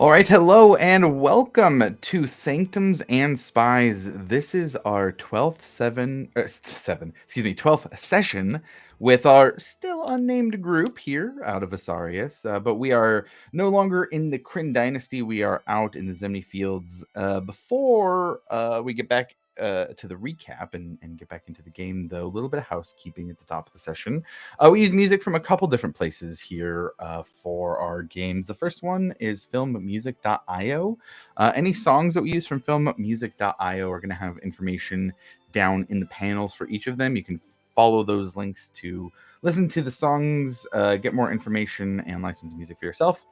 All right, hello and welcome to Sanctums and Spies. This is our 12th session with our still unnamed group here out of Asarius. But we are no longer in the Kryn Dynasty. We are out in the Zemni Fields. Before we get back to the recap and get back into the game, though, a little bit of housekeeping at the top of the session. We use music from a couple different places here for our games. The first one is filmmusic.io. Any songs that we use from filmmusic.io are going to have information down in the panels for each of them. You can follow those links to listen to the songs, get more information, and license music for yourself.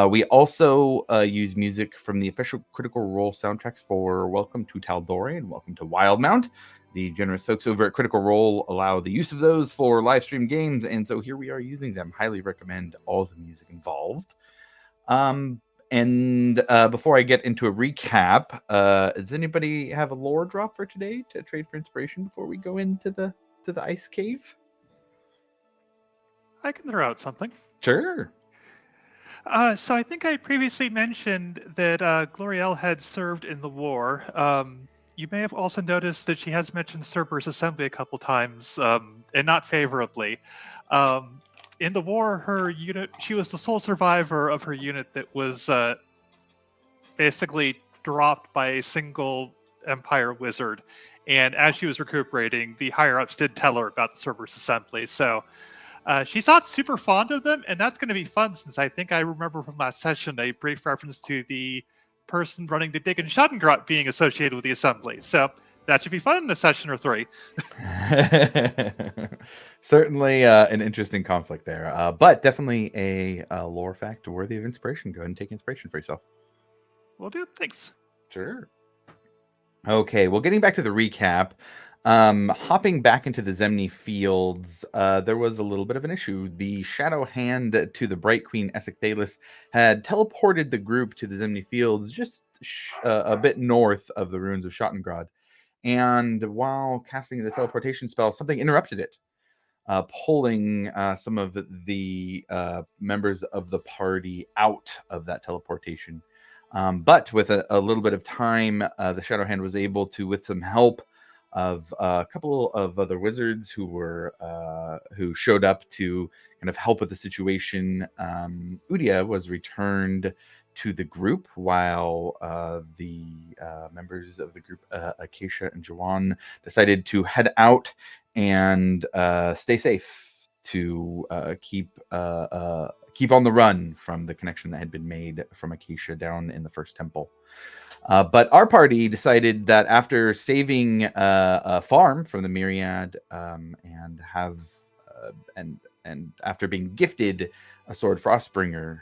We also use music from the official Critical Role soundtracks for Welcome to Taldore and Welcome to Wildmount. The generous folks over at Critical Role allow the use of those for live stream games, and so here we are using them. Highly recommend all the music involved. Before I get into a recap, does anybody have a lore drop for today to trade for inspiration before we go into the ice cave? I can throw out something. Sure. So I think I previously mentioned that Glorielle had served in the war. You may have also noticed that she has mentioned Cerberus Assembly a couple times, and not favorably. In the war, her unit, she was the sole survivor of her unit that was basically dropped by a single Empire wizard. And as she was recuperating, the higher-ups did tell her about the Cerberus Assembly, so... she's not super fond of them, and that's going to be fun since I think I remember from last session a brief reference to the person running the Dig and Schadengrot being associated with the assembly. So that should be fun in a session or three. Certainly an interesting conflict there, but definitely a lore fact worthy of inspiration. Go ahead and take inspiration for yourself. Will do. Thanks. Sure. Okay, well, getting back to the recap, hopping back into the Zemni Fields, there was a little bit of an issue. The Shadow Hand to the Bright Queen Esecthalis had teleported the group to the Zemni Fields just a bit north of the ruins of Schottengrad. And while casting the teleportation spell, something interrupted it, pulling some of the members of the party out of that teleportation. But with a little bit of time, the Shadow Hand was able to, with some help of a couple of other wizards who showed up to kind of help with the situation, Udia was returned to the group while the members of the group, Acacia and Jawan, decided to head out and stay safe to keep on the run from the connection that had been made from Acacia down in the first temple. But our party decided that after saving a farm from the Myriad and after being gifted a sword Frostbringer,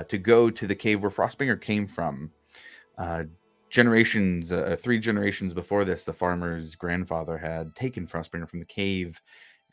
to go to the cave where Frostbringer came from. Three generations before this, the farmer's grandfather had taken Frostbringer from the cave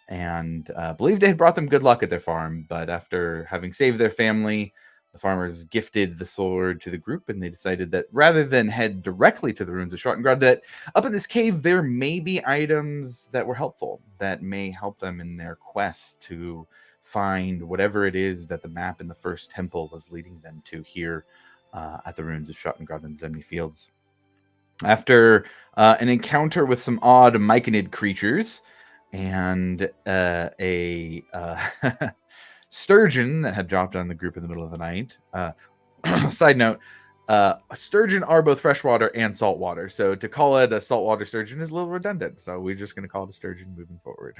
and believed it had brought them good luck at their farm. But after having saved their family, the farmers gifted the sword to the group, and they decided that rather than head directly to the ruins of Schottengrad, that up in this cave there may be items that were helpful, that may help them in their quest to find whatever it is that the map in the first temple was leading them to here at the ruins of Schottengrad and Zemni Fields. After an encounter with some odd myconid creatures and a sturgeon that had dropped on the group in the middle of the night. Side note, sturgeon are both freshwater and saltwater, so to call it a saltwater sturgeon is a little redundant, so we're just going to call it a sturgeon moving forward.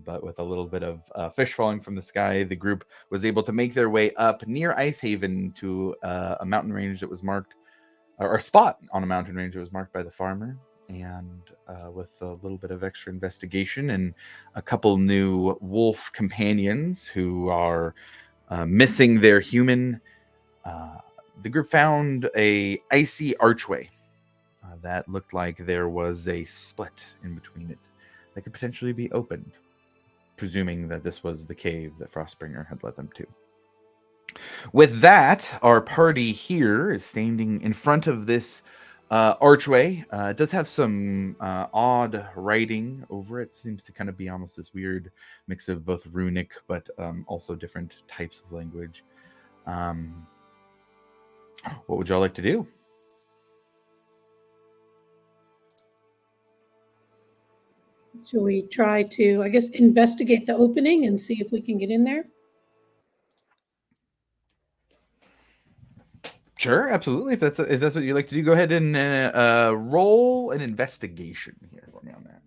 But with a little bit of fish falling from the sky, the group was able to make their way up near Icehaven to a mountain range that was marked, or a spot on a mountain range that was marked by the farmer. And with a little bit of extra investigation and a couple new wolf companions who are missing their human, the group found a icy archway that looked like there was a split in between it that could potentially be opened, presuming that this was the cave that Frostbringer had led them to. With that, our party here is standing in front of this archway. It does have some odd writing over it. Seems to kind of be almost this weird mix of both runic but also different types of language. What would y'all like to do? Should we try to, I guess, investigate the opening and see if we can get in there? Sure, absolutely. If that's what you like to do, go ahead and roll an investigation here for me on that.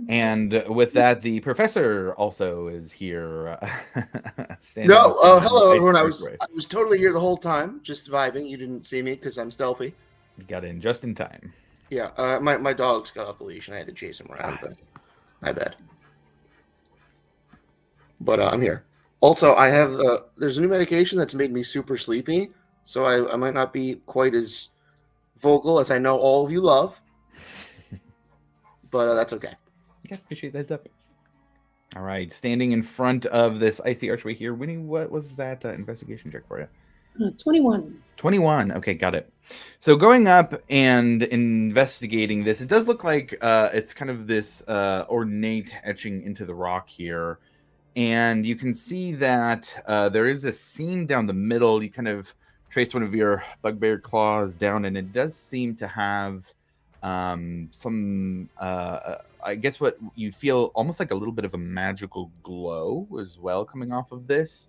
And with that, the professor also is here, standing. No, hello everyone. I archway. was totally here the whole time, just vibing. You didn't see me because I'm stealthy. Got in just in time. Yeah, my dogs got off the leash and I had to chase him around. My bad. But I'm here. Also, I have there's a new medication that's made me super sleepy, so I might not be quite as vocal as I know all of you love. But that's okay. Yeah, appreciate that. Up. All right, standing in front of this icy archway here. Winnie, what was that investigation check for you? 21. 21. Okay, got it. So going up and investigating this, it does look like it's kind of this ornate etching into the rock here. And you can see that there is a seam down the middle. You kind of trace one of your bugbear claws down, and it does seem to have some I guess what you feel almost like a little bit of a magical glow as well coming off of this.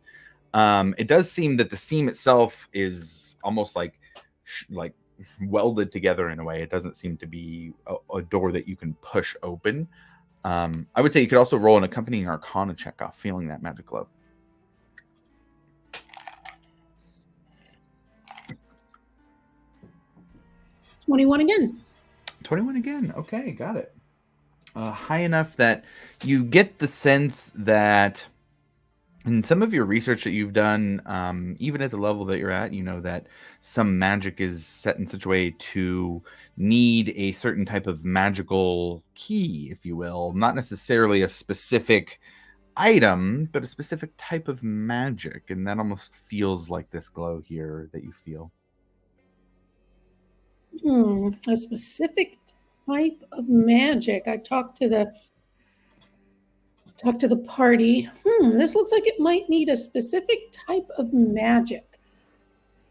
It does seem that the seam itself is almost like welded together in a way. It doesn't seem to be a door that you can push open. I would say you could also roll an accompanying Arcana check off feeling that magic glow. 21 again. 21 again. Okay, got it. High enough that you get the sense that in some of your research that you've done, even at the level that you're at, you know that some magic is set in such a way to need a certain type of magical key, if you will, not necessarily a specific item, but a specific type of magic. And that almost feels like this glow here that you feel. A specific type of magic. I talked to the party. This looks like it might need a specific type of magic.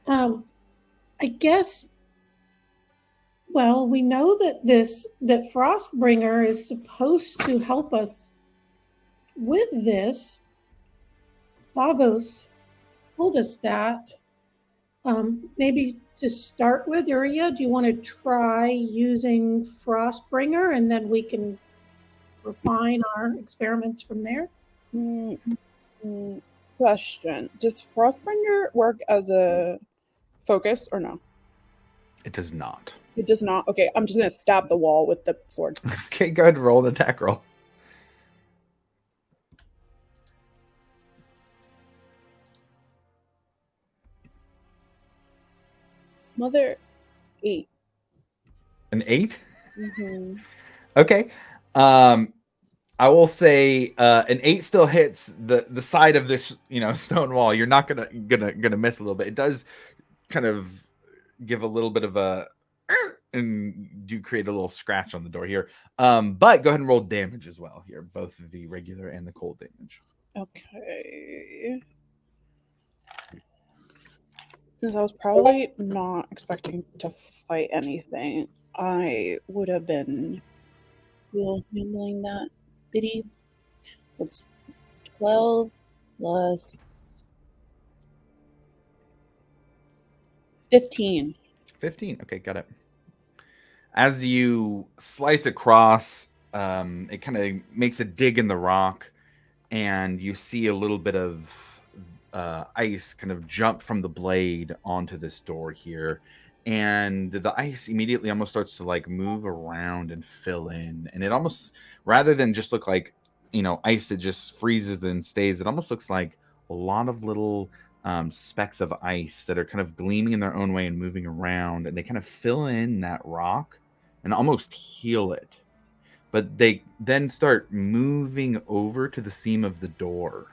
I guess. Well, we know that that Frostbringer is supposed to help us with this. Savos told us that. Maybe to start with, Uria, do you want to try using Frostbringer and then we can refine our experiments from there? Question. Does Frostbringer work as a focus or no? It does not. It does not? Okay, I'm just going to stab the wall with the sword. Okay, go ahead and roll an attack roll. Mother, 8. An 8? Mm-hmm. Okay. I will say an 8 still hits the side of this, stone wall. You're not gonna miss a little bit. It does kind of give a little bit of a and do create a little scratch on the door here. But go ahead and roll damage as well here, both the regular and the cold damage. Okay. Since I was probably not expecting to fight anything, I would have been handling that bitty. It's 12 plus 15. 15. Okay, got it. As you slice across, it kind of makes a dig in the rock, and you see a little bit of ice kind of jump from the blade onto this door here. And the ice immediately almost starts to move around and fill in. And it almost, rather than just look like, ice that just freezes and stays, it almost looks like a lot of little specks of ice that are kind of gleaming in their own way and moving around. And they kind of fill in that rock and almost heal it. But they then start moving over to the seam of the door.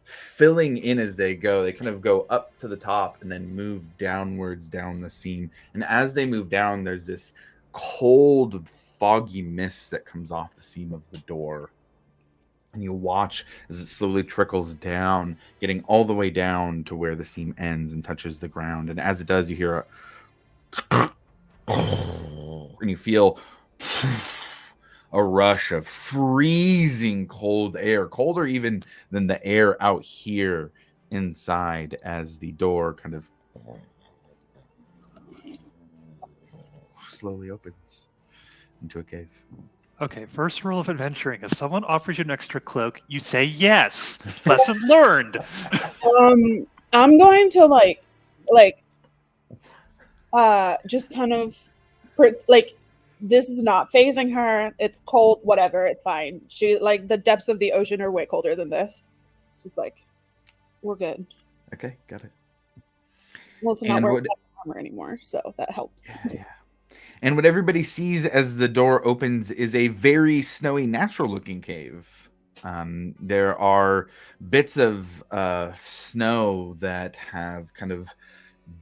filling in as they go. They kind of go up to the top and then move downwards down the seam. And as they move down, there's this cold, foggy mist that comes off the seam of the door. And you watch as it slowly trickles down, getting all the way down to where the seam ends and touches the ground. And as it does, you hear a and you feel a rush of freezing cold air, colder even than the air out here inside, as the door kind of slowly opens into a cave. Okay, first rule of adventuring. If someone offers you an extra cloak, you say yes. Lesson learned. I'm going to just kind of like, this is not phasing her. It's cold, whatever, it's fine. She, like, the depths of the ocean are way colder than this. Just like, we're good. Okay, got it. Well, it's not wearing armor anymore, so that helps. Yeah. And what everybody sees as the door opens is a very snowy, natural-looking cave. There are bits of snow that have kind of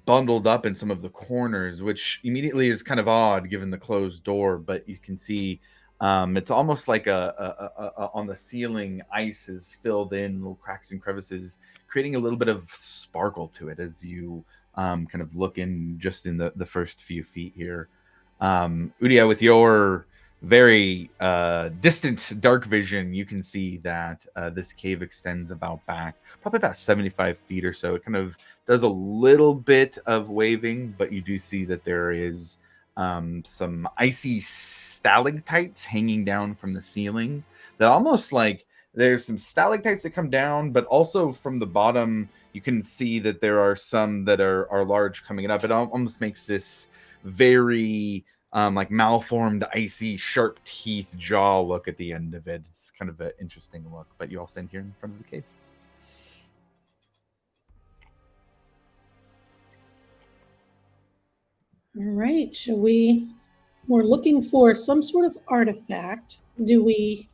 bundled up in some of the corners, which immediately is kind of odd given the closed door. But you can see it's almost like on the ceiling, ice is filled in, little cracks and crevices, creating a little bit of sparkle to it as you kind of look in just in the first few feet here. Udia, with your very distant dark vision, you can see that this cave extends probably about 75 feet or so. It kind of does a little bit of waving, but you do see that there is some icy stalactites hanging down from the ceiling that almost like there's some stalactites that come down, but also from the bottom you can see that there are some that are large coming up. It almost makes this very like malformed, icy, sharp teeth jaw look at the end of it. It's kind of an interesting look, but you all stand here in front of the cave. All right, we're looking for some sort of artifact. Do we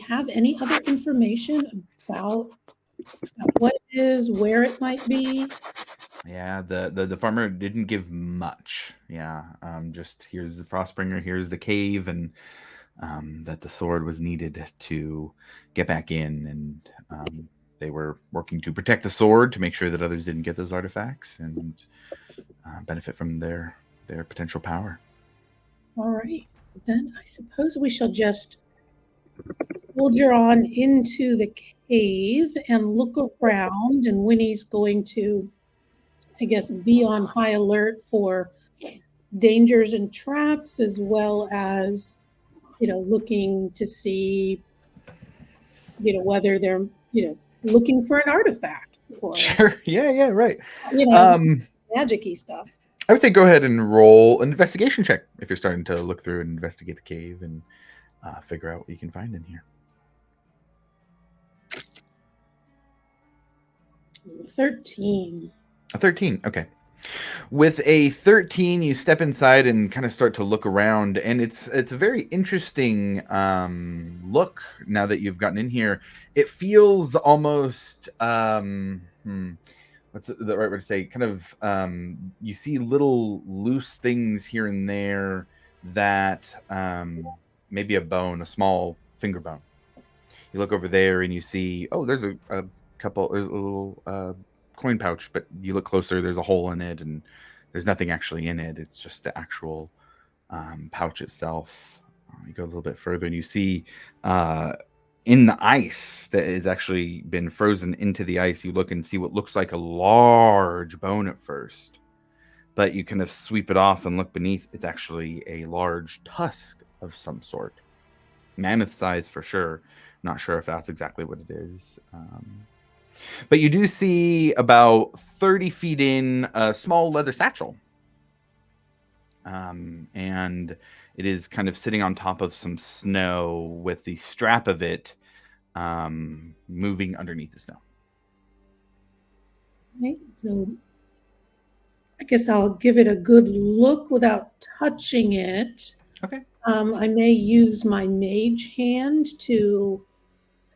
have any other information about what it is, where it might be? Yeah, the farmer didn't give much. Yeah, just here's the Frostbringer, here's the cave, and that the sword was needed to get back in, and they were working to protect the sword to make sure that others didn't get those artifacts and benefit from their potential power. All right, then I suppose we shall just soldier on into the cave and look around, and Winnie's going to, I guess, be on high alert for dangers and traps, as well as, looking to see, whether they're, looking for an artifact or Sure. Yeah, right. magic-y stuff. I would say go ahead and roll an investigation check if you're starting to look through and investigate the cave and figure out what you can find in here. 13. A 13, okay. With a 13, you step inside and kind of start to look around, and it's a very interesting look now that you've gotten in here. It feels almost what's the right way to say? Kind of you see little loose things here and there that maybe a bone, a small finger bone. You look over there and you see, there's a little coin pouch, but you look closer, there's a hole in it, and there's nothing actually in it. It's just the actual pouch itself. You go a little bit further and you see in the ice that has actually been frozen into the ice, you look and see what looks like a large bone at first, but you kind of sweep it off and look beneath. It's actually a large tusk of some sort, mammoth size for sure. Not sure if that's exactly what it is. But you do see about 30 feet in a small leather satchel. And it is kind of sitting on top of some snow with the strap of it moving underneath the snow. Okay, so I guess I'll give it a good look without touching it. Okay. I may use my mage hand to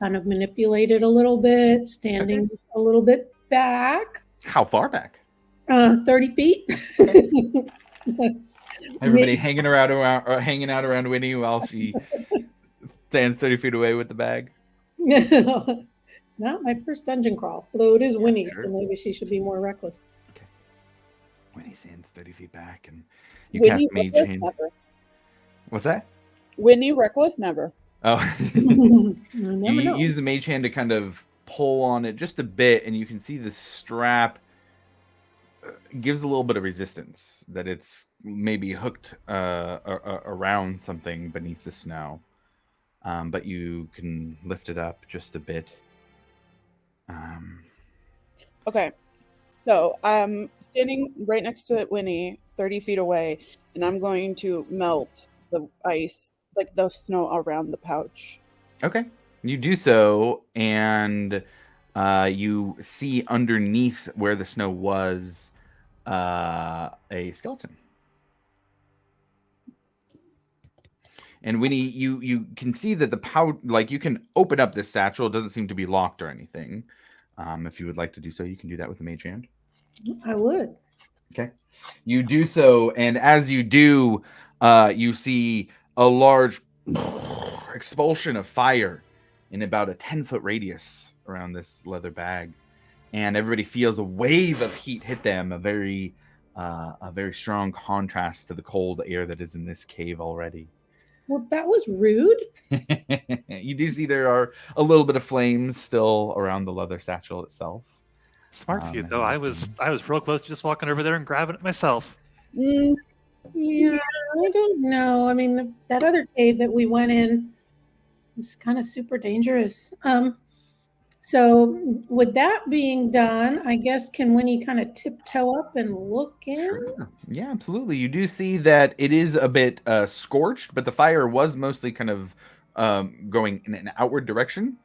kind of manipulate it a little bit, standing a little bit back. How far back? 30 feet. Everybody hanging out around Winnie while she stands 30 feet away with the bag. Not my first dungeon crawl, although it is Winnie, sure. so maybe she should be more reckless. Okay. Winnie stands 30 feet back, and you Winnie cast Mage reckless, Hand. never. What's that? Winnie reckless, never. Oh, You never you know. use the Mage Hand to kind of pull on it just a bit, and you can see the strap gives a little bit of resistance, that it's maybe hooked around something beneath the snow. But you can lift it up just a bit. Okay, so I'm standing right next to Winnie, 30 feet away, and I'm going to melt the ice, like the snow around the pouch. Okay. You do so, and you see underneath where the snow was a skeleton. And Winnie, you can see that the pouch, like you can open up this satchel. It doesn't seem to be locked or anything. If you would like to do so, you can do that with the Mage Hand. I would. Okay. You do so, and as you do, you see a large expulsion of fire in about a 10-foot radius around this leather bag. And everybody feels a wave of heat hit them, a very strong contrast to the cold air that is in this cave already. Well, that was rude. You do see there are a little bit of flames still around the leather satchel itself. Smart for you, though. I was real close to just walking over there and grabbing it myself. Yeah, I don't know. I mean, that other cave that we went in was kind of super dangerous. So with that being done, I guess can Winnie kind of tiptoe up and look in? Sure. Yeah, absolutely. You do see that it is a bit scorched, but the fire was mostly kind of going in an outward direction.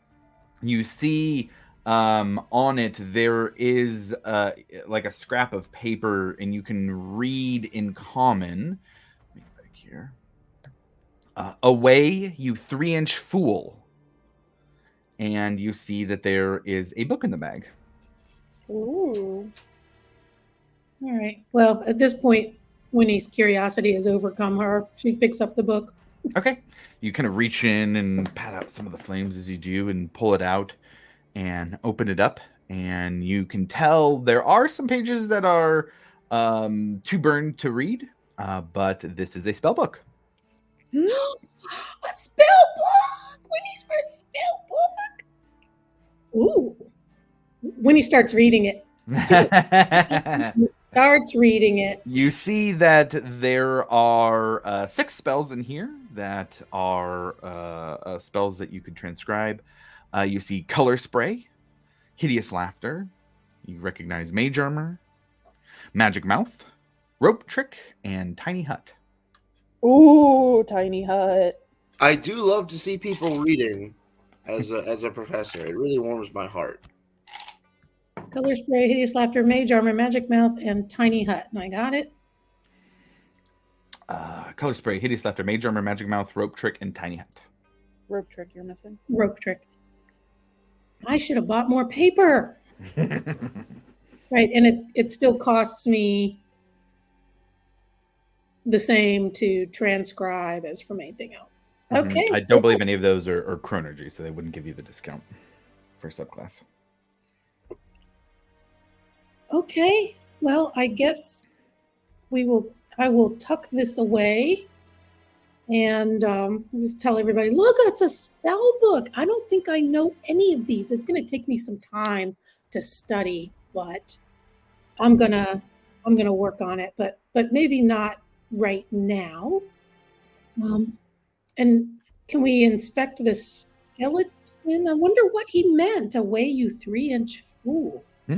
You see on it there is like a scrap of paper, and you can read in common. Let me get back here. Away, you 3-inch fool. And you see that there is a book in the bag. Ooh. All right. Well, at this point, Winnie's curiosity has overcome her. She picks up the book. Okay. You kind of reach in and pat out some of the flames as you do and pull it out and open it up. And you can tell there are some pages that are too burned to read, but this is a spell book. A spell book! Winnie's first spell book! Ooh. Winnie starts reading it. Starts reading it. You see that there are 6 spells in here that are spells that you could transcribe. You see Color Spray, Hideous Laughter. You recognize Mage Armor, Magic Mouth, Rope Trick, and Tiny Hut. Ooh, Tiny Hut. I do love to see people reading as a professor. It really warms my heart. Color Spray, Hideous Laughter, Mage Armor, Magic Mouth, and Tiny Hut. And I got it. Color Spray, Hideous Laughter, Mage Armor, Magic Mouth, Rope Trick, and Tiny Hut. Rope Trick you're missing. Rope Trick. I should have bought more paper. Right, and it still costs me the same to transcribe as from anything else. Okay. I don't believe any of those are chronergy, so they wouldn't give you the discount for subclass. Okay. Well, I guess I will tuck this away and just tell everybody, look, it's a spell book. I don't think I know any of these. It's going to take me some time to study, but I'm gonna work on it, but maybe not right now. And can we inspect the skeleton? I wonder what he meant. Away, you 3-inch fool. Yeah,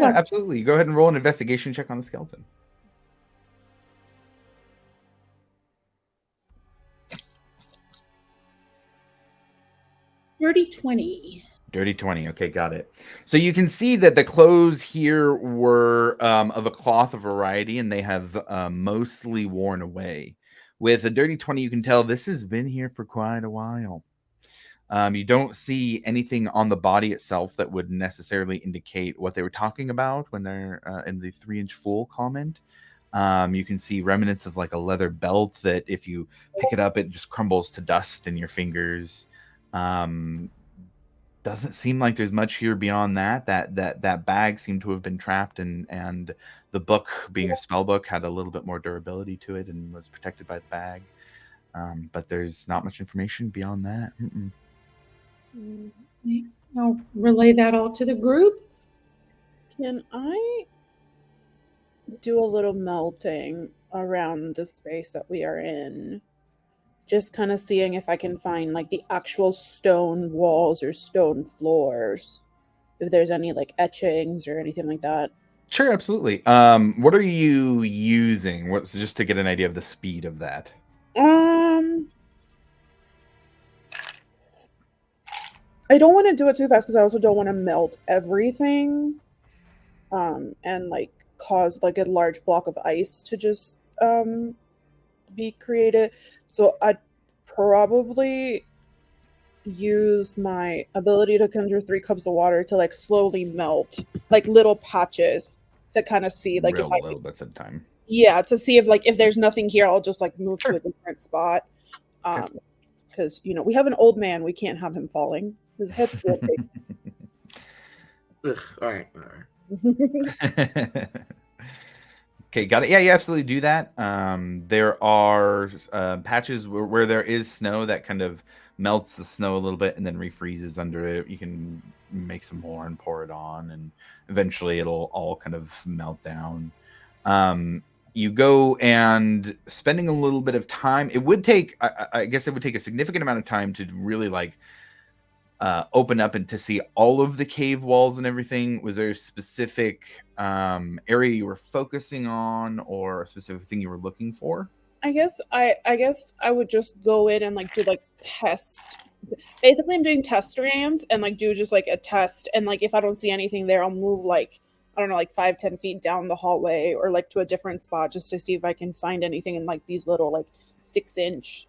absolutely. Go ahead and roll an investigation check on the skeleton. Dirty 20. Dirty 20. Okay, got it. So you can see that the clothes here were of a cloth of variety, and they have mostly worn away. With a dirty 20, you can tell this has been here for quite a while. You don't see anything on the body itself that would necessarily indicate what they were talking about when they're in the 3-inch Fool comment. You can see remnants of like a leather belt that if you pick it up, it just crumbles to dust in your fingers. Doesn't seem like there's much here beyond that. That bag seemed to have been trapped, and the book, being a spell book, had a little bit more durability to it and was protected by the bag. But there's not much information beyond that. I'll relay that all to the group. Can I do a little melting around the space that we are in? Just kind of seeing if I can find like the actual stone walls or stone floors. If there's any like etchings or anything like that. Sure, absolutely. What are you using? What's just to get an idea of the speed of that? I don't want to do it too fast because I also don't want to melt everything. And like cause like a large block of ice to just be created. So I'd probably use my ability to conjure 3 cups of water to like slowly melt like little patches to kind of see like if I little bits at a time. Yeah, to see if like if there's nothing here, I'll just like move Sure. to a different spot. Because you know we have an old man, we can't have him falling. His head's real big. Ugh, all right. Okay, got it. Yeah, you absolutely do that. There are patches where there is snow that kind of melts the snow a little bit and then refreezes under it. You can make some more and pour it on, and eventually it'll all kind of melt down. You go and spending a little bit of time. It would take, I guess, it would take a significant amount of time to really like open up and to see all of the cave walls and everything. Was there a specific area you were focusing on, or a specific thing you were looking for? I guess I would just go in and like do like test. Basically, I'm doing test runs and like do just like a test, and like if I don't see anything there, I'll move like I don't know, like 5-10 feet down the hallway or like to a different spot just to see if I can find anything in like these little like 6-inch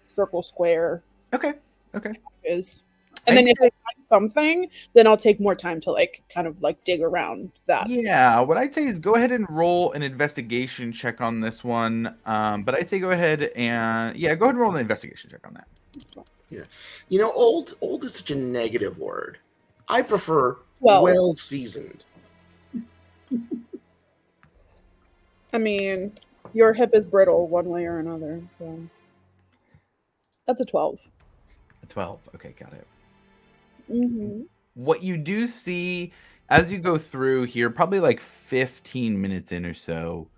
circle square. Okay. Patches. And then if I find something, then I'll take more time to like kind of like dig around that. Yeah, what I'd say is go ahead and roll an investigation check on this one. But I'd say go ahead and roll an investigation check on that. Yeah, you know, old is such a negative word. I prefer Well seasoned. I mean, your hip is brittle one way or another, so that's a 12. A 12. Okay, got it. Mm-hmm. What you do see as you go through here, probably like 15 minutes in or so,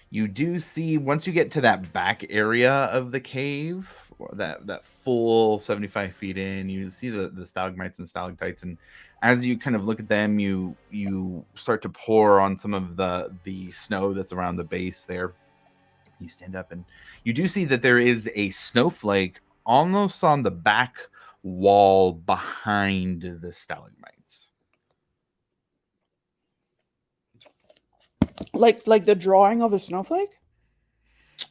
you do see once you get to that back area of the cave, that full 75 feet in, you see the stalagmites and stalactites, and as you kind of look at them, you start to pour on some of the snow that's around the base there. You stand up and you do see that there is a snowflake almost on the back wall behind the stalagmites. Like the drawing of a snowflake?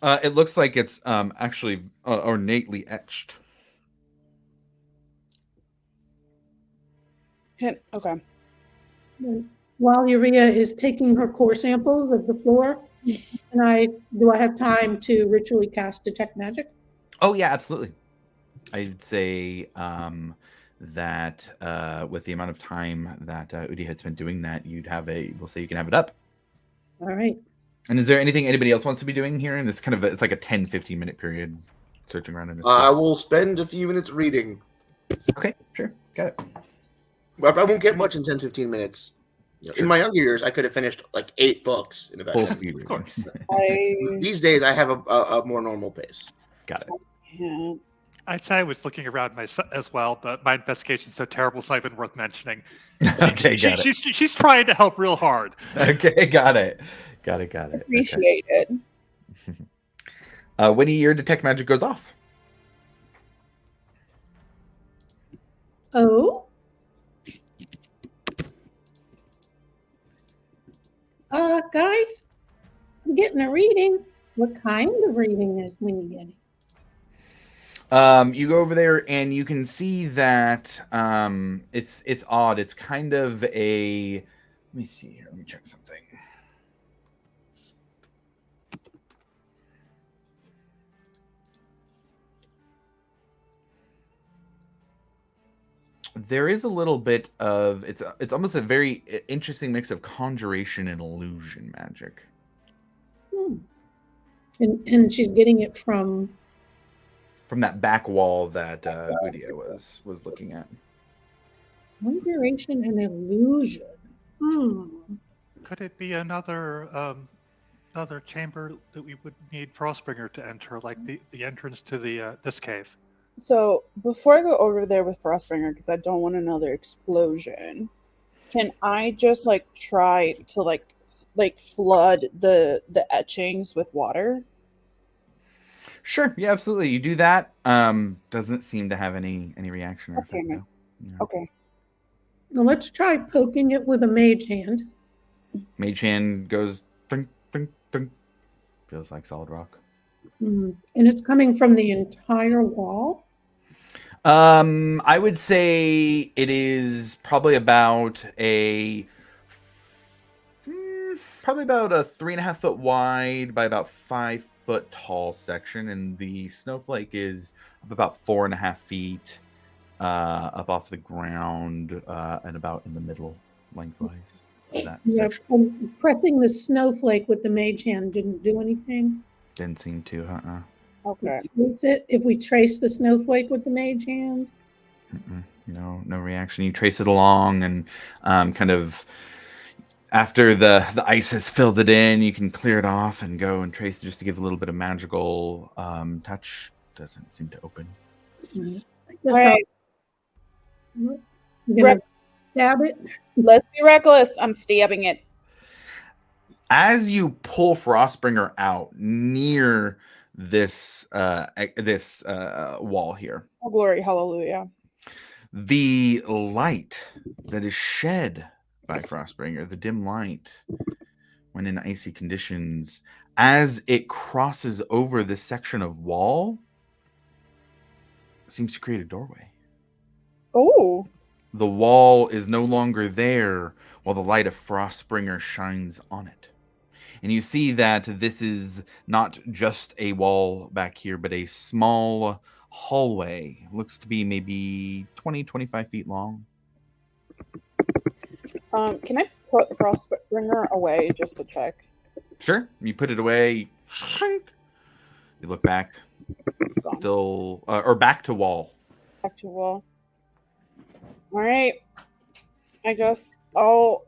It looks like it's actually ornately etched. Okay. While Urea is taking her core samples of the floor, do I have time to ritually cast Detect Magic? Oh yeah, absolutely. I'd say that with the amount of time that Udi had spent doing that, we'll say you can have it up. All right. And is there anything anybody else wants to be doing here? And it's kind of it's like a 10-15 minute period searching around in this. I will spend a few minutes reading. Okay, sure. Got it. But I won't get much in 10-15 minutes. Sure. In my younger years, I could have finished like 8 books in about 10 minutes. Of course. These days, I have a more normal pace. Got it. Yeah. I'd say I was looking around myself as well, but my investigation's so terrible, it's not even worth mentioning. Okay, got it. She's trying to help real hard. Okay, got it. Appreciate it. When your Detect Magic goes off. Oh? Guys, I'm getting a reading. What kind of reading is Winnie getting? You go over there and you can see that it's odd. It's kind of a. Let me see here. Let me check something. There is a little bit of it's almost a very interesting mix of conjuration and illusion magic. And she's getting it from that back wall that Udia was looking at. conjuration and illusion. Could it be another chamber that we would need Frostbringer to enter, like the entrance to the this cave? So before I go over there with Frostbringer, because I don't want another explosion, can I just like try to like flood the etchings with water? Sure, yeah, absolutely. You do that. Doesn't seem to have any reaction or effect, though. Yeah. Okay. Now let's try poking it with a mage hand. Mage hand goes ding, ding, ding. Feels like solid rock. And it's coming from the entire wall. I would say it is probably about a 3.5 foot wide by about 5 foot tall section, and the snowflake is about 4.5 feet up off the ground and about in the middle lengthwise of that section. Pressing the snowflake with the mage hand didn't do anything. Didn't seem to, Okay. If we trace the snowflake with the mage hand? No reaction. You trace it along, and kind of after the ice has filled it in, you can clear it off and go and trace it just to give a little bit of magical touch. Doesn't seem to open. All right. I'm gonna stab it. Let's be reckless. I'm stabbing it. As you pull Frostbringer out near this wall here, Oh, glory, hallelujah. the light that is shed by Frostbringer, the dim light when in icy conditions, as it crosses over this section of wall, seems to create a doorway. Oh. The wall is no longer there while the light of Frostbringer shines on it. And you see that this is not just a wall back here, but a small hallway. Looks to be maybe 20-25 feet long. Can I put Frostbringer away just to check? Sure. You put it away. You look back. Gone. Still, or back to wall. Back to wall. All right. I guess I'll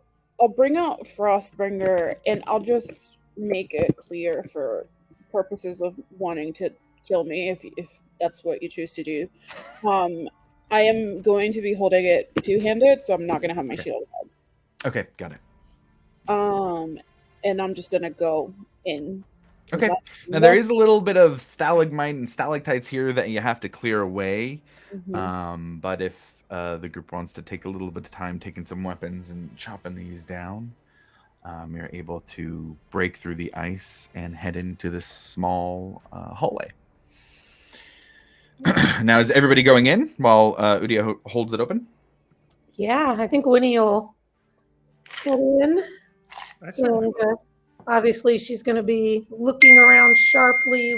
bring out Frostbringer and I'll just make it clear for purposes of wanting to kill me if that's what you choose to do. I am going to be holding it two-handed, so I'm not going to have my shield out. Okay, got it. And I'm just going to go in. Okay. Now there is a little bit of stalagmite and stalactites here that you have to clear away. But if the group wants to take a little bit of time taking some weapons and chopping these down, you're able to break through the ice and head into this small hallway. Now, is everybody going in while Udia holds it open? Yeah, I think Winnie will get in. And, obviously, she's going to be looking around sharply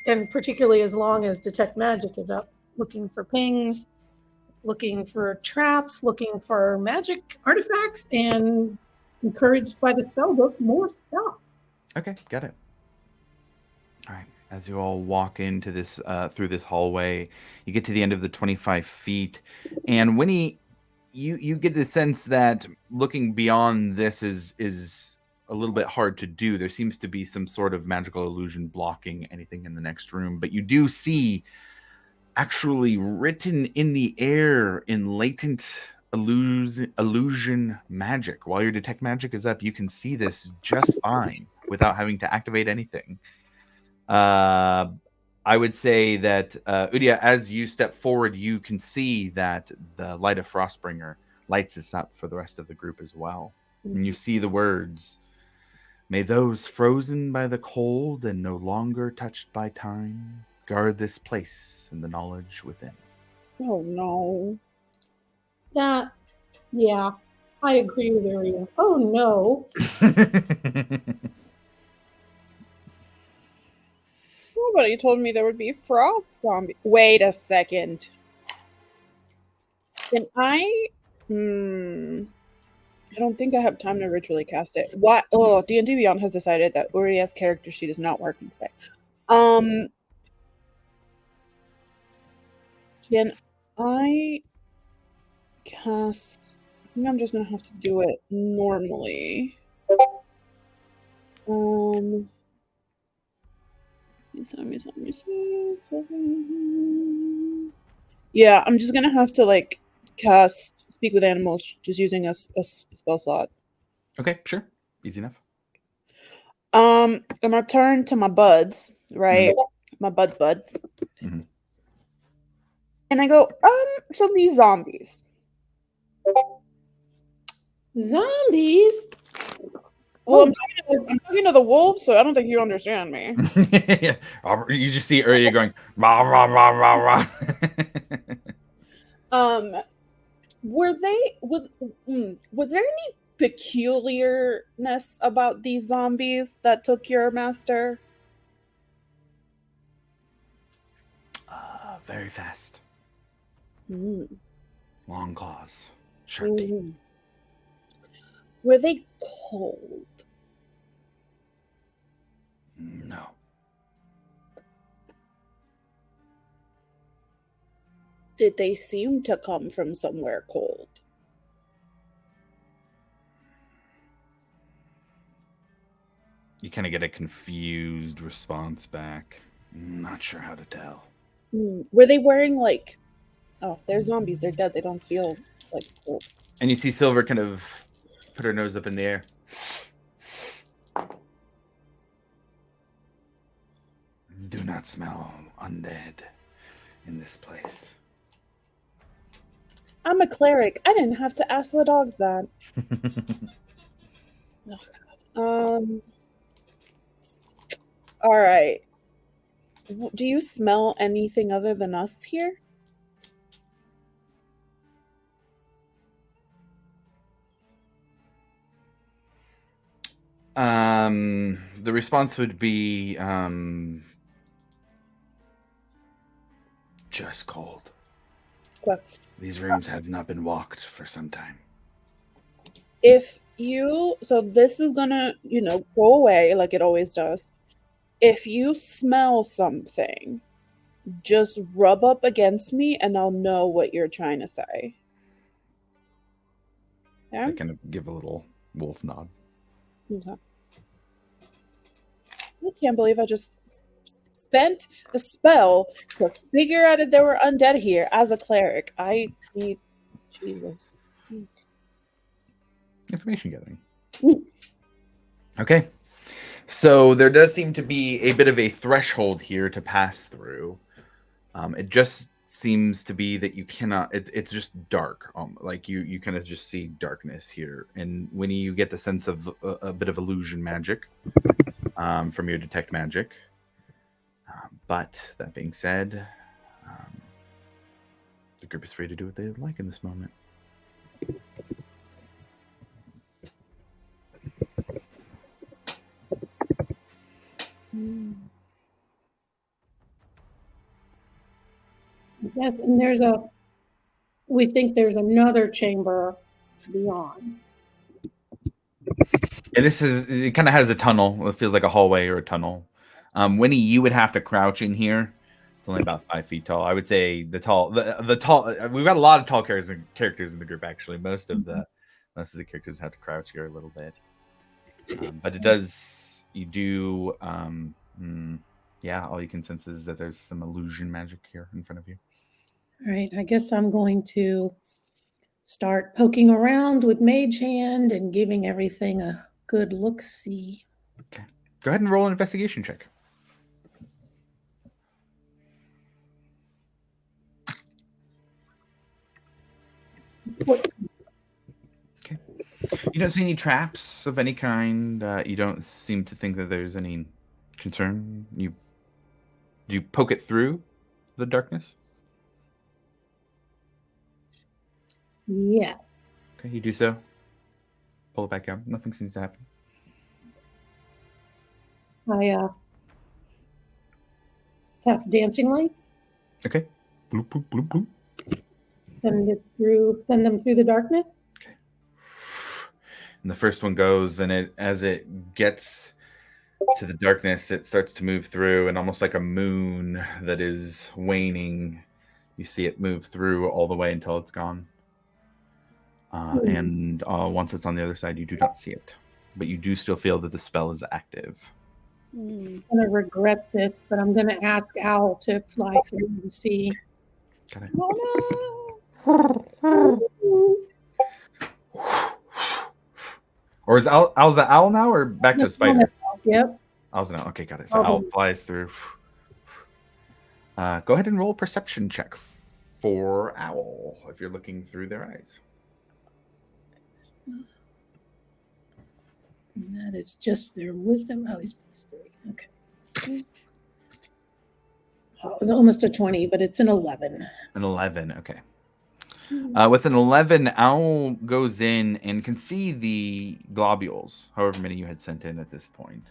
and particularly as long as Detect Magic is up, looking for pings, looking for traps, looking for magic artifacts, and encouraged by the spellbook, more stuff. Okay, got it. All right. As you all walk into this through this hallway, you get to the end of the 25 feet, and Winnie, you get the sense that looking beyond this is a little bit hard to do. There seems to be some sort of magical illusion blocking anything in the next room, but you do see actually written in the air in latent illusion magic. While your detect magic is up, you can see this just fine without having to activate anything. I would say that Udia, as you step forward, you can see that the light of Frostbringer lights this up for the rest of the group as well. And you see the words, "May those frozen by the cold and no longer touched by time guard this place and the knowledge within. Oh no. Yeah, I agree with Aria. Oh no. Nobody told me there would be frost zombie. Wait a second. Can I? I don't think I have time to ritually cast it. What? Oh, D&D Beyond has decided that Uria's character sheet is not working today. Can I cast? I think I'm just gonna have to do it normally. Yeah, I'm just gonna have to like cast Speak with Animals just using a spell slot. Okay, sure. Easy enough. I'm gonna turn to my buds, right? My buds. Mhm. And I go, so these zombies. Zombies? Well, I'm talking to the wolves, so I don't think you understand me. Yeah. You just see Urya going, rah, rah, rah, rah, rah. Was there any peculiarness about these zombies that took your master? Very fast. Mm. Long claws. Sharp teeth. Were they cold? No. Did they seem to come from somewhere cold? You kind of get a confused response back. Not sure how to tell. Were they wearing like... Oh, they're zombies. They're dead. They don't feel like cold. And you see Silver kind of put her nose up in the air. Do not smell undead in this place. I'm a cleric. I didn't have to ask the dogs that. Oh, God. All right. Do you smell anything other than us here? The response would be just cold. Okay. These rooms have not been walked for some time. So this is gonna, go away like it always does. If you smell something, just rub up against me and I'll know what you're trying to say. Yeah? I kind of give a little wolf nod. Okay. I can't believe I just spent a spell to figure out if there were undead here as a cleric. I need Jesus. Information gathering. Okay. So there does seem to be a bit of a threshold here to pass through. It just seems to be that you cannot, it's just dark. Like you kind of just see darkness here. And when you get the sense of a bit of illusion magic from your detect magic. But that being said, the group is free to do what they would like in this moment. Yes, and we think there's another chamber beyond. And it kind of has a tunnel. It feels like a hallway or a tunnel. Winnie, you would have to crouch in here. It's only about 5 feet tall. I would say the tall. We've got a lot of tall characters in the group. Actually, most of the characters have to crouch here a little bit. But it does. You do. Yeah. All you can sense is that there's some illusion magic here in front of you. All right. I guess I'm going to start poking around with Mage Hand and giving everything a good look-see. Okay. Go ahead and roll an investigation check. Okay. You don't see any traps of any kind. You don't seem to think that there's any concern. You Do you poke it through the darkness? Yes. Okay, you do so. Pull it back out. Nothing seems to happen. I cast dancing lights. Okay. Bloop, bloop, bloop, bloop. Send them through the darkness. And the first one goes, and as it gets to the darkness, it starts to move through, and almost like a moon that is waning, you see it move through all the way until it's gone. And once it's on the other side, you do not see it, but you do still feel that the spell is active. I'm gonna regret this, but I'm gonna ask Owl to fly through and see. Got it. Oh Or is Owl's an owl now, or back to a spider? Yep. Owl's an owl. Okay, got it. So Owl flies through. Go ahead and roll a perception check for Owl if you're looking through their eyes. And that is just their wisdom. Oh, he's +3. Okay. Oh, it was almost a 20, but it's an 11. An 11, okay. With an 11, Owl goes in and can see the globules, however many you had sent in at this point.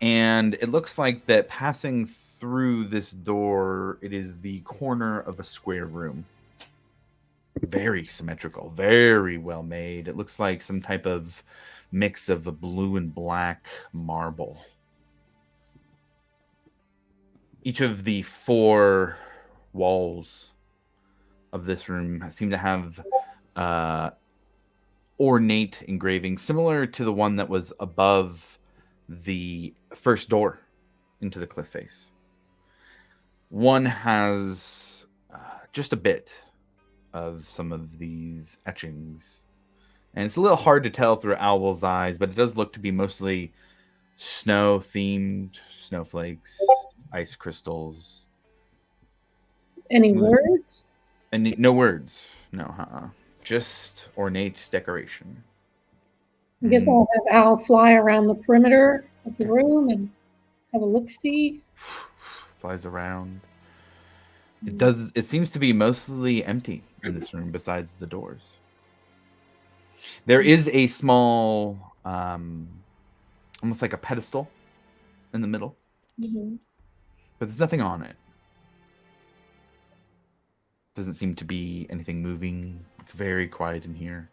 And it looks like that passing through this door, it is the corner of a square room. Very symmetrical, very well made. It looks like some type of mix of a blue and black marble. Each of the 4 walls of this room seem to have ornate engravings, similar to the one that was above the first door into the cliff face. One has just a bit of some of these etchings, and it's a little hard to tell through Owl's eyes, but it does look to be mostly snow-themed snowflakes, ice crystals. Any words? And no words. No, just ornate decoration. I guess I'll have Owl fly around the perimeter of the room and have a look-see. Flies around. It seems to be mostly empty in this room besides the doors. There is a small, almost like a pedestal in the middle. Mm-hmm. But there's nothing on it. Doesn't seem to be anything moving. It's very quiet in here.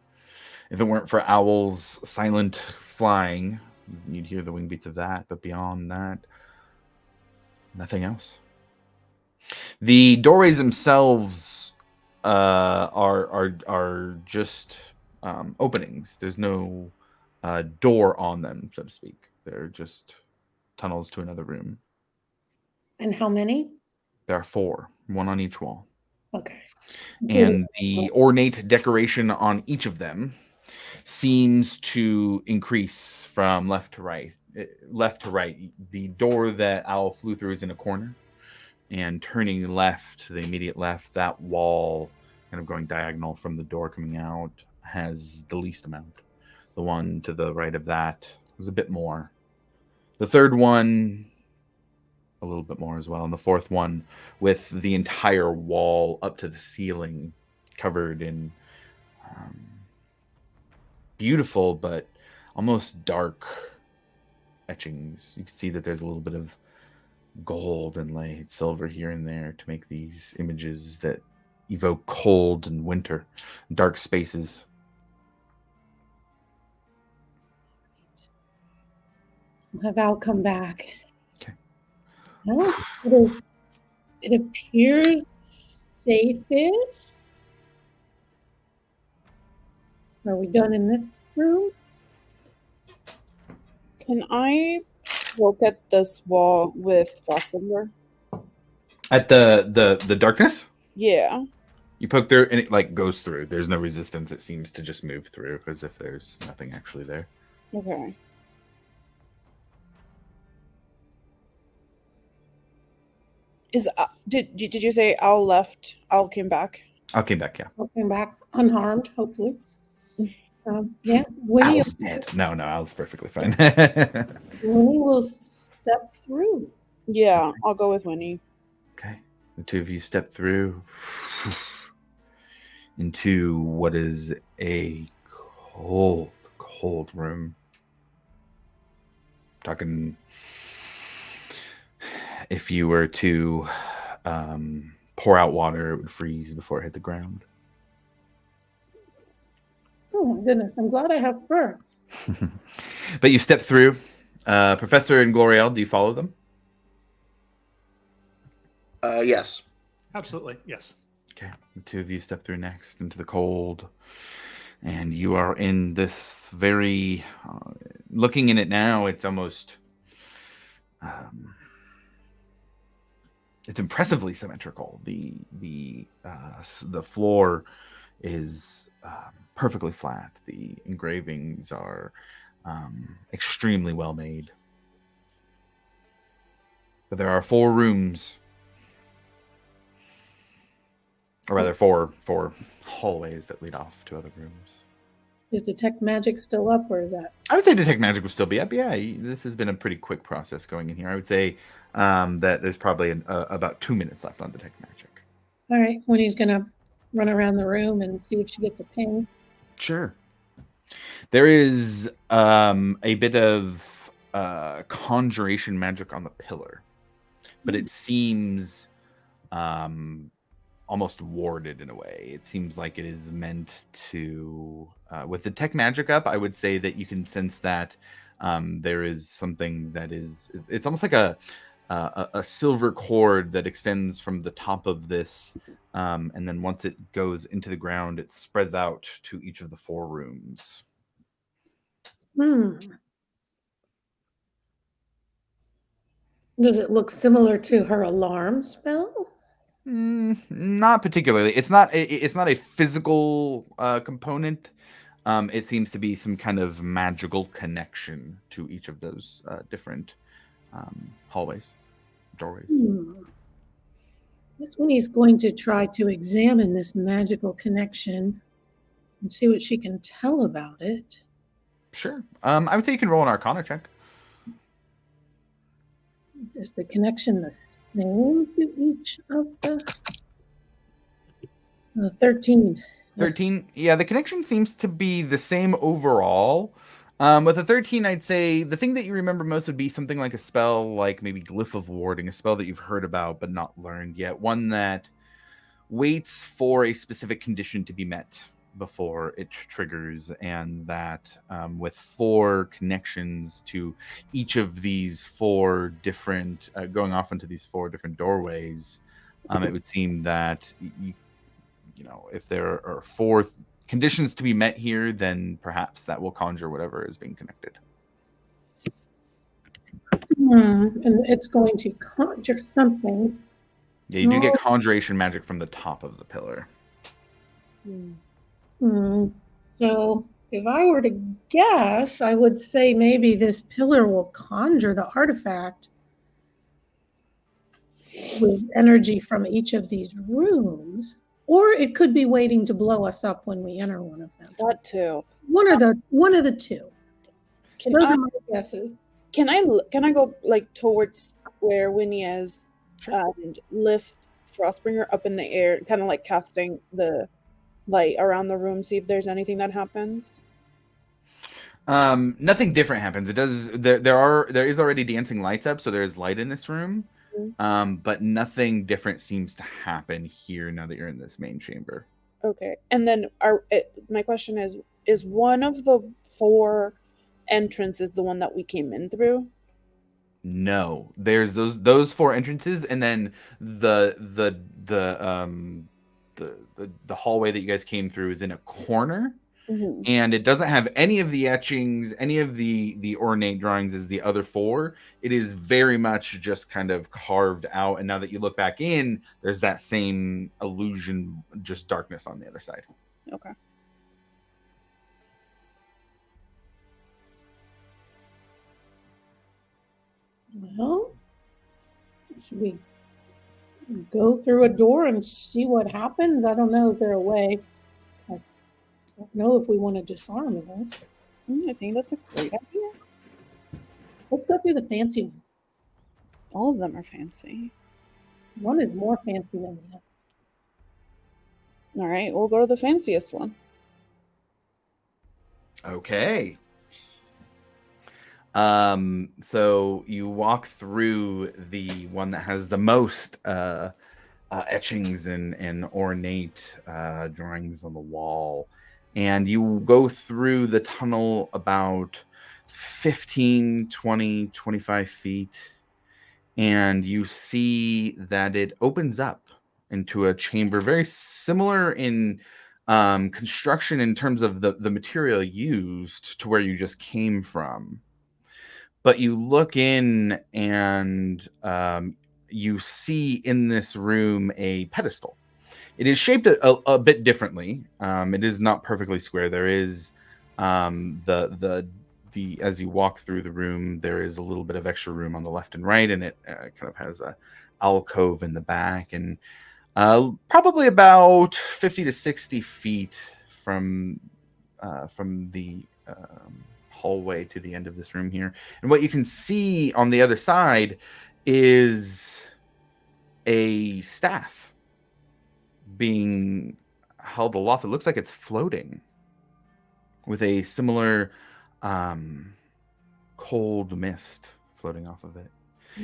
If it weren't for Owl's silent flying, you'd hear the wing beats of that. But beyond that, nothing else. The doorways themselves are just openings. There's no door on them, so to speak. They're just tunnels to another room. And how many? There are 4, one on each wall. Okay. And the ornate decoration on each of them seems to increase from left to right. The door that Owl flew through is in a corner, and turning left, the immediate left, that wall kind of going diagonal from the door coming out has the least amount. The one to the right of that is a bit more. The third one, a little bit more as well. And the fourth one, with the entire wall up to the ceiling covered in beautiful but almost dark etchings. You can see that there's a little bit of gold inlaid silver here and there to make these images that evoke cold and winter, dark spaces. I'll have Al come back. Okay. It appears safe-ish. Are we done in this room? Can I look at this wall with Frostbringer? At the darkness? Yeah. You poke through and it like goes through. There's no resistance. It seems to just move through as if there's nothing actually there. Okay. Did you say Owl left? Owl came back? Owl came back, yeah. I'll come back unharmed, hopefully. Yeah, Winnie. Owl's dead. No, Owl's perfectly fine. Winnie will step through. Yeah, I'll go with Winnie. Okay. The two of you step through into what is a cold, cold room. Talking if you were to pour out water, it would freeze before it hit the ground. Oh my goodness, I'm glad I have fur. But you step through. Professor and Gloriel, do you follow them? Yes. Absolutely, yes. Okay. The two of you step through next into the cold. And you are in this very... looking in it now, it's almost... it's impressively symmetrical. The floor is perfectly flat. The engravings are extremely well made. But there are 4 rooms, or rather 4 hallways that lead off to other rooms. Is Detect Magic still up, or is that? I would say Detect Magic will still be up. Yeah, this has been a pretty quick process going in here. I would say that there's probably about 2 minutes left on Detect Magic. All right, Winnie's gonna run around the room and see if she gets a ping. Sure. There is a bit of conjuration magic on the pillar, but it seems almost warded in a way. It seems like it is meant to, with the tech magic up, I would say that you can sense that there is something that is, it's almost like a silver cord that extends from the top of this, and then once it goes into the ground, it spreads out to each of the 4 rooms. Does it look similar to her alarm spell? Not particularly. It's not a physical component. It seems to be some kind of magical connection to each of those different hallways, doorways. This Winnie's going to try to examine this magical connection and see what she can tell about it. Sure. I would say you can roll an Arcana check. Is the connection the same to each of the 13? 13. Yeah, the connection seems to be the same overall. With a 13, I'd say the thing that you remember most would be something like a spell, like maybe Glyph of Warding, a spell that you've heard about but not learned yet. One that waits for a specific condition to be met before it triggers, and that with 4 connections to each of these 4 different, going off into these 4 different doorways, it would seem that you know, if there are 4 conditions to be met here, then perhaps that will conjure whatever is being connected. And it's going to conjure something. Yeah, you do get conjuration magic from the top of the pillar. So if I were to guess, I would say maybe this pillar will conjure the artifact with energy from each of these rooms, or it could be waiting to blow us up when we enter one of them. That too. One of the 2. Those are my guesses. Can I go like towards where Winnie is, and lift Frostbringer up in the air, kind of like casting the light around the room, see if there's anything that happens? Nothing different happens. It does. There is already dancing lights up, so there is light in this room. But nothing different seems to happen here now that you're in this main chamber. Okay, and then my question is one of the 4 entrances the one that we came in through? No, there's those 4 entrances, and then the hallway that you guys came through is in a corner. And it doesn't have any of the etchings, any of the ornate drawings as the other 4. It is very much just kind of carved out. And now that you look back in, there's that same illusion, just darkness on the other side. Okay. Well, should we go through a door and see what happens? I don't know. Is there a way? I don't know if we want to disarm this. I think that's a great idea. Let's go through the fancy one. All of them are fancy. One is more fancy than the other. All right, we'll go to the fanciest one. Okay. So you walk through the one that has the most etchings and ornate drawings on the wall, and you go through the tunnel about 15, 20, 25 feet, and you see that it opens up into a chamber very similar in construction in terms of the material used to where you just came from. But you look in and you see in this room a pedestal. It is shaped a bit differently. It is not perfectly square. There is the as you walk through the room, there is a little bit of extra room on the left and right, and it kind of has a alcove in the back, and probably about 50 to 60 feet from the hallway to the end of this room here. And what you can see on the other side is a staff being held aloft. It looks like it's floating with a similar cold mist floating off of it.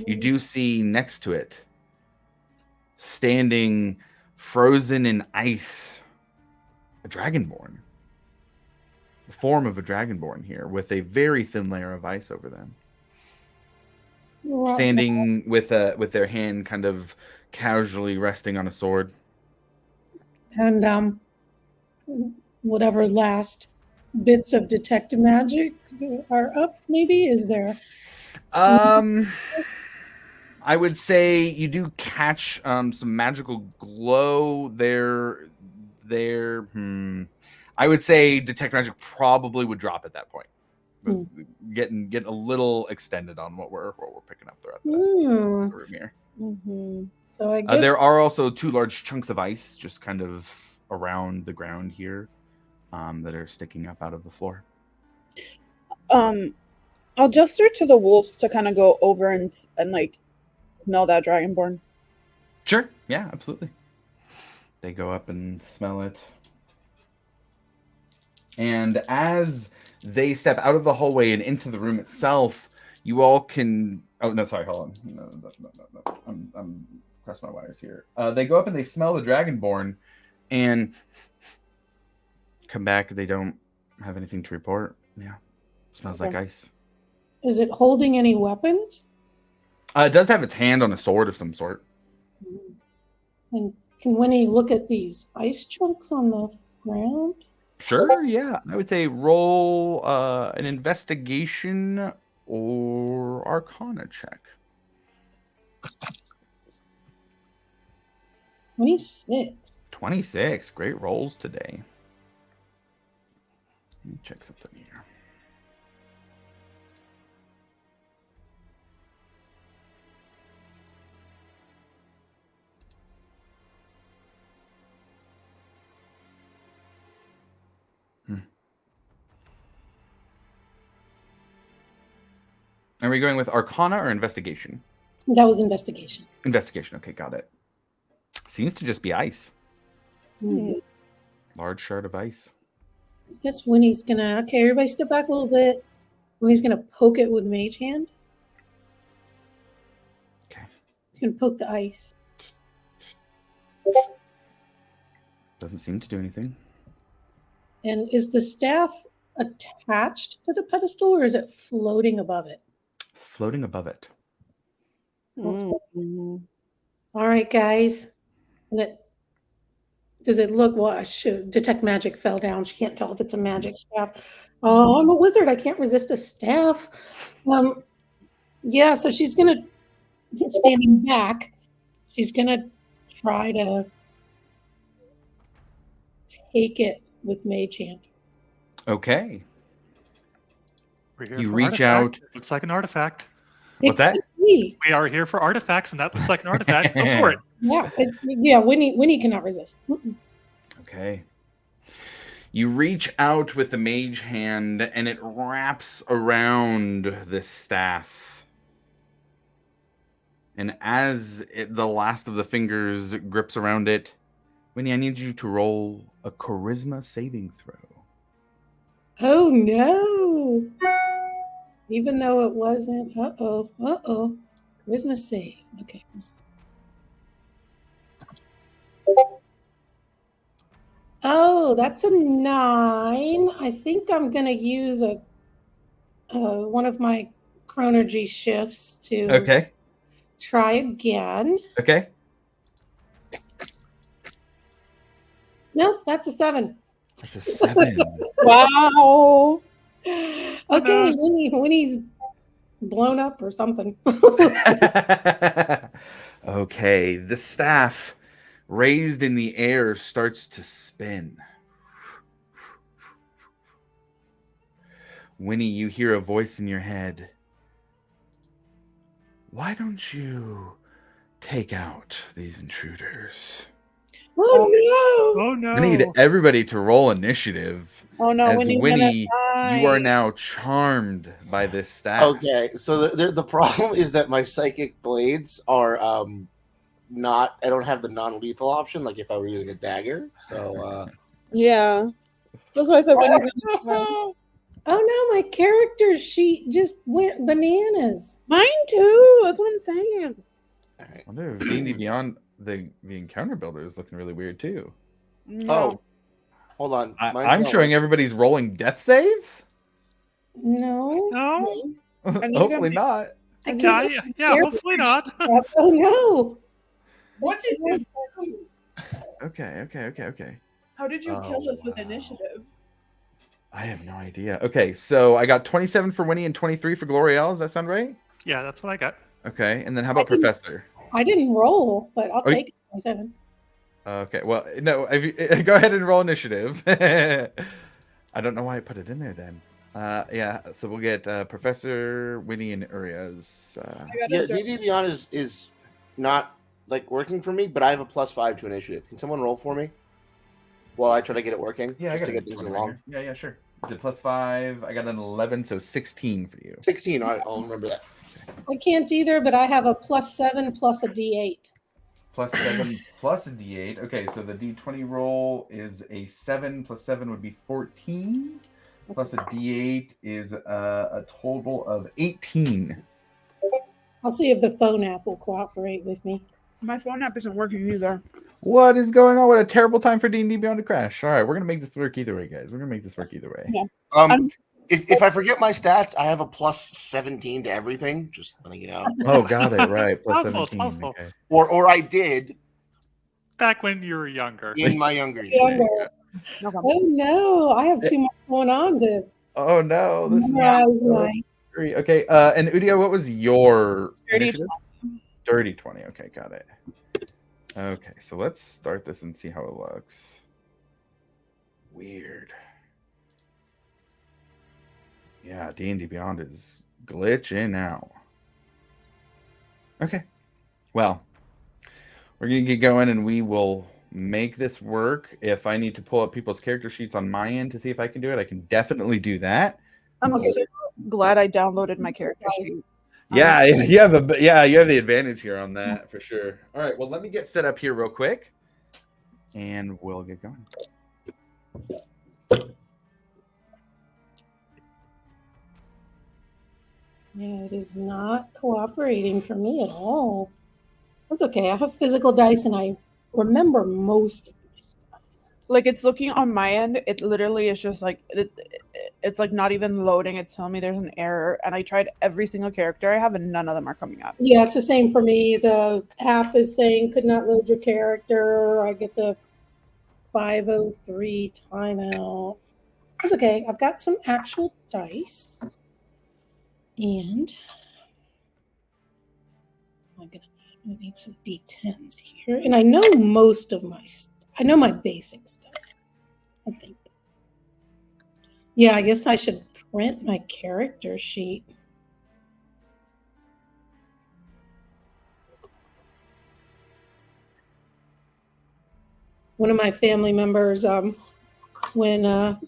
You do see next to it, standing frozen in ice, a dragonborn. The form of a dragonborn here with a very thin layer of ice over them. Standing with their hand kind of casually resting on a sword. And whatever last bits of detect magic are up, maybe? Is there? I would say you do catch some magical glow there. I would say detect magic probably would drop at that point. It's getting a little extended on what we're picking up throughout the room here. Mm-hmm. So I guess there are also 2 large chunks of ice just kind of around the ground here that are sticking up out of the floor. I'll gesture to the wolves to kind of go over and like smell that dragonborn. Sure. Yeah, absolutely. They go up and smell it. And as they step out of the hallway and into the room itself, you all can... Oh, no, sorry, hold on. No. I'm crossing my wires here. They go up and they smell the dragonborn and come back. They don't have anything to report. Yeah. Smells like ice. Is it holding any weapons? It does have its hand on a sword of some sort. And can Winnie look at these ice chunks on the ground? Sure, yeah. I would say roll an investigation or arcana check. 26. 26. Great rolls today. Let me check something here. Are we going with arcana or investigation? That was investigation. Investigation. Okay, got it. Seems to just be ice. Mm-hmm. Large shard of ice. I guess Winnie's gonna... Okay, everybody step back a little bit. Winnie's gonna poke it with Mage Hand. Okay. He's gonna poke the ice. Doesn't seem to do anything. And is the staff attached to the pedestal or is it floating above it? Floating above it. Mm-hmm. All right, guys. Does it look... Well, detect magic fell down. She can't tell if it's a magic staff. Oh, I'm a wizard. I can't resist a staff. Yeah, so she's gonna... Standing back, she's gonna try to take it with Mage Hand. Okay. We're here You for reach artifact. out. It looks like an artifact. What's that? We are here for artifacts, and that looks like an artifact. Go for it. Yeah, Winnie cannot resist. Okay. You reach out with the mage hand, and it wraps around the staff. And as the last of the fingers grips around it, Winnie, I need you to roll a charisma saving throw. Oh no! Even though it wasn't. Uh-oh. Charisma save. Okay. Oh, that's a 9. I think I'm gonna use a one of my chronergy shifts to Okay. try again. Okay. Nope, that's a 7. That's a 7. Wow. Okay, Winnie's blown up or something. Okay, the staff raised in the air starts to spin. Winnie, you hear a voice in your head. Why don't you take out these intruders? Oh Oh no! I need everybody to roll initiative. Oh no, As Winnie's Winnie, gonna you are die. now charmed by this staff. Okay, so the problem is that my psychic blades are not. I don't have the non-lethal option, like if I were using a dagger. So Yeah. That's why I said Winnie's gonna die. no, my character sheet just went bananas. Mine too. That's what I'm saying. all right. I wonder if D&D Beyond the encounter builder is looking really weird too. No. Oh, hold on. Mine's I'm not showing everybody's rolling death saves. No. No. need Hopefully to- not. I Yeah, can't yeah. Hopefully not. Oh no. What did you Okay. How did you Oh, kill us with wow. initiative? I have no idea. Okay, so I got 27 for Winnie and 23 for Gloriel. Does that sound right? Yeah, that's what I got. Okay, and then how about I didn't- Professor? I didn't roll, but I'll Oh, you- take it. 7. Okay, well, no, go ahead and roll initiative. I don't know why I put it in there then. Yeah, so we'll get Professor, Winnie, and Urias. I got Yeah, a D&D Beyond is not like working for me, but I have a +5 to initiative. Can someone roll for me while I try to get it working? Yeah, just I to got get it. things along. Yeah, sure. Is it +5? I got an 11, so 16 for you. 16. All right, I'll remember that. I can't either, but I have a +7 plus a D8. +7 plus a D8. Okay, so the D20 roll is a 7 plus 7 would be 14. Plus a D8 is a total of 18. I'll see if the phone app will cooperate with me. My phone app isn't working either. What is going on? What a terrible time for D&D Beyond to crash. All right, we're going to make this work either way, guys. We're going to make this work either way. Yeah. If I forget my stats, I have a +17 to everything. Just letting you know. Oh, got it. Right. Plus Helpful, 17. helpful. Okay. Or I did Back when you were younger. in my younger years. Younger. No problem. Oh no, I have too much going on to Oh, no. This is memorize so my. scary. Okay, and Udio, what was your Dirty initiative? Dirty 20. Okay, got it. Okay, so let's start this and see how it looks. Weird. Yeah, D&D Beyond is glitching out. Okay. Well, we're going to get going and we will make this work. If I need to pull up people's character sheets on my end to see if I can do it, I can definitely do that. I'm so glad I downloaded my character sheet. Yeah, you have the advantage here on that for sure. All right, well, let me get set up here real quick and we'll get going. Yeah, it is not cooperating for me at all. That's okay. I have physical dice and I remember most of my stuff. Like it's looking on my end, it literally is just like it's like not even loading. It's telling me there's an error, and I tried every single character I have, and none of them are coming up. Yeah, it's the same for me. The app is saying could not load your character. I get the 503 timeout. That's okay. I've got some actual dice. And I'm gonna need some D10s here. And I know most of my I know my basic stuff, I think. Yeah, I guess I should print my character sheet. One of my family members, when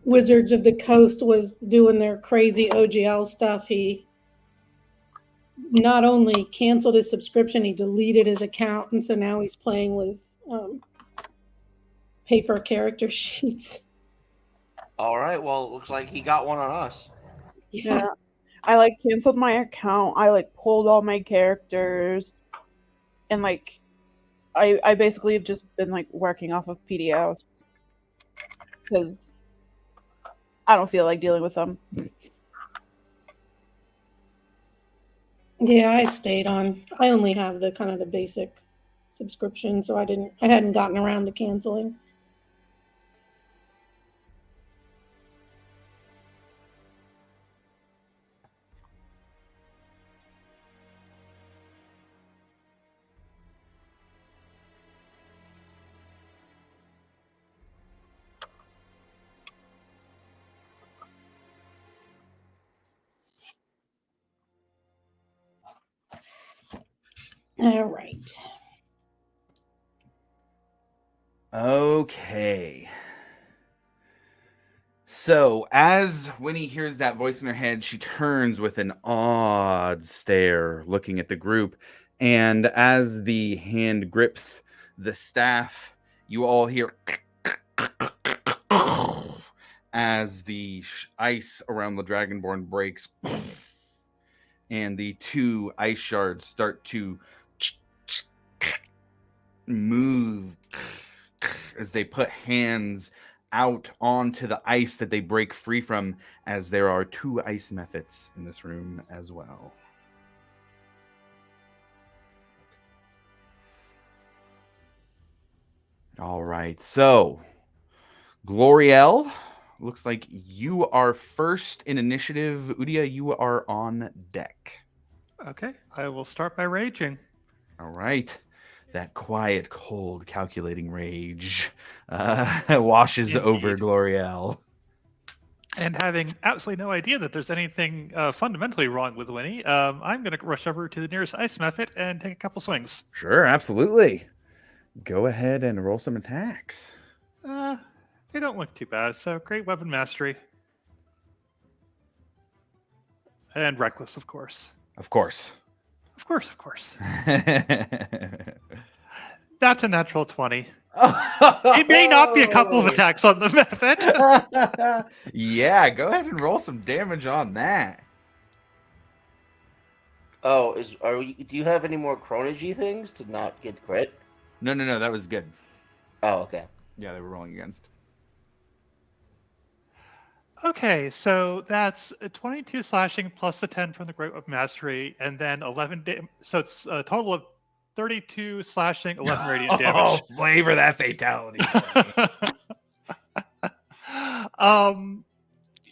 Wizards of the Coast was doing their crazy OGL stuff, he not only canceled his subscription, he deleted his account, and so now he's playing with paper character sheets. All right. Well, it looks like he got one on us. Yeah. I like canceled my account. I like pulled all my characters, and like I basically have just been like working off of PDFs because I don't feel like dealing with them. Yeah, I stayed on. I only have the kind of the basic subscription, so I hadn't gotten around to canceling. All right. Okay. So, as Winnie hears that voice in her head, she turns with an odd stare, looking at the group. And as the hand grips the staff, you all hear as the ice around the Dragonborn breaks, and the two ice shards start to move as they put hands out onto the ice that they break free from, as there are two ice mephits in this room as well. All right, so Gloriel, looks like you are first in initiative. Udia, you are on deck. Okay, I will start by raging. All right. That quiet, cold, calculating rage washes over Indeed. Gloriel. And having absolutely no idea that there's anything fundamentally wrong with Winnie, I'm going to rush over to the nearest ice method and take a couple swings. Sure, absolutely. Go ahead and roll some attacks. They don't look too bad, so great weapon mastery. And reckless, of course. Of course. Of course, of course. That's a natural 20. It may not be a couple of attacks on the method. Yeah, go ahead and roll some damage on that. Oh, do you have any more chronology things to not get crit? No, that was good. Oh, okay. Yeah, they were rolling against. Okay, so that's a 22 slashing plus the 10 from the Great Weapon Mastery, and then 11 so it's a total of 32 slashing, 11 radiant damage. Oh, flavor that fatality.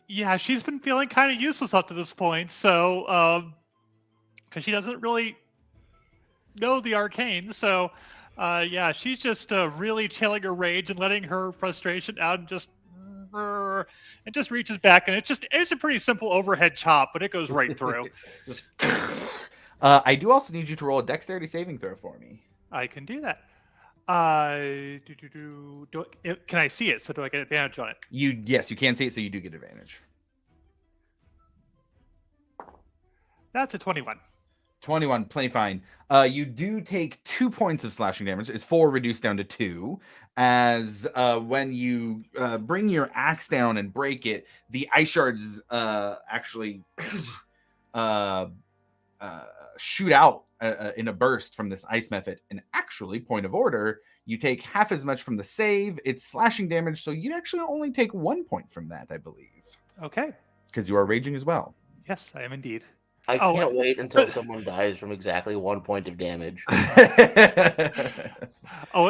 Yeah, she's been feeling kind of useless up to this point, so because she doesn't really know the arcane, so yeah, she's just really chilling her rage and letting her frustration out, and just reaches back, and it's a pretty simple overhead chop, but it goes right through. I do also need you to roll a dexterity saving throw for me. I can do that. Can I see it? So do I get advantage on it? Yes, you can see it, so you do get advantage. That's a 21. 21, plenty fine. You do take 2 points of slashing damage. It's 4 reduced down to 2. As when you bring your axe down and break it, the ice shards actually shoot out in a burst from this ice method. And actually, point of order, you take half as much from the save. It's slashing damage, so you'd actually only take 1 point from that, I believe. Okay. Because you are raging as well. Yes, I am indeed. I can't wait until someone dies from exactly 1 point of damage.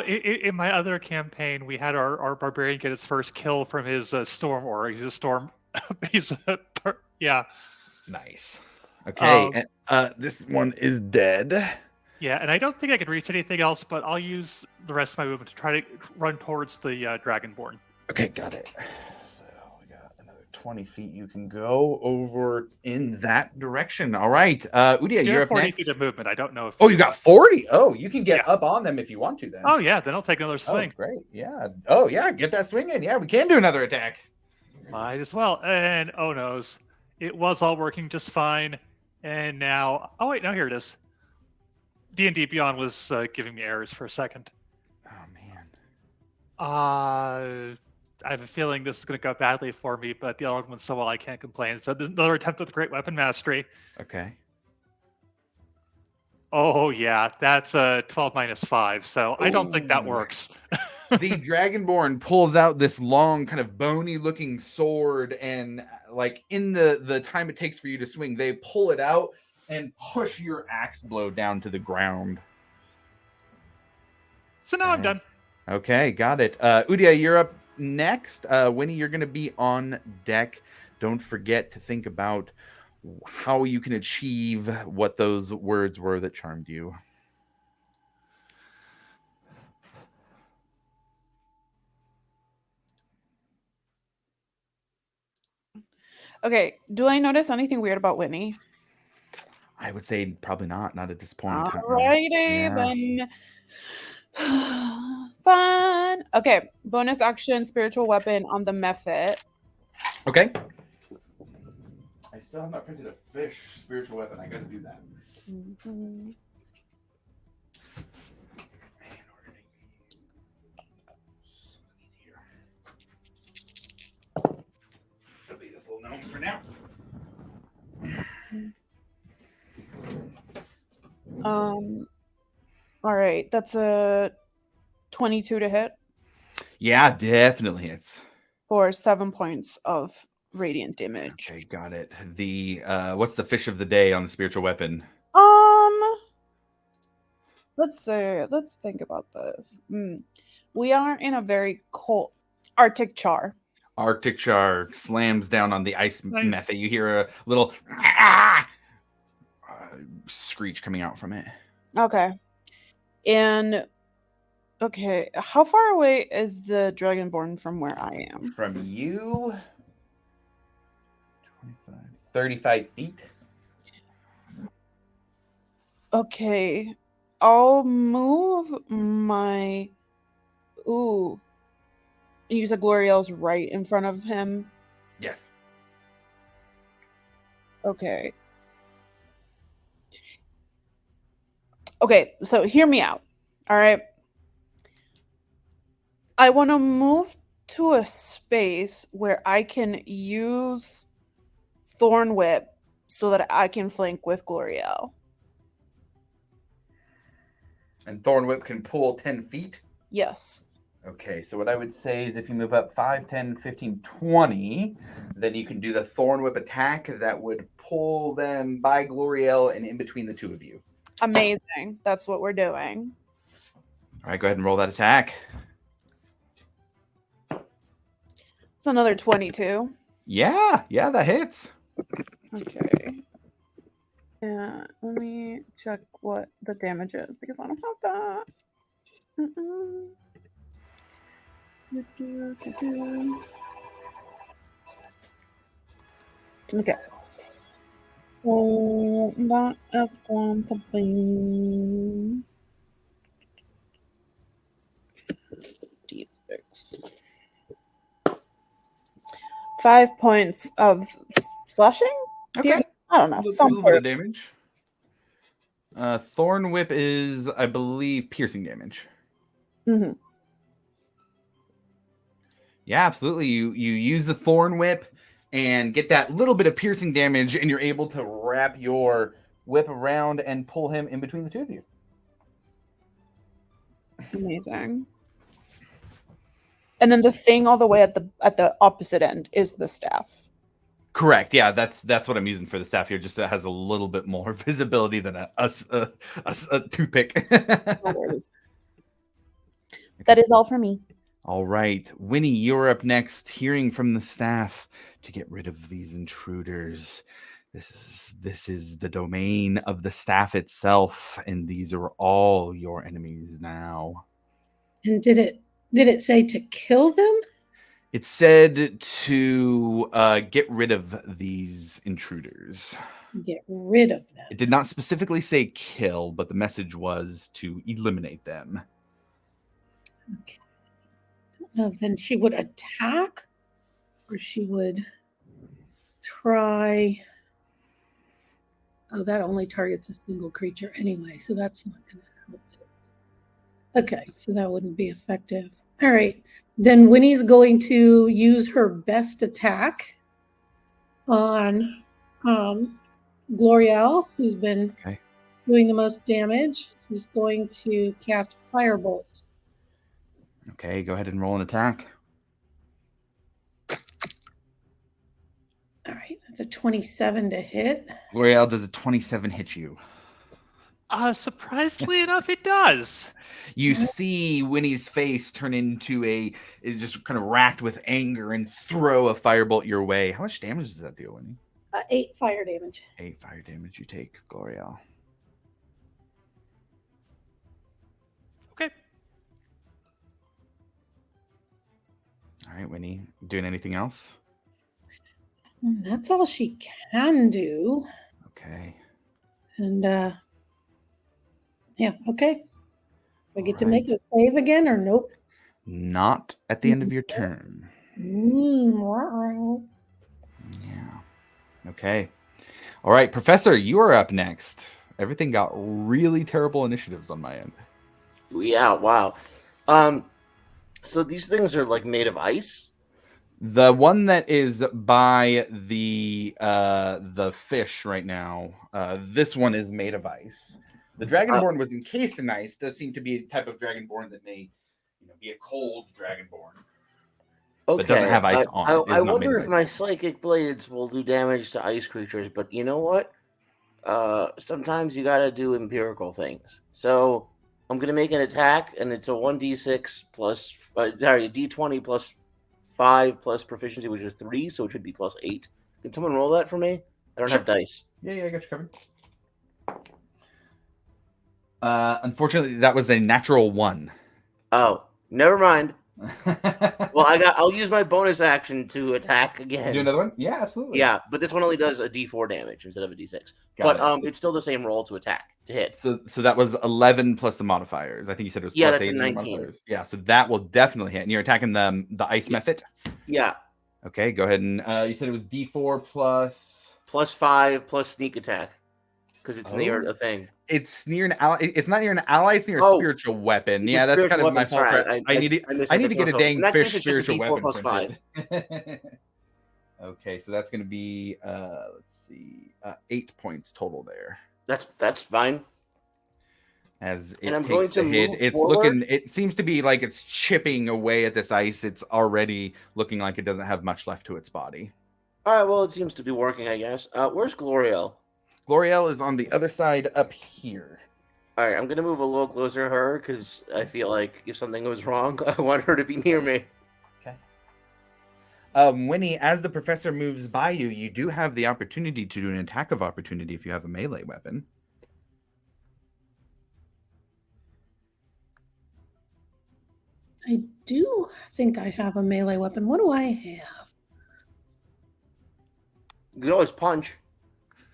In my other campaign, we had our barbarian get his first kill from his storm aura. He's a storm. Yeah. Nice. Okay, this one is dead. Yeah, and I don't think I could reach anything else, but I'll use the rest of my movement to try to run towards the Dragonborn. Okay, got it. So we got another 20 feet you can go over in that direction. All right, Udia, you're up 40 next. feet of movement. I don't know if... Oh, you got 40? Oh, you can get up on them if you want to then. Oh, yeah, then I'll take another swing. Oh, great, yeah. Oh, yeah, get that swing in. Yeah, we can do another attack. Might as well. And, oh, noes. It was all working just fine. And now, oh wait, no, here it is. D&D Beyond was giving me errors for a second. Oh man. I have a feeling this is going to go badly for me, but the other one went so well I can't complain. So another attempt with Great Weapon Mastery. Okay. Oh yeah, that's a 12 minus 5, so I don't think that Ooh. works. The Dragonborn pulls out this long, kind of bony-looking sword, and like in the time it takes for you to swing, they pull it out and push your axe blow down to the ground. So now I'm done. Okay, got it. Udia, you're up next. Winnie, you're going to be on deck. Don't forget to think about how you can achieve what those words were that charmed you. Okay, do I notice anything weird about Whitney? I would say probably not at this point. Alrighty, then. Fun. Okay, bonus action, spiritual weapon on the Mephit. Okay. I still have not printed a fish spiritual weapon. I got to do that. Mm-hmm. It'll be this little gnome for now. All right, that's a 22 to hit Yeah, definitely hits. for 7 points of radiant damage. Okay, got it. The what's the fish of the day on the spiritual weapon? Let's think about this. We are in a very cold Arctic char. Arctic char slams down on the ice Nice. method. You hear a little screech coming out from it. Okay. And okay, how far away is the Dragonborn from where I am? From you, 25, 35 feet. Okay. I'll move my you said Gloriel's right in front of him. Yes. Okay. Okay, so hear me out. All right. I want to move to a space where I can use Thorn Whip so that I can flank with Gloriel. And Thorn Whip can pull 10 feet. Yes. Okay, so what I would say is if you move up 5, 10, 15, 20, then you can do the Thorn Whip attack that would pull them by Gloriel and in between the two of you. Amazing. That's what we're doing. All right, go ahead and roll that attack. It's another 22. Yeah, that hits. Okay. Yeah, let me check what the damage is because I don't have that. Okay. So that is going to be D6. 5 points of slashing? Okay. I don't know. A Some little bit of damage. Thorn Whip is, I believe, piercing damage. Mm-hmm. Yeah, absolutely. You use the Thorn Whip and get that little bit of piercing damage, and you're able to wrap your whip around and pull him in between the two of you. Amazing. And then the thing all the way at the opposite end is the staff. Correct. Yeah, that's what I'm using for the staff here. Just it has a little bit more visibility than a toothpick. That is all for me. All right, Winnie, you're up next. Hearing from the staff to get rid of these intruders. This is the domain of the staff itself, and these are all your enemies now. And did it say to kill them? It said to get rid of these intruders. Get rid of them. It did not specifically say kill, but the message was to eliminate them. Okay. I don't know if then she would attack or she would try Oh, that only targets a single creature anyway, so that's not going to help it. Okay, so that wouldn't be effective. All right, then Winnie's going to use her best attack on Gloriel, who's been Okay. doing the most damage. She's going to cast Firebolt. Okay, go ahead and roll an attack. All right, that's a 27 to hit. L'Oreal, does a 27 hit you? Surprisingly enough, it does. You see Winnie's face turn into it's just kind of racked with anger and throw a firebolt your way. How much damage does that deal, Winnie? 8 fire damage. 8 fire damage you take, Gloriel. Okay. All right, Winnie, doing anything else? That's all she can do. Okay. And yeah, okay. I get to All make right. a save again or nope? Not at the end of your turn. Wow. Yeah. Okay. All right, Professor, you are up next. Everything got really terrible initiatives on my end. Yeah, wow. So these things are like made of ice? The one that is by the fish right now, this one is made of ice. The Dragonborn was encased in ice. Does seem to be a type of Dragonborn that may, be a cold Dragonborn. Okay. But doesn't have ice on it. I wonder if my psychic blades will do damage to ice creatures, but you know what? Sometimes you gotta do empirical things. So I'm gonna make an attack, and it's a 1d6 plus, d20 plus 5 plus proficiency, which is 3, so it should be plus 8. Can someone roll that for me? I don't have dice. Yeah, I got you covered. Unfortunately, that was a natural 1. Oh, never mind. Well, I'll use my bonus action to attack again. Do another one? Yeah, absolutely. Yeah, but this one only does a d4 damage instead of a d6. But it's still the same roll to attack, to hit. So that was 11 plus the modifiers. I think you said it was plus that's 8 a 19. modifiers. Yeah, so that will definitely hit. And you're attacking the ice method? Yeah. Okay, go ahead and you said it was d4 plus 5 plus sneak attack. Because it's near a thing. It's near an ally. It's not near an ally. It's near a spiritual weapon. Yeah, that's kind of my fault. I need to get a dang fish spiritual weapon plus 5. Okay, so that's going to be let's see, 8 points total there. That's fine. As it takes the hit, it's looking. It seems to be like it's chipping away at this ice. It's already looking like it doesn't have much left to its body. All right, well, it seems to be working, I guess. Where's Gloriel? Gloriel is on the other side up here. All right, I'm going to move a little closer to her because I feel like if something goes wrong, I want her to be near me. Okay. Winnie, as the professor moves by you, you do have the opportunity to do an attack of opportunity if you have a melee weapon. I do think I have a melee weapon. What do I have? You can always punch.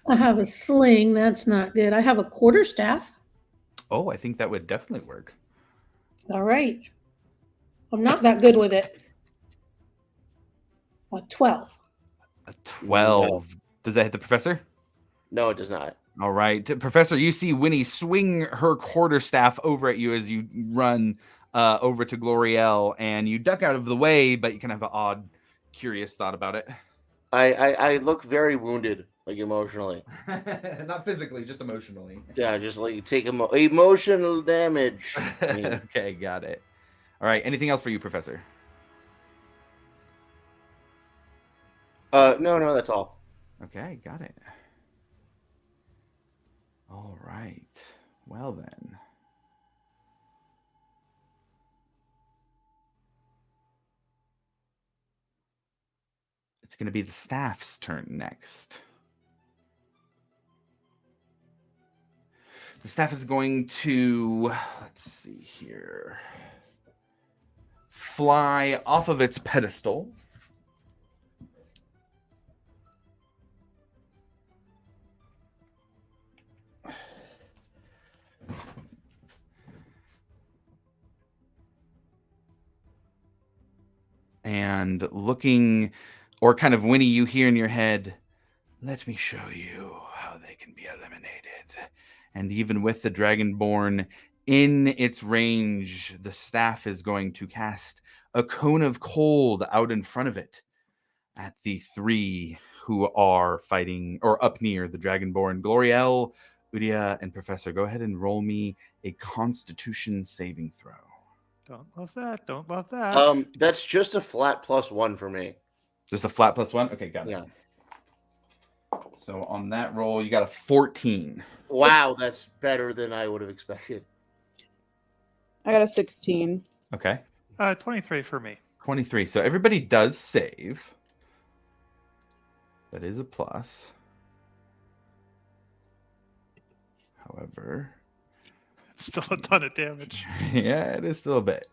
I have a sling. That's not good. I have a quarterstaff. Oh, I think that would definitely work. All right. I'm not that good with it. 12. A 12. No. Does that hit the professor? No, it does not. All right. Professor, you see Winnie swing her quarterstaff over at you as you run over to Gloriel, and you duck out of the way, but you kind of have an odd, curious thought about it. I look very wounded, like emotionally. Not physically, just emotionally. Yeah, just like take emotional damage. Okay, got it. All right. Anything else for you, Professor? No, that's all. Okay, got it. All right. Well then. It's going to be the staff's turn next. The staff is going to, let's see here, fly off of its pedestal. And looking, or kind of Winnie, you hear in your head, Let me show you how they can be eliminated. And even with the Dragonborn in its range, the staff is going to cast a cone of cold out in front of it at the three who are fighting or up near the Dragonborn. Gloriel, Udia, and Professor, go ahead and roll me a Constitution saving throw. Don't love that. Don't love that. That's just a flat +1 for me. Just a flat +1? Okay, got it. Yeah. So on that roll, you got a 14. Wow, that's better than I would have expected. I got a 16. Okay. 23 for me. 23. So everybody does save. That is a plus. However, It's still a ton of damage. yeah, it is still a bit.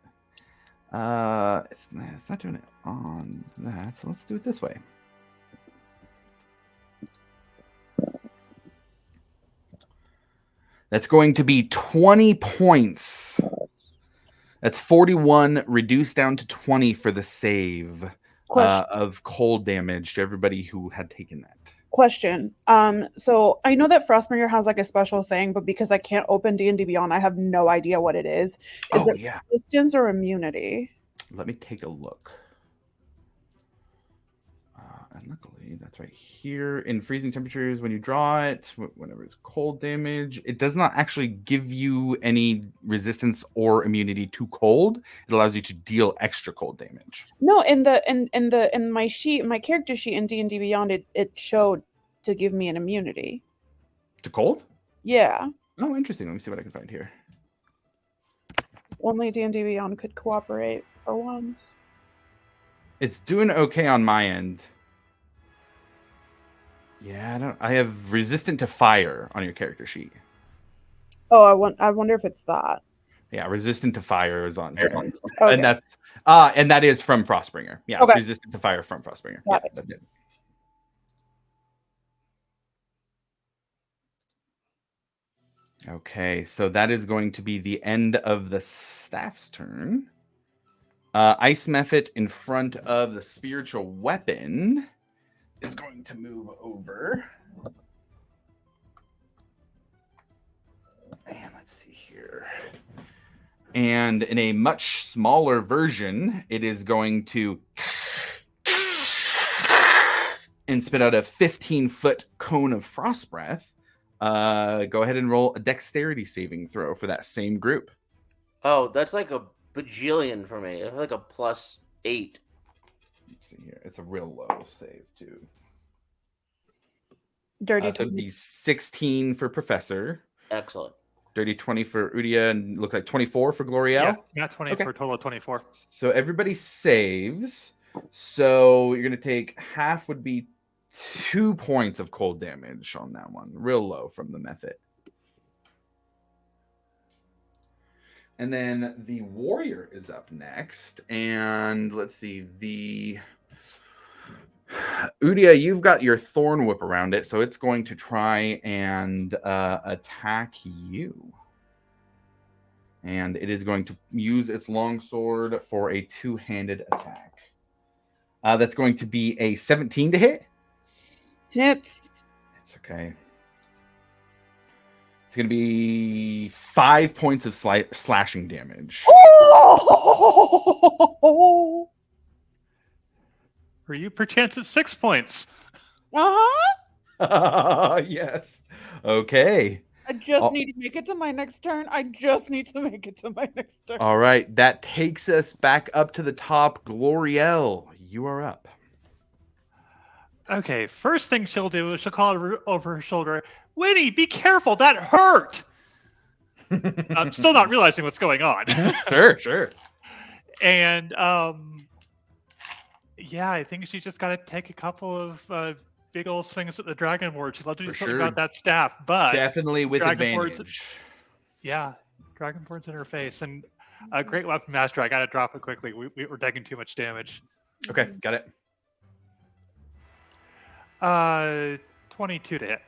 It's not doing it on that, so let's do it this way. That's going to be 20 points. That's 41 reduced down to 20 for the save of cold damage to everybody who had taken that. Question. So I know that Frostbringer has like a special thing, but because I can't open D&D Beyond, I have no idea what it is. Is it resistance or immunity? Let me take a look. And luckily, that's right here. In freezing temperatures, when you draw it, whenever it's cold damage, it does not actually give you any resistance or immunity to cold. It allows you to deal extra cold damage. No, in my sheet, my character sheet in D&D Beyond, it showed to give me an immunity. To cold? Yeah. Oh, interesting. Let me see what I can find here. Only D&D Beyond could cooperate for once. It's doing okay on my end. Yeah, I have resistant to fire on your character sheet. Oh, I wonder if it's that. Yeah, resistant to fire is on here. Okay. And that is from Frostbringer. Yeah, okay. Resistant to fire from Frostbringer. Got yeah, it. That's it. Okay, so that is going to be the end of the staff's turn. Ice Mephit in front of the spiritual weapon is going to move over. And let's see here. And in a much smaller version, it is going to and spit out a 15-foot cone of frost breath. Go ahead and roll a dexterity saving throw for that same group. Oh, that's like a bajillion for me. It's like a +8. Let's see here. It's a real low save, too. Dirty so it'd be 16 for Professor. Excellent. Dirty 20 for Udia, and look like 24 for Gloriel. Yeah, 20 for a total of 24. So everybody saves. So you're going to take half would be 2 points of cold damage on that one. Real low from the method. And then the warrior is up next. And let's see. Udia, you've got your thorn whip around it. So it's going to try and attack you. And it is going to use its longsword for a two-handed attack. That's going to be a 17 to hit. Hits. It's okay. It's going to be 5 points of slashing damage. Oh! For you, perchance it's 6 points. Uh-huh. Yes. Okay. I just need to make it to my next turn. All right. That takes us back up to the top. Gloriel, you are up. Okay, first thing she'll do is she'll call over her shoulder, Winnie, be careful, that hurt! I'm still not realizing what's going on. Sure. And, yeah, I think she's just got to take a couple of big old swings at the Dragonborn. She'd love to do something about that staff, but... Definitely with advantage. Yeah, Dragonborn's in her face. And a great weapon master, I got to drop it quickly. We're taking too much damage. Okay, got it. 22 to hit.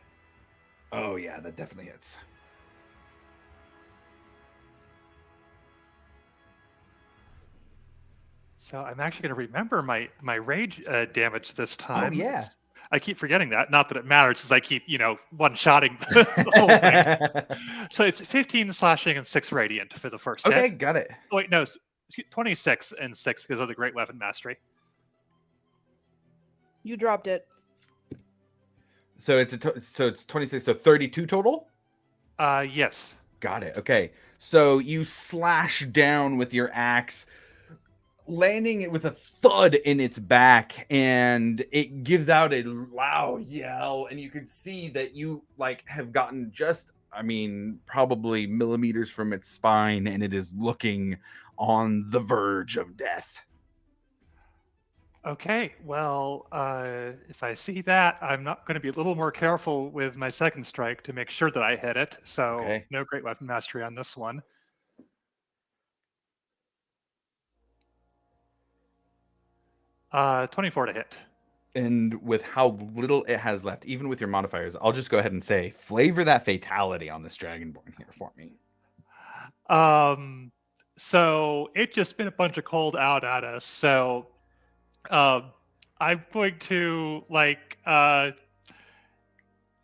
Oh, yeah, that definitely hits. So I'm actually going to remember my rage damage this time. Oh, yeah. I keep forgetting that. Not that it matters, because I keep, one-shotting the whole thing. So it's 15 slashing and 6 radiant for the first Okay, hit. got it. Oh, wait, no, 26 and 6 because of the Great Weapon Mastery. You dropped it. So it's 26. So 32 total. Yes. Got it. Okay. So you slash down with your axe, landing it with a thud in its back, and it gives out a loud yell, and you can see that you have gotten just, probably millimeters from its spine, and it is looking on the verge of death. Okay, well, if I see that, I'm not going to be a little more careful with my second strike to make sure that I hit it. So Okay. no Great Weapon Mastery on this one. Uh, 24 to hit. And with how little it has left, even with your modifiers, I'll just go ahead and say, flavor that fatality on this Dragonborn here for me. So it just spit a bunch of cold out at us. So I'm going to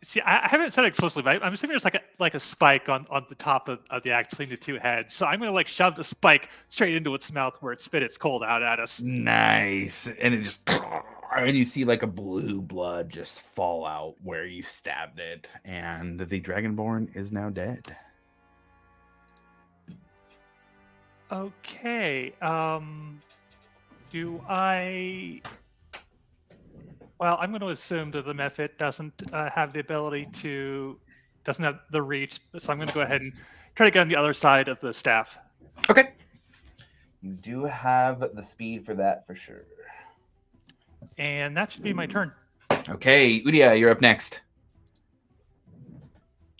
see. I haven't said it explicitly, but I'm assuming there's like a spike on the top of the axe between the two heads. So I'm going to shove the spike straight into its mouth where it spit its cold out at us. Nice. And it just, and you see a blue blood just fall out where you stabbed it, and the Dragonborn is now dead. Okay. Do I? Well, I'm going to assume that the Mephit doesn't have the ability doesn't have the reach, so I'm going to go ahead and try to get on the other side of the staff. Okay. You do have the speed for that for sure. And that should be my turn. Okay, Udia, you're up next.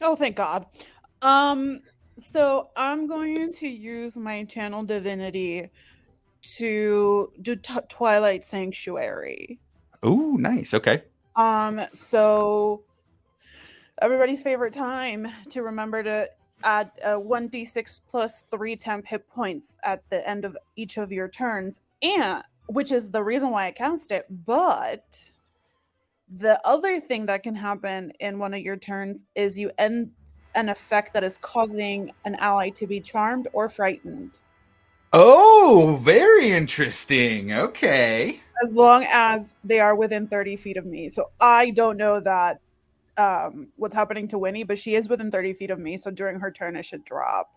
Oh, thank God. So I'm going to use my channel divinity to do Twilight Sanctuary. Oh, nice. Okay. So everybody's favorite time to remember to add 1d6 plus 3 temp hit points at the end of each of your turns, and which is the reason why I cast it. But the other thing that can happen in one of your turns is you end an effect that is causing an ally to be charmed or frightened. Oh, very interesting. Okay. As long as they are within 30 feet of me. So I don't know that what's happening to Winnie, but she is within 30 feet of me. So during her turn, it should drop.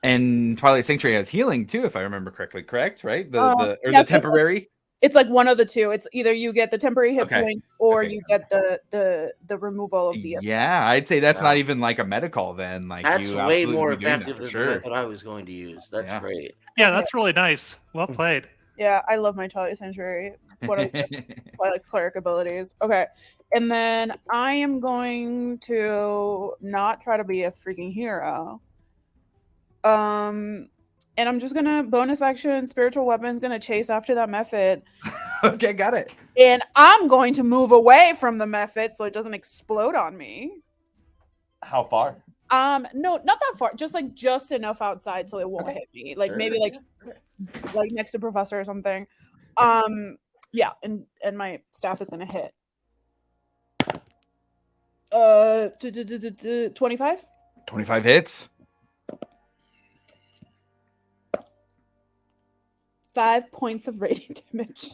And Twilight Sanctuary has healing too, if I remember correctly. Correct, right? The temporary. It's like one of the two. It's either you get the temporary hit Okay. points or you get the removal of the effect. Yeah, I'd say that's not even like a medical then. That's you way absolutely more be doing effective that, than for the sure. method I was going to use. That's great. Yeah, that's really nice. Well played. Yeah, I love my Twilight Sanctuary. One of the Twilight cleric abilities. Okay. And then I am going to not try to be a freaking hero. And I'm just gonna bonus action spiritual weapons, gonna chase after that Mephit. Okay, got it. And I'm going to move away from the Mephit so it doesn't explode on me. How far? No, not that far. Just enough outside so it won't hit me. Maybe like next to Professor or something. Yeah, and my staff is gonna hit. 25? 25 hits. 5 points of radiant damage.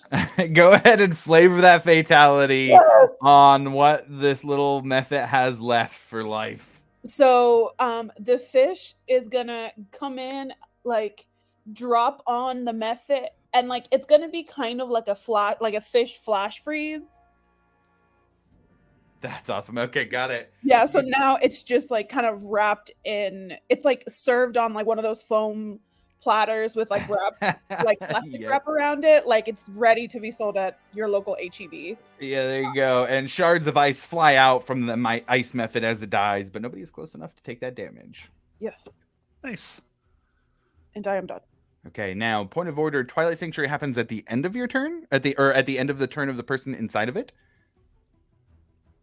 Go ahead and flavor that fatality on what this little Mephit has left for life. So the fish is gonna come in, drop on the Mephit, and it's gonna be kind of like a fish flash freeze. That's awesome. Okay, got it. Yeah, so now it's just kind of wrapped in, it's served on one of those foam platters with plastic wrap around it. It's ready to be sold at your local HEB. Yeah, there you go. And shards of ice fly out from the ice Mephit as it dies, but nobody is close enough to take that damage. Yes. Nice. And I am done. Okay, now point of order. Twilight Sanctuary happens at the end of your turn, at the end of the turn of the person inside of it.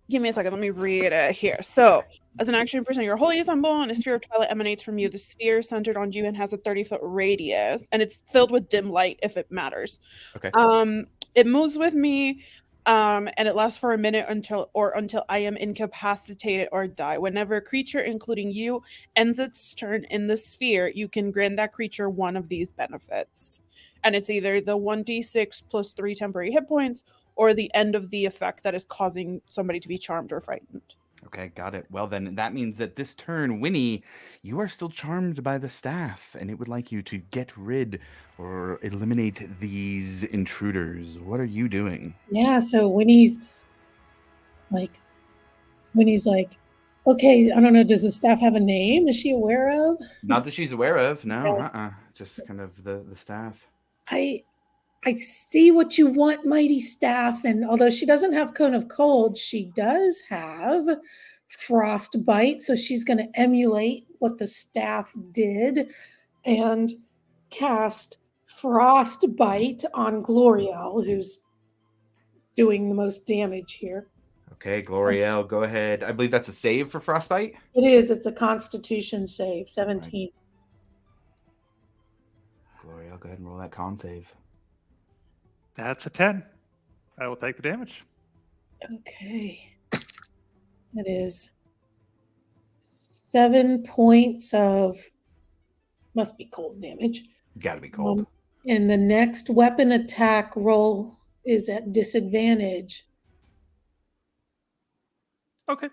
Give me a second. Let me read it here. So, as an action, present your holy symbol, and a sphere of twilight emanates from you. The sphere is centered on you and has a 30-foot radius, and it's filled with dim light if it matters. Okay. It moves with me. And it lasts for a minute until I am incapacitated or die. Whenever a creature, including you, ends its turn in the sphere, you can grant that creature one of these benefits. And it's either the 1d6 plus 3 temporary hit points or the end of the effect that is causing somebody to be charmed or frightened. Okay, got it. Well, then that means that this turn, Winnie, you are still charmed by the staff, and it would like you to get rid or eliminate these intruders. What are you doing? Yeah, so Winnie's like, okay, I don't know, does the staff have a name? Is she aware of? Not that she's aware of. No, Okay. just kind of the staff. I see what you want, mighty staff, and although she doesn't have Cone of Cold, she does have Frostbite, so she's going to emulate what the staff did and cast Frostbite on Gloriel, who's doing the most damage here. Okay, Gloriel, go ahead. I believe that's a save for Frostbite. It is. It's a Constitution save, 17. Gloriel, go ahead and roll that con save. That's a 10. I will take the damage. Okay. That is 7 points of, must be cold damage. Got to be cold. And the next weapon attack roll is at disadvantage. Okay.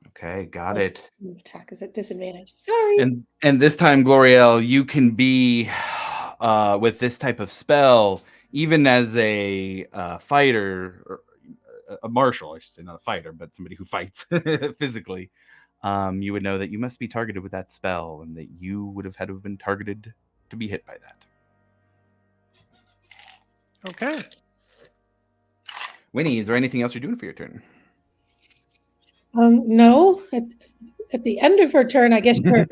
Okay, got it. Attack is at disadvantage. Sorry. And this time, Gloriel, you can be with this type of spell, even as a fighter, or a martial, I should say, not a fighter, but somebody who fights physically. You would know that you must be targeted with that spell, and that you would have had to have been targeted to be hit by that. Okay. Winnie, is there anything else you're doing for your turn? No. At the end of her turn, I guess her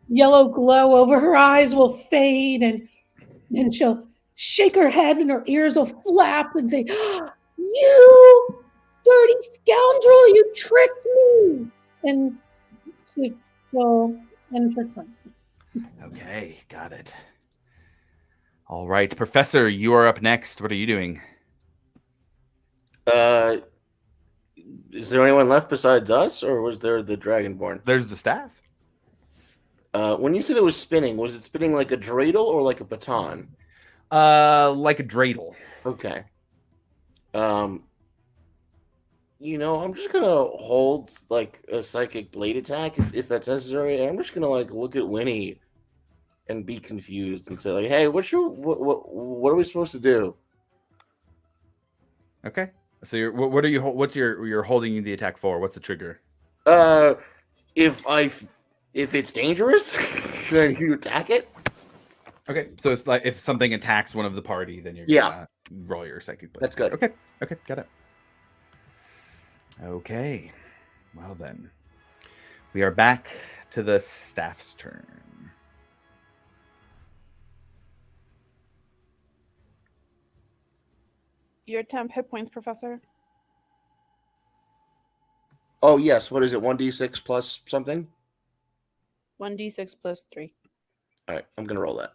yellow glow over her eyes will fade, and she'll shake her head, and her ears will flap and say, "You dirty scoundrel! You tricked me!" And she will end her turn. Okay, got it. All right, Professor, you are up next. What are you doing? Is there anyone left besides us, or was there the Dragonborn? There's the staff. When you said it was spinning, was it spinning like a dreidel or like a baton? Like a dreidel. Okay. I'm just gonna hold like a psychic blade attack if that's necessary. And I'm just gonna like look at Winnie and be confused and say like, "Hey, what are we supposed to do?" Okay. So what's you're holding the attack for? What's the trigger? If it's dangerous, then you attack it. Okay, so it's like if something attacks one of the party, then you're gonna roll your psychic blade. That's good. Okay, got it. Okay, well then, we are back to the staff's turn. Your temp hit points, Professor. Oh yes, what is it? 1d6 plus something. 1d6 plus 3. All right, I'm gonna roll that.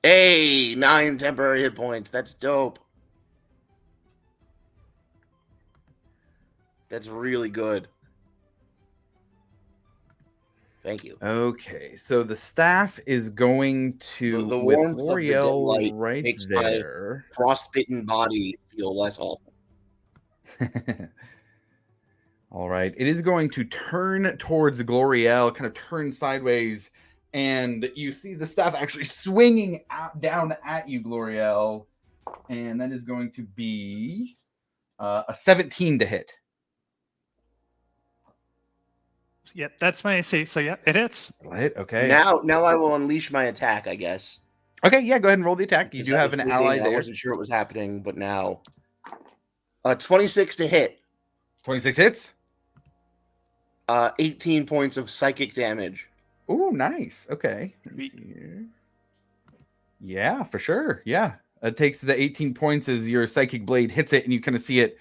Hey, 9 temporary hit points. That's dope. That's really good. Thank you. Okay, so the staff is going to The with warmth of the dim L'Oreal light right makes there. my frostbitten body feel less awful. All right, it is going to turn towards Gloriel, kind of turn sideways, and you see the staff actually swinging down at you, Gloriel, and that is going to be a 17 to hit. Yeah, that's my AC. So yeah, it hits. Right. Okay. Now I will unleash my attack, I guess. Okay. Yeah. Go ahead and roll the attack. You do have an ally there. I wasn't sure what was happening, but now 26 to hit. 26 hits. 18 points of psychic damage. Oh, nice. Okay. Yeah, for sure. Yeah. It takes the 18 points as your psychic blade hits it, and you kind of see it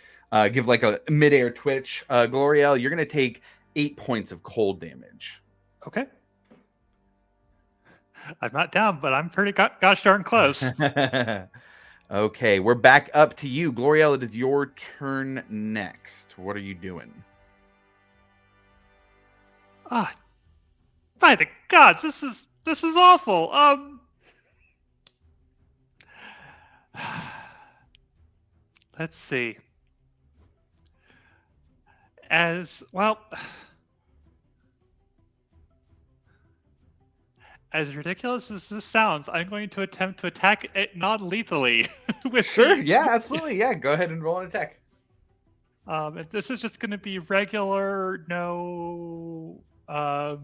give like a midair twitch. Gloriel, you're going to take 8 points of cold damage. Okay. I'm not down, but I'm pretty gosh darn close. Okay, we're back up to you. Gloriel, it is your turn next. What are you doing? Ah, by the gods, this is awful. Let's see. As well, as ridiculous as this sounds, I'm going to attempt to attack it non-lethally with Sure, the. yeah, absolutely. Yeah, go ahead and roll an attack. And this is just going to be regular, no, No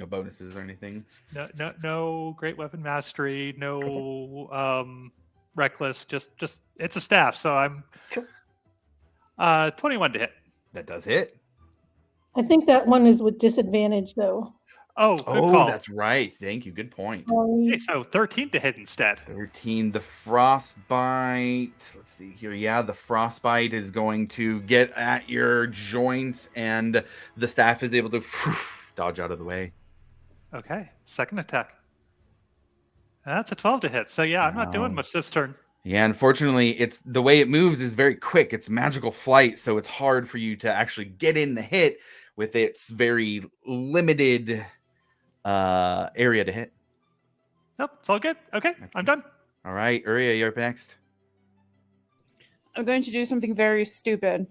bonuses or anything. no great weapon mastery, no reckless. Just it's a staff, so I'm Sure. 21 to hit. That does hit. I think that one is with disadvantage, though. Oh, good Oh, call. that's right. Thank you. Good point. Okay, so 13 to hit instead. 13. The frostbite. Let's see here. Yeah, the frostbite is going to get at your joints, and the staff is able to dodge out of the way. Okay, second attack. That's a 12 to hit. So yeah, I'm not doing Wow. much this turn. Yeah, unfortunately, it's the way it moves is very quick. It's magical flight, so it's hard for you to actually get in the hit with its very limited area to hit. Nope, it's all good. Okay, I'm done. All right, Uria, you're up next. I'm going to do something very stupid.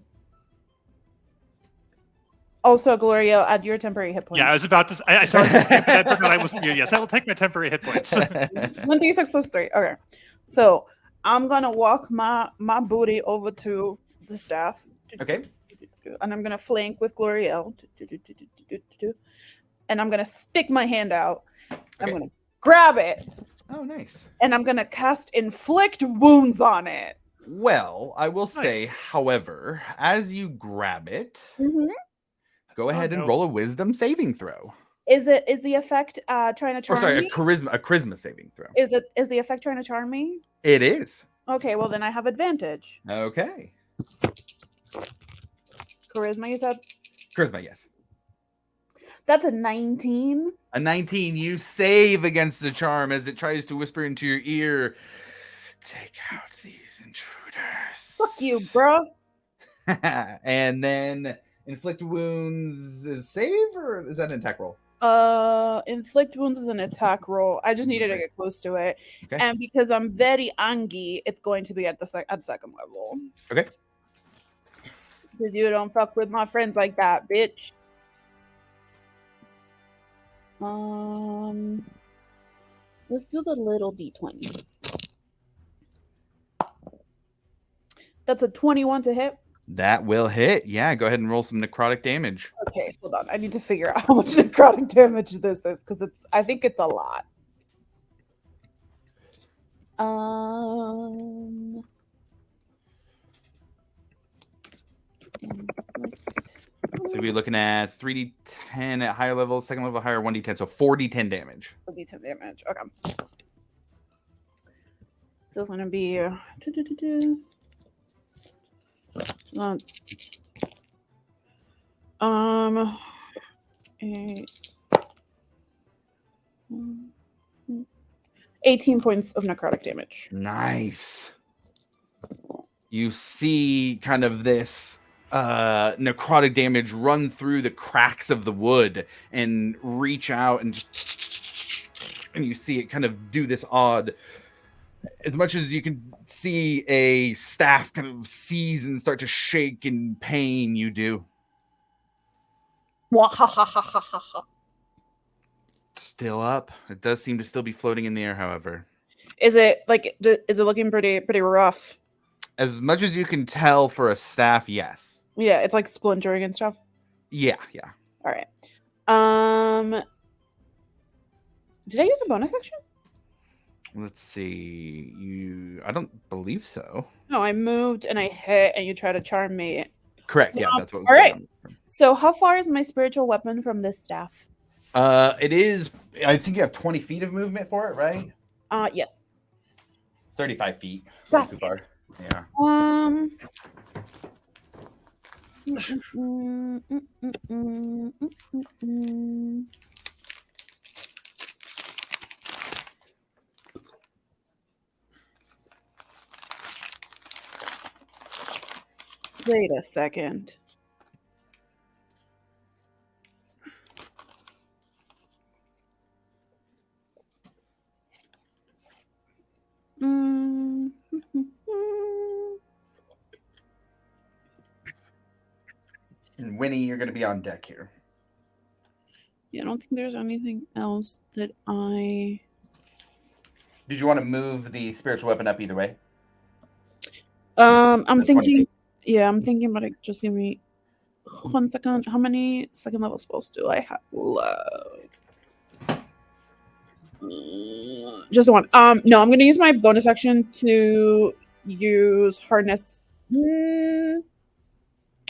Also, Gloria, add your temporary hit points. Yeah, I was about to. I started to say, but I forgot I wasn't you. Yes, I will take my temporary hit points. 1d6 plus 3. Okay. So I'm gonna walk my booty over to the staff. Okay. And I'm gonna flank with Gloriel. And I'm gonna stick my hand out. I'm gonna grab it. Oh, nice. And I'm gonna cast Inflict Wounds on it. Well, I will say, Nice. however, as you grab it, Mm-hmm. go ahead and no. roll a wisdom saving throw. Is the effect trying to charm Or sorry, me? a charisma saving throw. Is the effect trying to charm me? It is. Okay, well then I have advantage. Okay. Charisma, you said? Charisma, yes. That's a 19. A 19, you save against the charm as it tries to whisper into your ear, take out these intruders. Fuck you, bro. And then inflict wounds is save, or is that an attack roll? Inflict wounds is an attack roll. I just needed to get close to it. Okay. And because I'm very angry, it's going to be at the second level. Okay. Because you don't fuck with my friends like that, bitch. Let's do the little d20. That's a 21 to hit. That will hit. Yeah, go ahead and roll some necrotic damage. Okay, hold on. I need to figure out how much necrotic damage this is because I think it's a lot. So we're looking at 3d10 at higher levels, second level higher, 1d10, so 4d10 damage. 4d10 damage. Okay. So it's gonna be 18 points of necrotic damage. Nice. You see kind of this necrotic damage run through the cracks of the wood and reach out and you see it kind of do this odd, as much as you can see a staff kind of seize and start to shake in pain, you do. Still up. It does seem to still be floating in the air, however. Is it looking pretty rough? As much as you can tell for a staff, yes. Yeah, it's like splintering and stuff. Yeah. All right. Did I use a bonus action? Let's see. I don't believe so. No, I moved and I hit, and you try to charm me. Correct. Yeah, that's what was all going right. So, how far is my spiritual weapon from this staff? It is. I think you have 20 feet of movement for it, right? Yes. 35 feet. Gotcha. Too far. Yeah. Wait a second. Mm. And Winnie, you're going to be on deck here. Yeah, I don't think there's anything else that I... Did you want to move the spiritual weapon up either way? I'm The thinking... 22. Yeah, I'm thinking about it. Just give me 1 second. How many second level spells do I have left? Just one. No, I'm gonna use my bonus action to use hardness.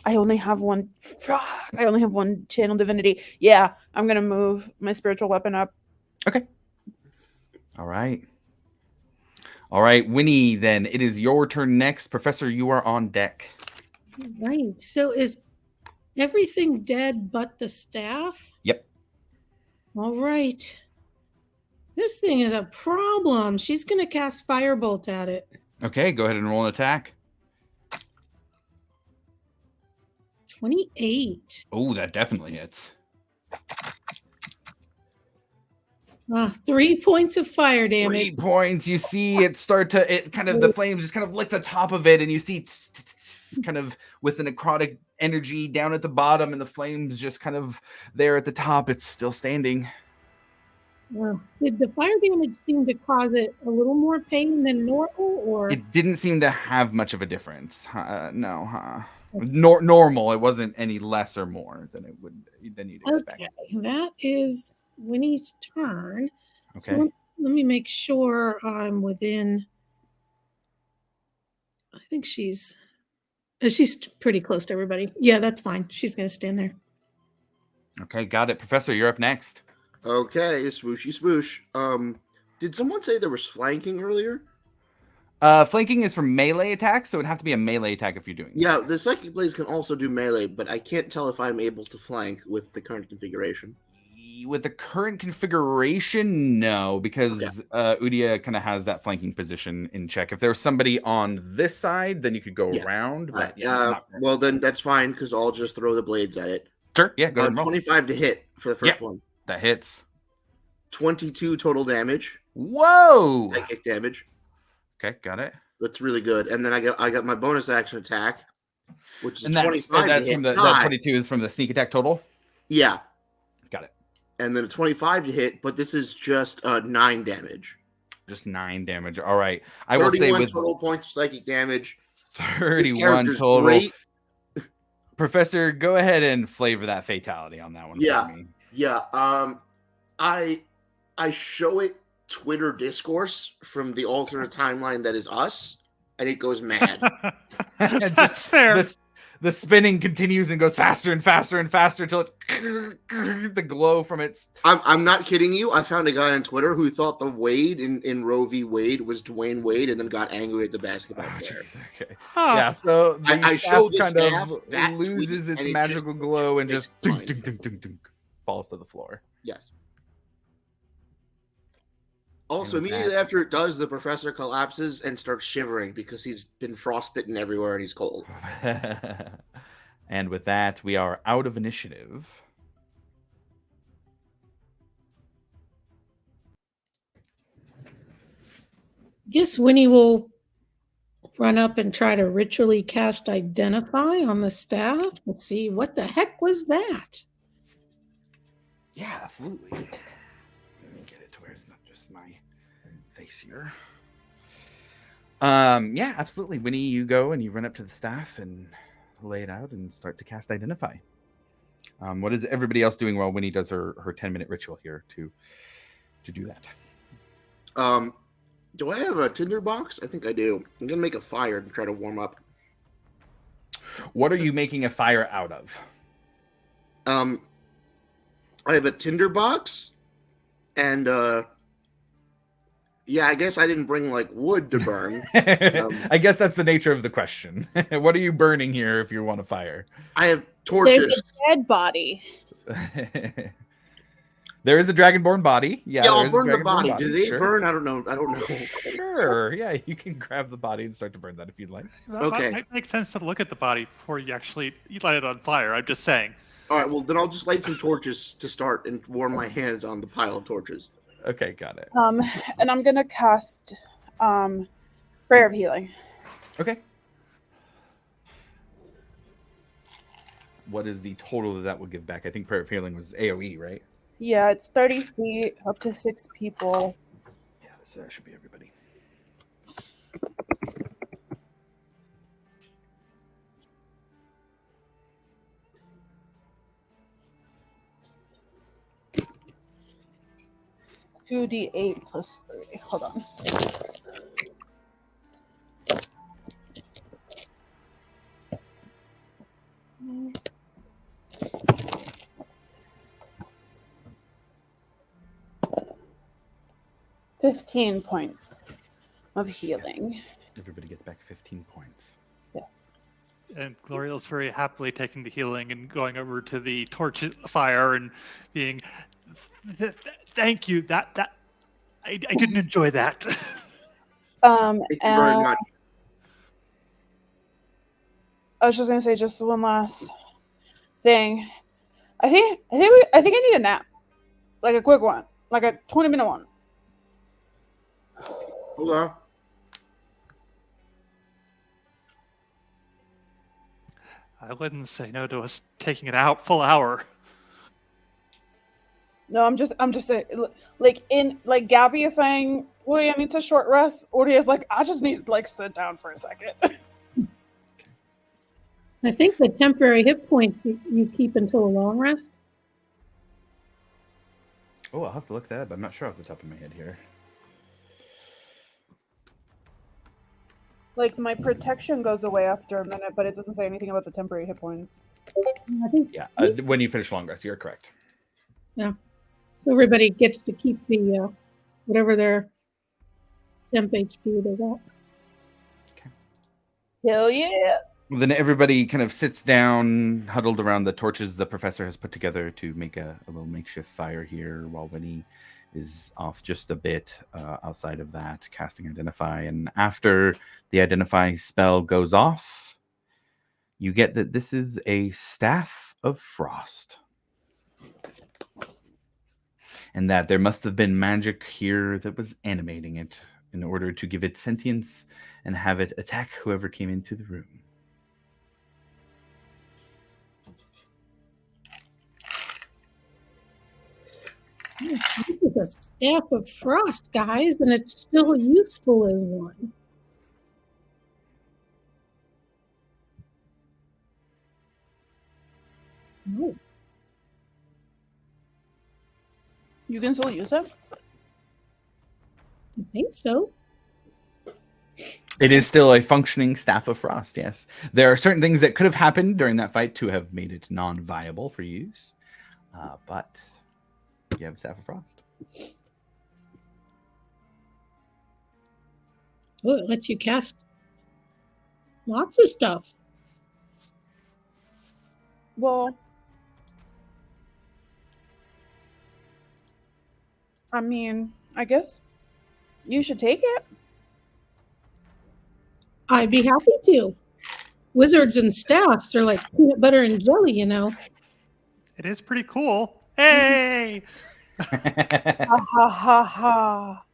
I only have one. Fuck, I only have one channel divinity. Yeah, I'm gonna move my spiritual weapon up. Okay. All right. All right, Winnie, then it is your turn next. Professor, you are on deck. Right. So is everything dead but the staff? Yep. All right. This thing is a problem. She's going to cast Firebolt at it. Okay, go ahead and roll an attack. 28. Oh, that definitely hits. 3 points of fire damage. 3 points. You see it start to, the flames just kind of lick the top of it, and you see kind of with the necrotic energy down at the bottom, and the flames just kind of there at the top. It's still standing. Did the fire damage seem to cause it a little more pain than normal, or It didn't seem to have much of a difference. No. Normal. It wasn't any less or more than you'd expect. Okay, that is Winnie's turn. Okay. So let me make sure I'm within. I think she's pretty close to everybody. Yeah, that's fine. She's gonna stand there. Okay, got it. Professor, you're up next. Okay, swooshy swoosh. Did someone say there was flanking earlier? Flanking is for melee attacks, so it'd have to be a melee attack if you're doing it. Yeah, the Psychic Blades can also do melee, but I can't tell if I'm able to flank with the current configuration. With the current configuration, no, because Udia kind of has that flanking position in check. If there was somebody on this side, then you could go around. But well, then that's fine, because I'll just throw the blades at it. Sure, yeah, go ahead and roll. 25 to hit for the first one. That hits. 22 total damage. Whoa! Psychic damage. Okay, got it. That's really good. And then I got my bonus action attack, which is and 25 that's to from hit. that 22 is from the sneak attack total? Yeah. Got it. And then a 25 to hit, but this is just 9 damage. Just 9 damage. All right. I will say with total points of psychic damage. 31 total. Great. Professor, go ahead and flavor that fatality on that one for me. Yeah. I show it Twitter discourse from the alternate timeline that is us, and it goes mad. That's fair. The spinning continues and goes faster and faster and faster until it the glow from its. I'm not kidding you. I found a guy on Twitter who thought the Wade in Roe v. Wade was Dwayne Wade, and then got angry at the basketball player. Okay. Yeah. So the I show the kind staff of that loses tweet, its magical glow and just falls to the floor. Yes. Also, immediately after it does, the professor collapses and starts shivering because he's been frostbitten everywhere and he's cold. And with that, we are out of initiative. Guess Winnie will run up and try to ritually cast Identify on the staff. Let's see, what the heck was that? Yeah, absolutely. Let me get it to where it's not just my face here. Yeah, absolutely. Winnie, you go and you run up to the staff and lay it out and start to cast Identify. What is everybody else doing while Winnie does her 10-minute ritual here to do that? Do I have a tinder box? I think I do. I'm gonna make a fire and try to warm up. What are you making a fire out of? I have a tinder box, and yeah, I guess I didn't bring like wood to burn. I guess that's the nature of the question. What are you burning here if you want a fire? I have torches. There's a dead body. There is a dragonborn body. Yeah, there I'll is a burn the dragonborn body. Do they sure. burn? I don't know. Sure. Yeah, you can grab the body and start to burn that if you'd like. That Okay. might make sense to look at the body before you light it on fire. I'm just saying. All right, well, then I'll just light some torches to start and warm my hands on the pile of torches. Okay, got it. And I'm gonna cast Prayer of Healing. Okay. What is the total that will give back? I think Prayer of Healing was AoE, right? Yeah, it's 30 feet, up to 6 people. Yeah, this should be everybody. Two D8 plus 3. Hold on. $15 points of healing. Everybody gets back 15 points. And Gloriel's very happily taking the healing and going over to the torch fire and being, thank you. That I didn't enjoy that. Thank you very much. I was just gonna say just one last thing. I think I need a nap, like a quick one, like a 20-minute one. Hello. I wouldn't say no to us taking an full hour. No, I'm just saying, like Gabby is saying, Woody, I need a short rest. Woody is like, I just need to like sit down for a second. I think the temporary hit points you keep until a long rest. Oh, I'll have to look that up. I'm not sure off the top of my head here. Like my protection goes away after a minute, but it doesn't say anything about the temporary hit points. I think Yeah, when you finish long rest, you're correct. Yeah. So everybody gets to keep the whatever their temp HP they got. Hell yeah! Well, then everybody kind of sits down, huddled around the torches the professor has put together to make a little makeshift fire here, while Winnie is off just a bit outside of that, casting Identify. And after the Identify spell goes off, you get that this is a Staff of Frost. And that there must have been magic here that was animating it in order to give it sentience and have it attack whoever came into the room. This is a Staff of Frost, guys, and it's still useful as one. Nice. You can still use it? I think so. It is still a functioning Staff of Frost, yes. There are certain things that could have happened during that fight to have made it non-viable for use, but you have Staff of Frost. Oh, it lets you cast lots of stuff. Well, I mean, I guess you should take it. I'd be happy to. Wizards and staffs are like peanut butter and jelly, you know. It is pretty cool. Hey! Ha ha ha ha.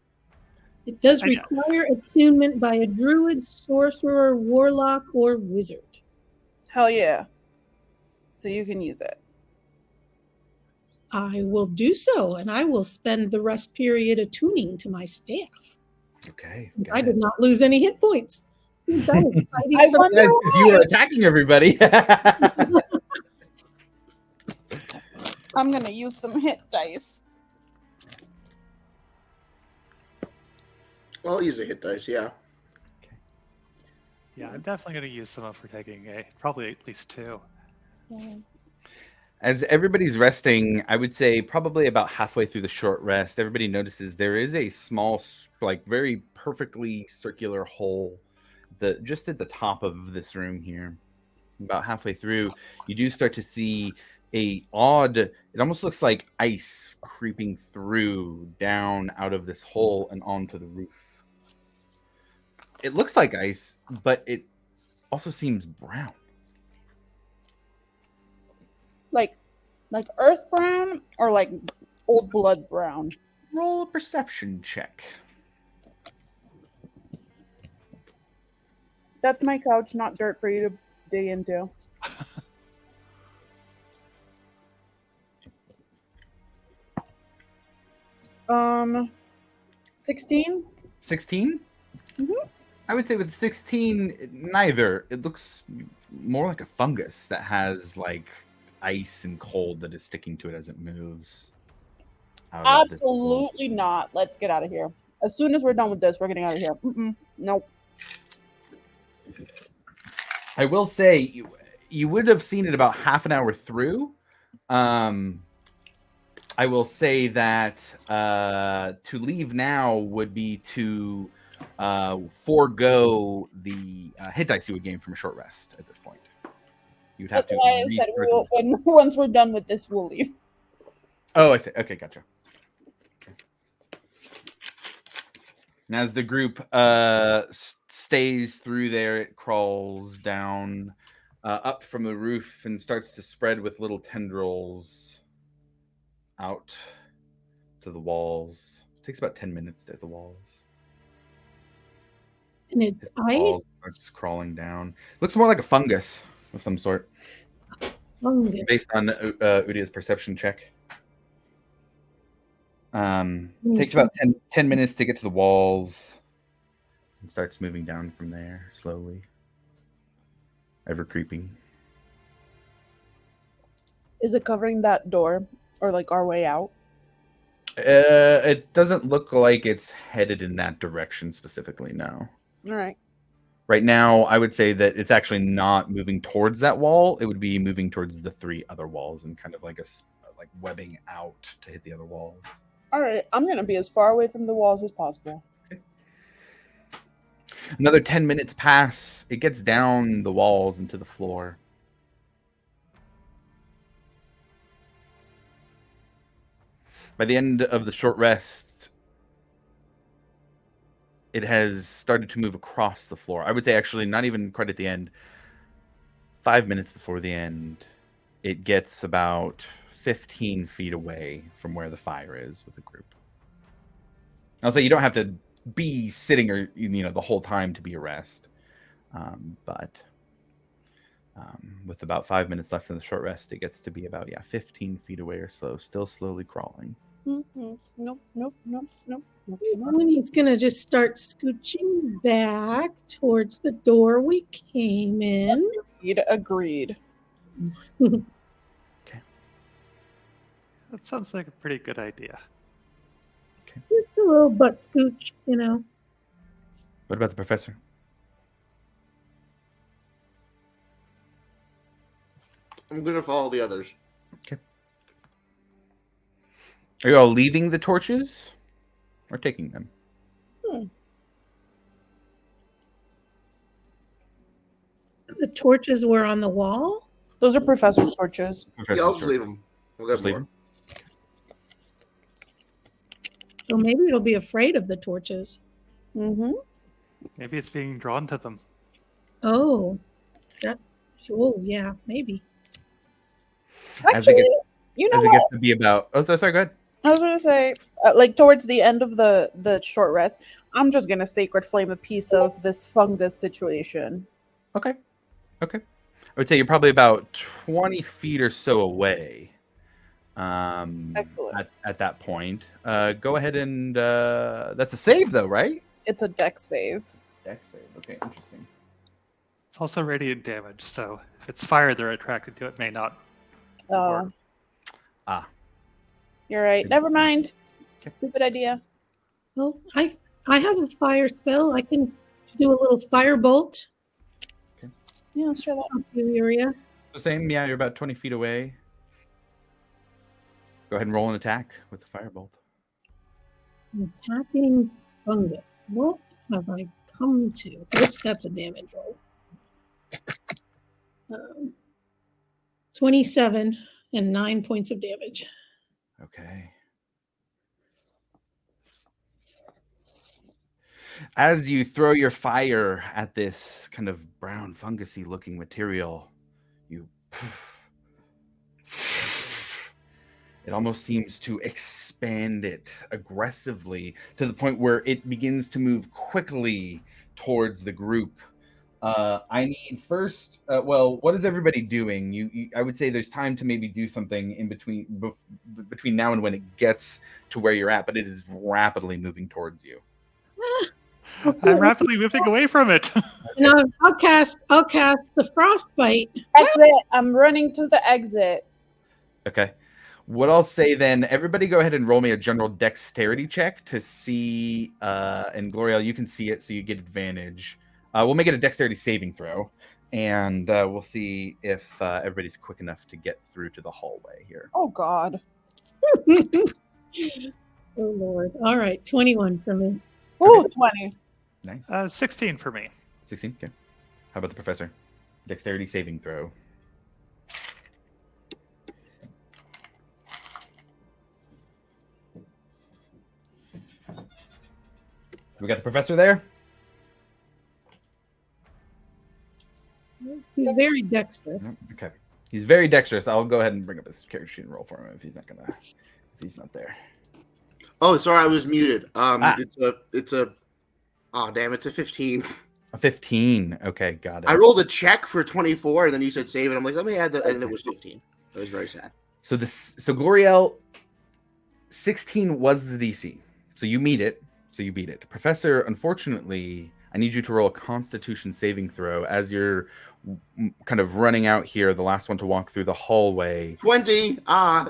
It does I know. require attunement by a druid, sorcerer, warlock, or wizard. Hell yeah. So you can use it. I will do so, and I will spend the rest period attuning to my staff. Okay. I did not lose any hit points. Since I was fighting I for wonder That's because you were attacking everybody. I'm gonna use some hit dice. I'll use a hit dice, yeah. Yeah, I'm definitely going to use some for taking probably at least 2. As everybody's resting, I would say probably about halfway through the short rest, everybody notices there is a small, like very perfectly circular hole just at the top of this room here. About halfway through, you do start to see a odd, it almost looks like ice creeping through down out of this hole and onto the roof. It looks like ice, but it also seems brown. Like earth brown or like old blood brown? Roll a perception check. That's my couch, not dirt for you to dig into. Um, 16? 16? Mhm. I would say with 16, neither. It looks more like a fungus that has like ice and cold that is sticking to it as it moves. out of this hole. Absolutely not. Let's get out of here. As soon as we're done with this, we're getting out of here. Nope. I will say you would have seen it about half an hour through. I will say that to leave now would be to forego the hit dice you would gain from a short rest at this point. You'd have That's to. why I said once we're done with this, we'll leave. Oh, I see. Okay, gotcha. And as the group stays through there, it crawls down up from the roof and starts to spread with little tendrils out to the walls. It takes about 10 minutes to hit the walls. And it's The ice. wall starts crawling down. Looks more like a fungus of some sort. Fungus. Based on Udia's perception check. Takes about 10 minutes to get to the walls and starts moving down from there slowly. Ever creeping. Is it covering that door or like our way out? It doesn't look like it's headed in that direction specifically, no. All right. Right now, I would say that it's actually not moving towards that wall. It would be moving towards the 3 other walls and kind of like like webbing out to hit the other walls. All right. I'm going to be as far away from the walls as possible. Okay. Another 10 minutes pass. It gets down the walls into the floor. By the end of the short rest, it has started to move across the floor. I would say actually not even quite at the end. 5 minutes before the end, it gets about 15 feet away from where the fire is with the group. I'll say you don't have to be sitting or the whole time to be a rest. But with about 5 minutes left in the short rest, it gets to be about 15 feet away or so, still slowly crawling. Nope. He's gonna just start scooching back towards the door we came in. Agreed. Okay. That sounds like a pretty good idea. Okay. Just a little butt scooch, What about the professor? I'm gonna follow the others. Okay. Are you all leaving the torches or taking them? The torches were on the wall. Those are professor's torches. Yeah, I'll just leave them. We'll get Just leave more. them? So maybe it'll be afraid of the torches. Mm-hmm. Maybe it's being drawn to them. Oh, yeah, maybe. As it Actually, gets, as it gets to be about... Oh, sorry, go ahead. I was going to say, like towards the end of the short rest, I'm just going to sacred flame a piece of this fungus situation. Okay. I would say you're probably about 20 feet or so away. Excellent. At that point. Go ahead and... that's a save, though, right? It's a dex save. Dex save. Okay, interesting. It's also radiant damage, so if it's fire they're attracted to, it may not. Oh, Ah. you're right. Never mind. Okay. Stupid idea. Well, I have a fire spell. I can do a little fire bolt. Yeah, let's try that. Up the area. The same, yeah, you're about 20 feet away. Go ahead and roll an attack with the firebolt. Attacking fungus. What have I come to? Oops, that's a damage roll. 27. and 9 points of damage. Okay. As you throw your fire at this kind of brown fungusy looking material, you it almost seems to expand it aggressively to the point where it begins to move quickly towards the group. I need first. Well, what is everybody doing? I would say there's time to maybe do something in between now and when it gets to where you're at, but it is rapidly moving towards you. I'm rapidly moving away from it. And I'll cast the frostbite. Exit. I'm running to the exit. Okay. What I'll say then, everybody go ahead and roll me a general dexterity check to see, and Gloriel, you can see it, so you get advantage. We'll make it a dexterity saving throw, and we'll see if everybody's quick enough to get through to the hallway here. Oh, God. Oh, Lord. All right, 21 for me. Ooh, 20. Nice. 16 for me. 16? Okay. How about the professor? Dexterity saving throw. We got the professor there? He's very dexterous. Okay. He's very dexterous. I'll go ahead and bring up his character sheet and roll for him if he's not there. Oh, sorry, I was muted. It's a oh damn, it's a 15. A 15. Okay, got it. I rolled a check for 24, and then you said save it. I'm like, let me add that, and it was 15. That was very sad. So Gloriel, 16 was the DC. So you meet it. So you beat it. Professor, unfortunately, I need you to roll a Constitution saving throw as you're kind of running out here, the last one to walk through the hallway. 20.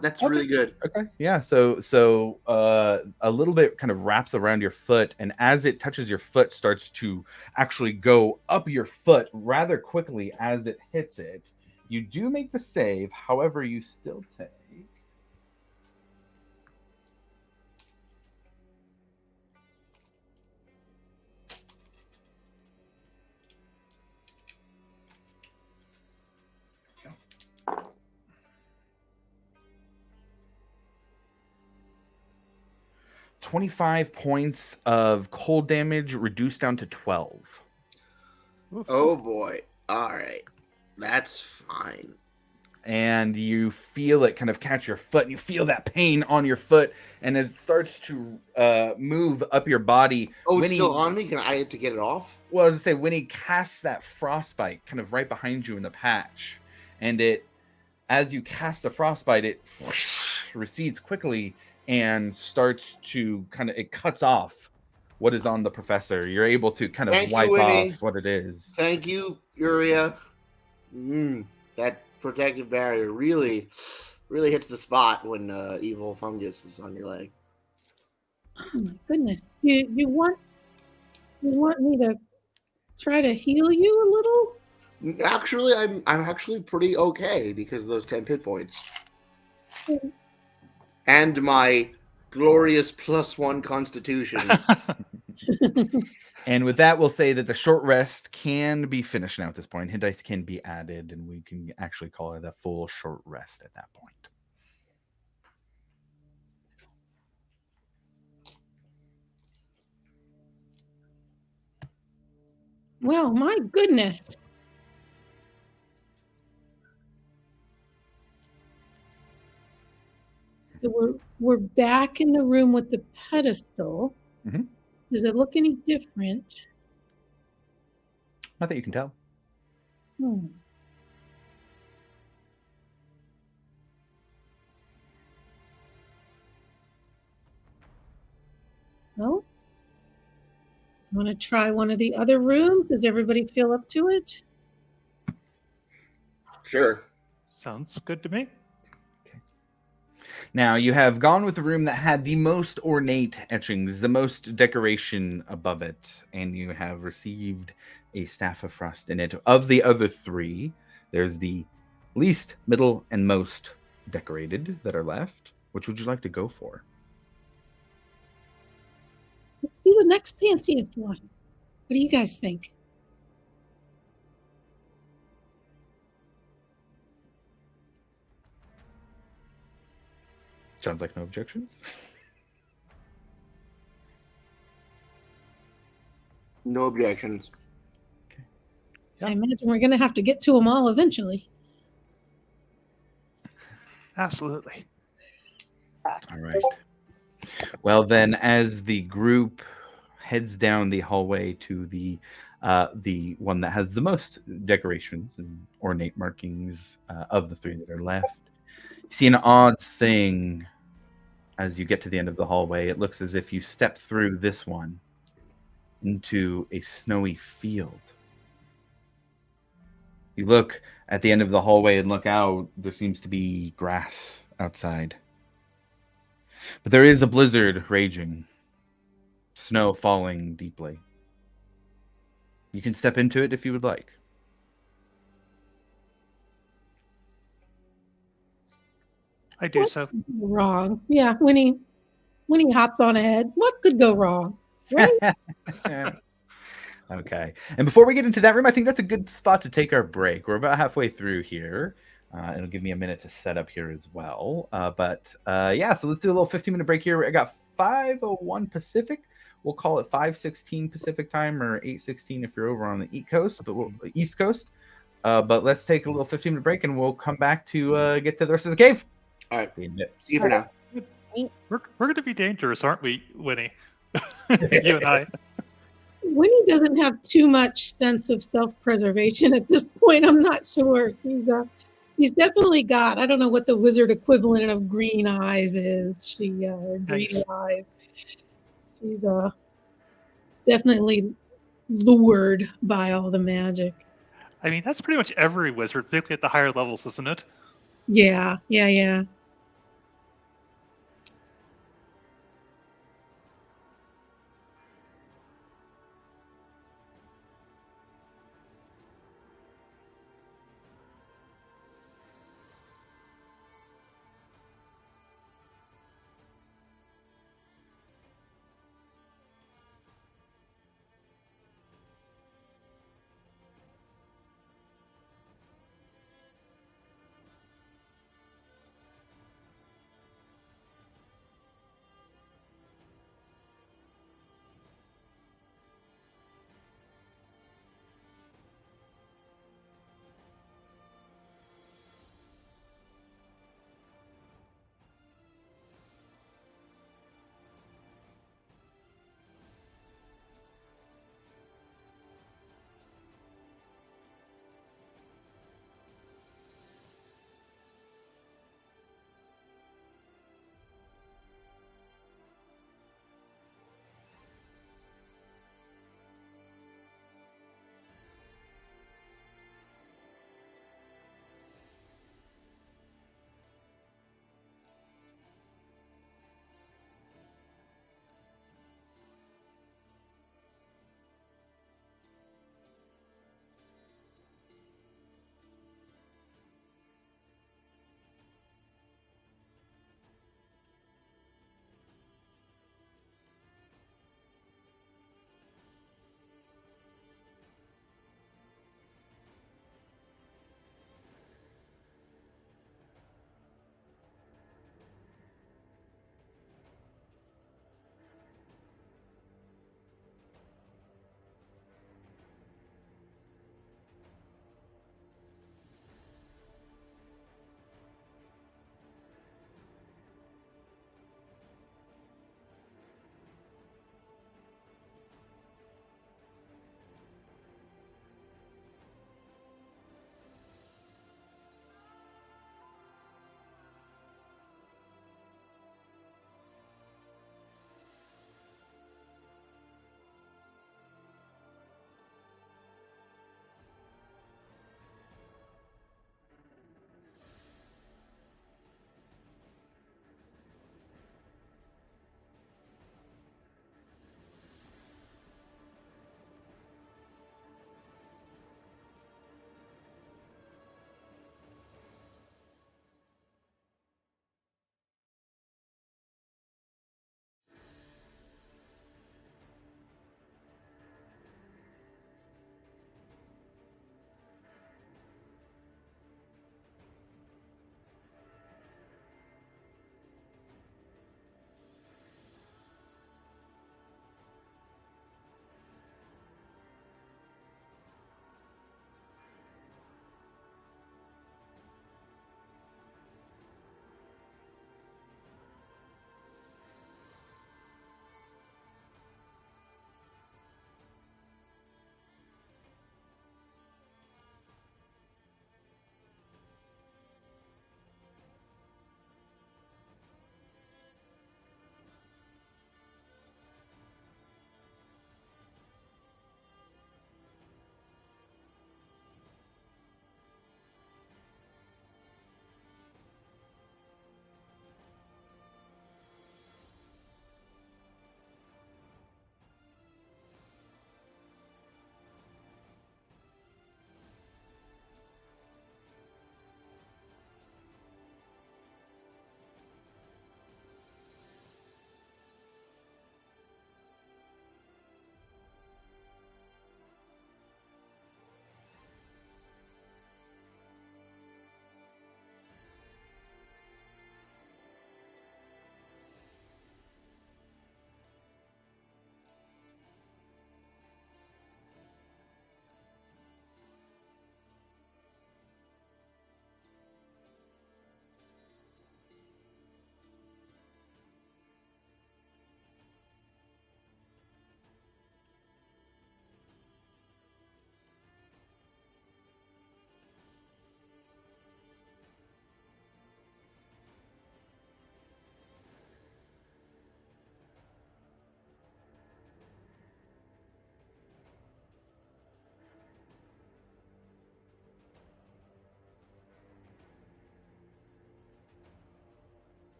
That's really good. Okay. Yeah. So a little bit kind of wraps around your foot, and as it touches your foot, starts to actually go up your foot rather quickly as it hits it. You do make the save, however, you still take 25 points of cold damage reduced down to 12. Oh boy. All right. That's fine. And you feel it kind of catch your foot, and you feel that pain on your foot, and as it starts to move up your body. Oh, it's still on me? Can I have to get it off? Well, as I say, when he casts that frostbite kind of right behind you in the patch, and as you cast the frostbite, it recedes quickly and starts to it cuts off what is on the professor. You're able to kind of wipe off what it is. Thank you, Uria. That protective barrier really hits the spot when evil fungus is on your leg. Oh my goodness! You want me to try to heal you a little? Actually, I'm actually pretty okay because of those 10 hit points. And my glorious +1 constitution. And with that, we'll say that the short rest can be finished now at this point. Hit dice can be added, and we can actually call it a full short rest at that point. Well, my goodness. So we're back in the room with the pedestal. Mm-hmm. Does it look any different? Not that you can tell. Oh, want to try one of the other rooms? Does everybody feel up to it? Sure. Sounds good to me. Now, you have gone with the room that had the most ornate etchings, the most decoration above it, and you have received a Staff of Frost in it. Of the other three, there's the least, middle, and most decorated that are left. Which would you like to go for? Let's do the next fanciest one. What do you guys think? Sounds like no objections. No objections. Yeah. I imagine we're going to have to get to them all eventually. Absolutely. All right. Well, then, as the group heads down the hallway to the one that has the most decorations and ornate markings of the three that are left, you see an odd thing as you get to the end of the hallway. It looks as if you step through this one into a snowy field. You look at the end of the hallway and look out. There seems to be grass outside. But there is a blizzard raging, snow falling deeply. You can step into it if you would like. I do so. Wrong. Yeah, when he hops on ahead, what could go wrong? Right? Okay. And before we get into that room, I think that's a good spot to take our break. We're about halfway through here. It'll give me a minute to set up here as well. Yeah, so let's do a little 15-minute break here. I got 5:01 Pacific. We'll call it 5:16 Pacific time, or 8:16 if you're over on the East Coast. But let's take a little 15-minute break, and we'll come back to get to the rest of the cave. All right. See you in a bit. See you for now. We're going to be dangerous, aren't we, Winnie? You and I. Winnie doesn't have too much sense of self-preservation at this point. I'm not sure. She's definitely got, I don't know what the wizard equivalent of green eyes is. Greedy eyes. She's definitely lured by all the magic. I mean, that's pretty much every wizard, particularly at the higher levels, isn't it? Yeah.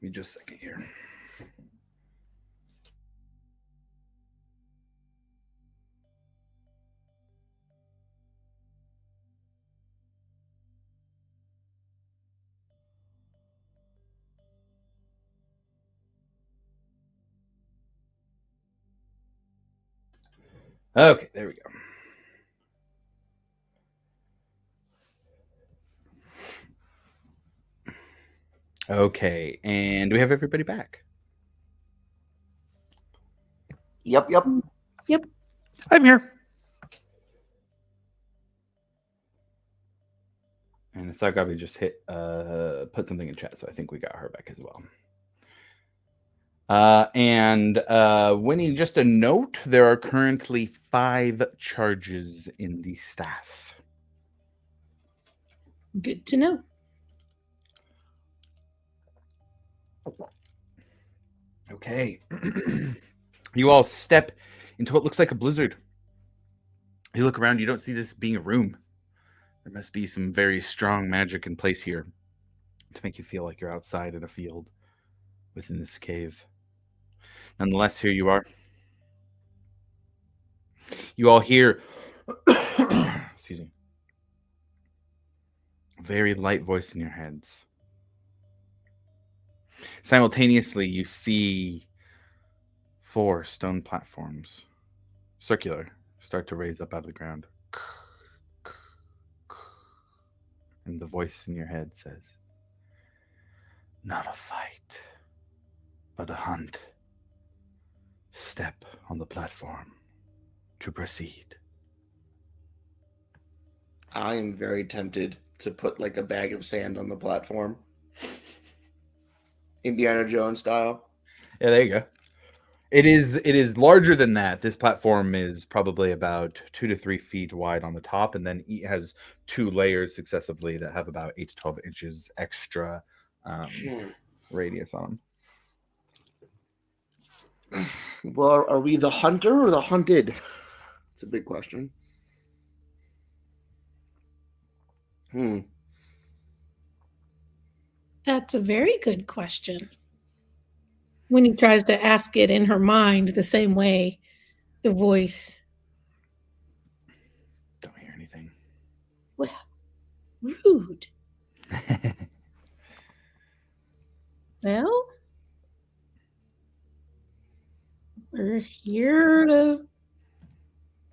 Give me just a second here. Okay, there we go. Okay, and do we have everybody back? Yep. Yep. I'm here. And Sagabi just put something in chat, so I think we got her back as well. And Winnie, just a note, there are currently 5 charges in the staff. Good to know. Okay. You all step into what looks like a blizzard. You look around, you don't see this being a room. There must be some very strong magic in place here to make you feel like you're outside in a field within this cave. Nonetheless, here you are. You all hear, excuse me, a very light voice in your heads. Simultaneously, you see 4 stone platforms, circular, start to raise up out of the ground. And the voice in your head says, "Not a fight, but a hunt. Step on the platform to proceed." I am very tempted to put like a bag of sand on the platform, Indiana Jones style. Yeah, there you go. It is larger than that. This platform is probably about 2 to 3 feet wide on the top, and then it has 2 layers successively that have about 8 to 12 inches extra radius on them. Well, are we the hunter or the hunted? It's a big question. That's a very good question. Winnie tries to ask it in her mind the same way the voice. Don't hear anything. Well, rude. Well, we're here to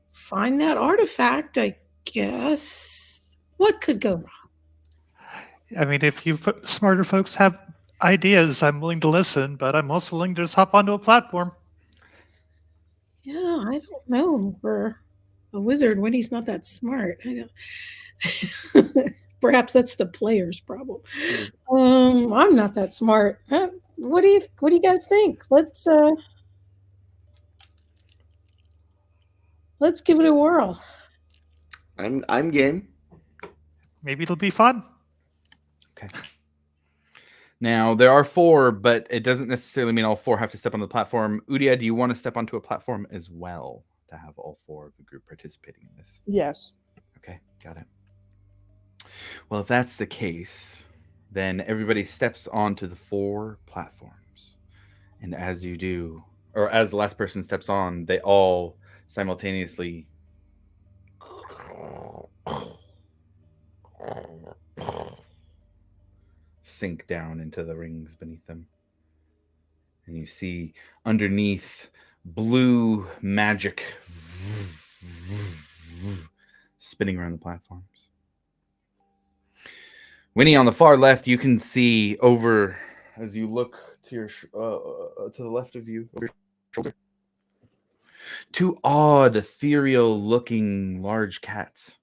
find that artifact, I guess. What could go wrong? I mean, if you smarter folks have ideas, I'm willing to listen, but I'm also willing to just hop onto a platform. Yeah, I don't know. For a wizard, when he's not that smart, I don't. Perhaps that's the player's problem. I'm not that smart. What do you guys think? Let's give it a whirl. I'm game. Maybe it'll be fun. Okay. Now, there are 4, but it doesn't necessarily mean all 4 have to step on the platform. Udia, do you want to step onto a platform as well to have all 4 of the group participating in this? Yes. Okay, got it. Well, if that's the case, then everybody steps onto the 4 platforms. And as you do, or as the last person steps on, they all simultaneously sink down into the rings beneath them. And you see underneath blue magic spinning around the platforms. Winnie, on the far left, you can see over as you look to your to the left of you, over your shoulder, 2 odd, ethereal-looking large cats.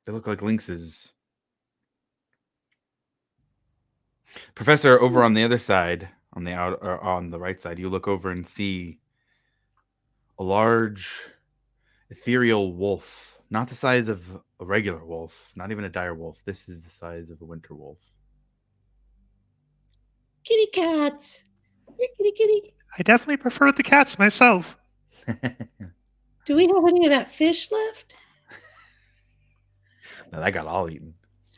They look like lynxes. Professor, over on the other side, on the right side, you look over and see a large, ethereal wolf. Not the size of a regular wolf, not even a dire wolf. This is the size of a winter wolf. Kitty cats. Here, kitty, kitty. I definitely prefer the cats myself. Do we have any of that fish left? No, that got all eaten.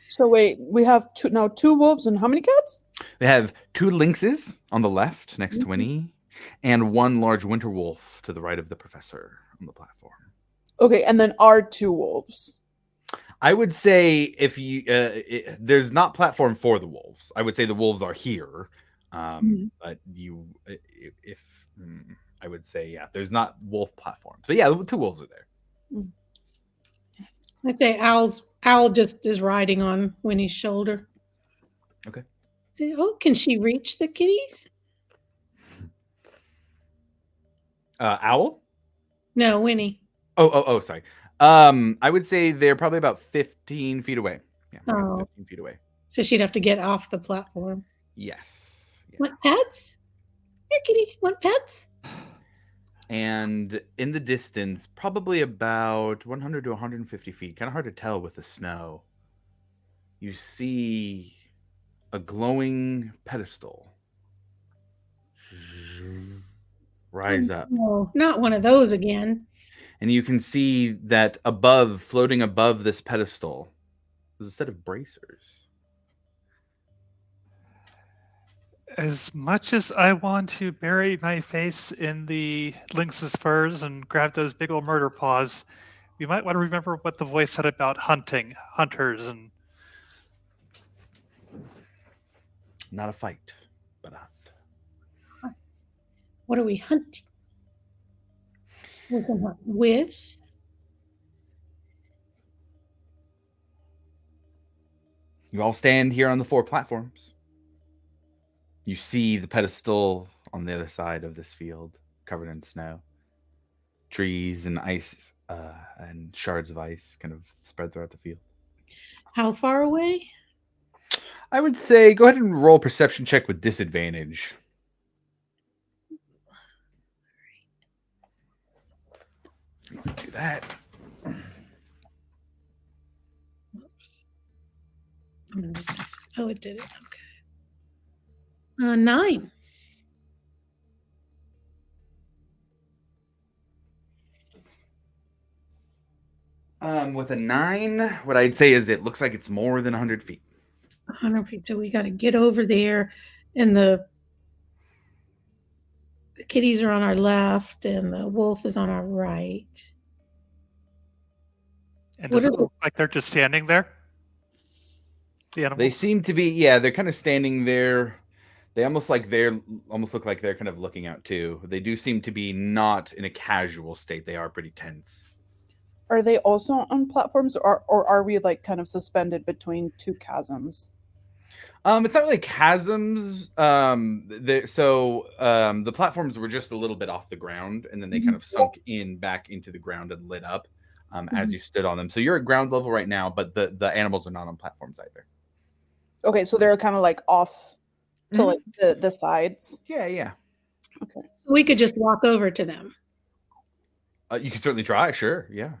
So wait, we have 2 wolves and how many cats? We have 2 lynxes on the left next to Mhm. Winnie, and 1 large winter wolf to the right of the professor on the platform. Okay, and then our 2 wolves. I would say if you there's not platform for the wolves. I would say the wolves are here, but you if I would say there's not wolf platforms. But yeah, the 2 wolves are there. Mm. I say Owl just is riding on Winnie's shoulder. Okay. Say, oh, can she reach the kitties? Owl? No, Winnie. Oh, sorry. I would say they're probably about 15 feet away. Yeah, about 15 feet away. So she'd have to get off the platform. Yes. Yeah. Want pets? Here, kitty. Want pets? And in the distance, probably about 100 to 150 feet, kind of hard to tell with the snow, you see a glowing pedestal rise up. No, not one of those again. And you can see that floating above this pedestal, is a set of bracers. As much as I want to bury my face in the lynx's furs and grab those big old murder paws, we might want to remember what the voice said about hunters, and Not a fight, but a hunt. What are we hunting? We can hunt with. You all stand here on the 4 platforms. You see the pedestal on the other side of this field, covered in snow. Trees and ice and shards of ice kind of spread throughout the field. How far away? I would say go ahead and roll perception check with disadvantage. Do that. Oops. Oh, it did it. Okay. 9. With a 9, what I'd say is it looks like it's more than 100 feet. 100 feet. So we got to get over there, and the kitties are on our left, and the wolf is on our right. And does it look like they're just standing there? The animals? They seem to be, they're kind of standing there. They almost look like they're kind of looking out too. They do seem to be not in a casual state. They are pretty tense. Are they also on platforms, or are we like kind of suspended between 2 chasms? It's not really chasms. The platforms were just a little bit off the ground, and then they kind of sunk back into the ground and lit up as you stood on them. So you're at ground level right now, but the animals are not on platforms either. Okay, so they're kind of like off to like the sides. Yeah. Okay. So we could just walk over to them. You can certainly try. Sure. Yeah.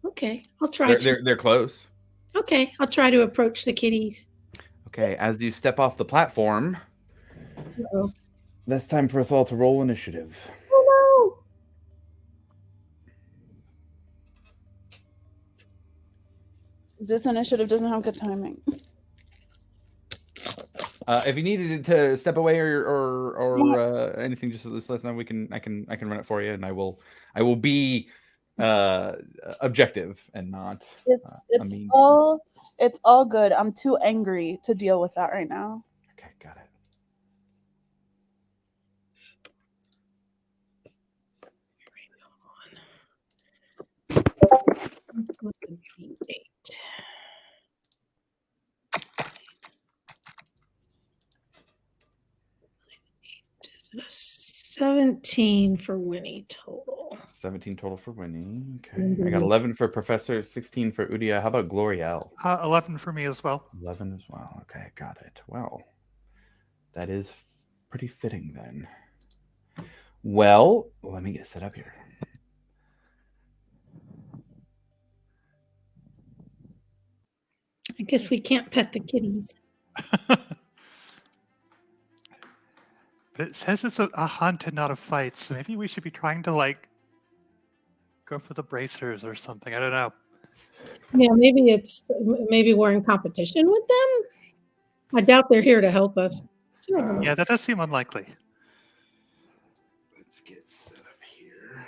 Okay, I'll try. They're close. Okay, I'll try to approach the kitties. Okay, as you step off the platform, that's time for us all to roll initiative. Oh no! This initiative doesn't have good timing. If you needed to step away or anything, just let us know. I can run it for you, and I will be objective and not. It's all good. I'm too angry to deal with that right now. Okay, got it. 17 for Winnie total. 17 total for Winnie. Okay. I got 11 for Professor, 16 for Udia. How about Gloriel? 11 for me as well. 11 as well. Okay, got it. Well, that is pretty fitting then. Well, let me get set up here. I guess we can't pet the kitties. But it says it's a hunt and not a fight, so maybe we should be trying to like go for the bracers or something. I don't know. Yeah, maybe we're in competition with them. I doubt they're here to help us. Yeah, that does seem unlikely. Let's get set up here.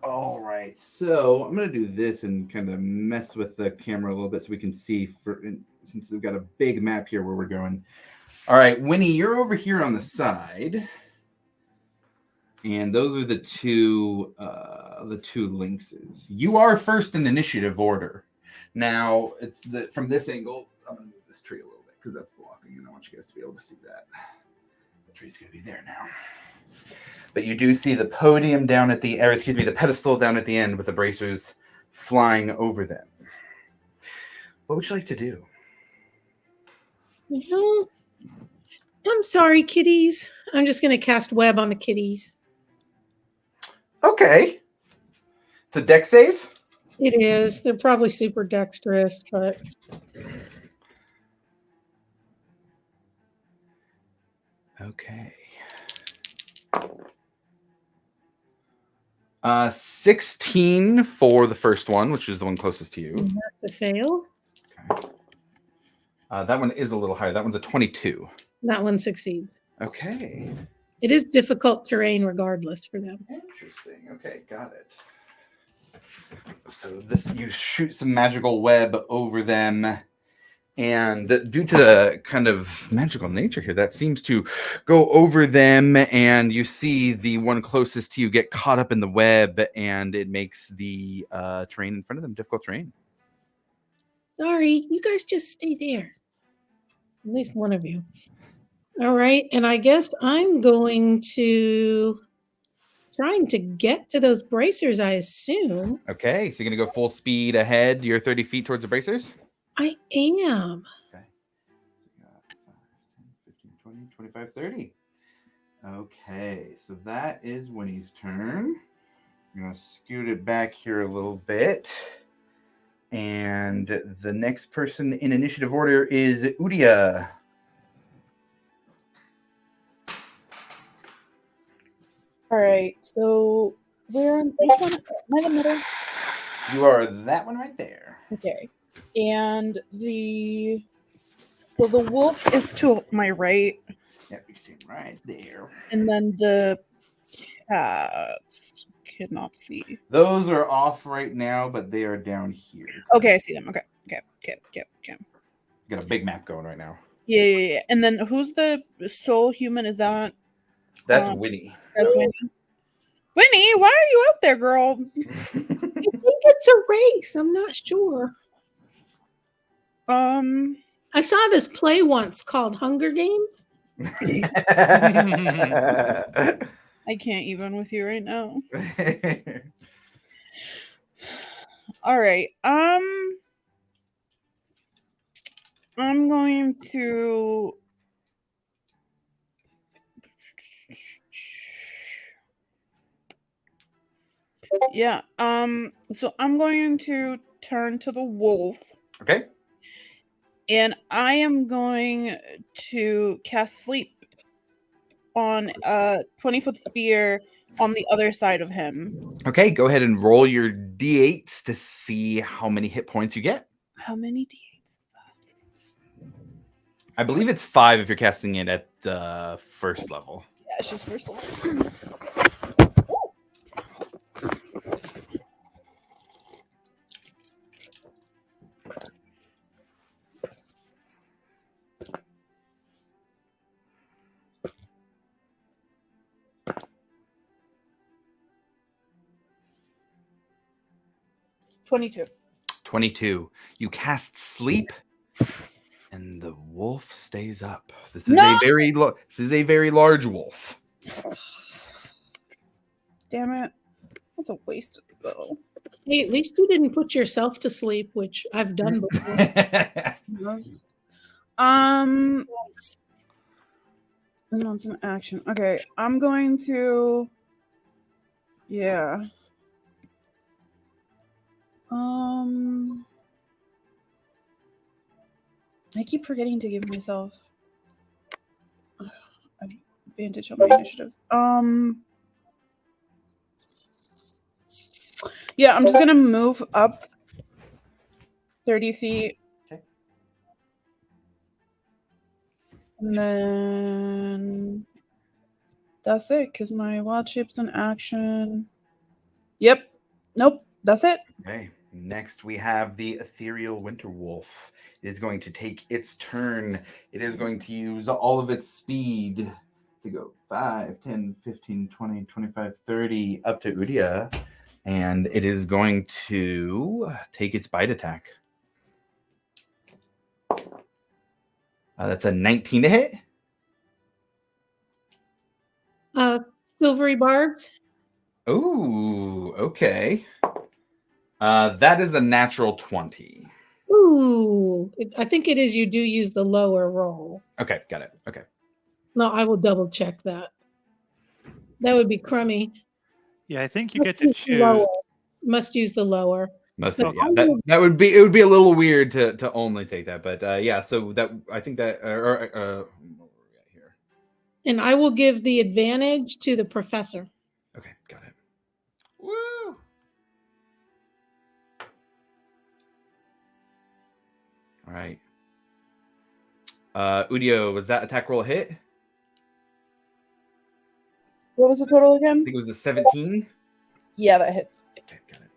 All right, so I'm going to do this and kind of mess with the camera a little bit so we can see, since we've got a big map here where we're going. All right, Winnie, you're over here on the side. And those are the two lynxes. You are first in initiative order. Now, it's from this angle. I'm going to move this tree a little bit because that's blocking, and I want you guys to be able to see that. The tree's going to be there now. But you do see the podium down at the pedestal down at the end with the bracers flying over them. What would you like to do? Well, I'm sorry, kitties. I'm just going to cast web on the kitties. Okay. It's a deck save? It is. They're probably super dexterous, but... Okay. 16 for the first one, which is the one closest to you. That's a fail. Okay. That one is a little higher. That one's a 22. That one succeeds. Okay. It is difficult terrain regardless for them. Interesting. Okay, got it. So you shoot some magical web over them, and due to the kind of magical nature here, that seems to go over them, and you see the one closest to you get caught up in the web, and it makes the terrain in front of them difficult terrain. Sorry, you guys just stay there. At least one of you. All right, and I guess I'm trying to get to those bracers, I assume. Okay, so you're going to go full speed ahead. You're 30 feet towards the bracers? I am. Okay. 15, 20, 25, 30. Okay, so that is Winnie's turn. I'm going to scoot it back here a little bit. And the next person in initiative order is Udia. All right, so we're on which one? Am I the middle? You are that one right there. Okay, and the wolf is to my right. Yep, you can see him right there. And then the cat cannot see. Those are off right now, but they are down here. Okay, I see them. Okay. Got a big map going right now. Yeah. And then who's the soul human? Is that? That's Winnie. That's Winnie. Winnie, why are you out there, girl? I think it's a race. I'm not sure. I saw this play once called Hunger Games. I can't even with you right now. All right. I'm going to so I'm going to turn to the wolf. Okay. And I am going to cast sleep on a 20-foot sphere on the other side of him. Okay, go ahead and roll your d8s to see how many hit points you get. How many d8s is that? I believe it's 5 if you're casting it at the first level. Yeah, she's first level. 22. You cast sleep, and the wolf stays up. This is a very large wolf. Damn it. That's a waste of spell. Hey, at least you didn't put yourself to sleep, which I've done before. That's an action. Okay, I'm going to I keep forgetting to give myself advantage on my initiatives. I'm just gonna move up 30 feet. Okay. And then that's it, because my wild shape's an action. Yep. Nope. That's it. Okay. Next, we have the ethereal winter wolf. It is going to take its turn. It is going to use all of its speed to go 5, 10, 15, 20, 25, 30 up to Udia. And it is going to take its bite attack. That's a 19 to hit. Silvery barbs. Ooh, okay. That is a natural 20. Ooh, I think it is. You do use the lower roll. Okay, got it. Okay. No, I will double check that. That would be crummy. Yeah, I think you get to choose. Lower. Must use the lower. Must But yeah. I will- That would be, it would be a little weird to only take that, but yeah. So that I think that what were we at here? And I will give the advantage to the professor. Okay, got it. Woo! All right. Udio, was that attack roll a hit? I What was the total again? think it was a 17. Yeah, that hits. Okay, got it.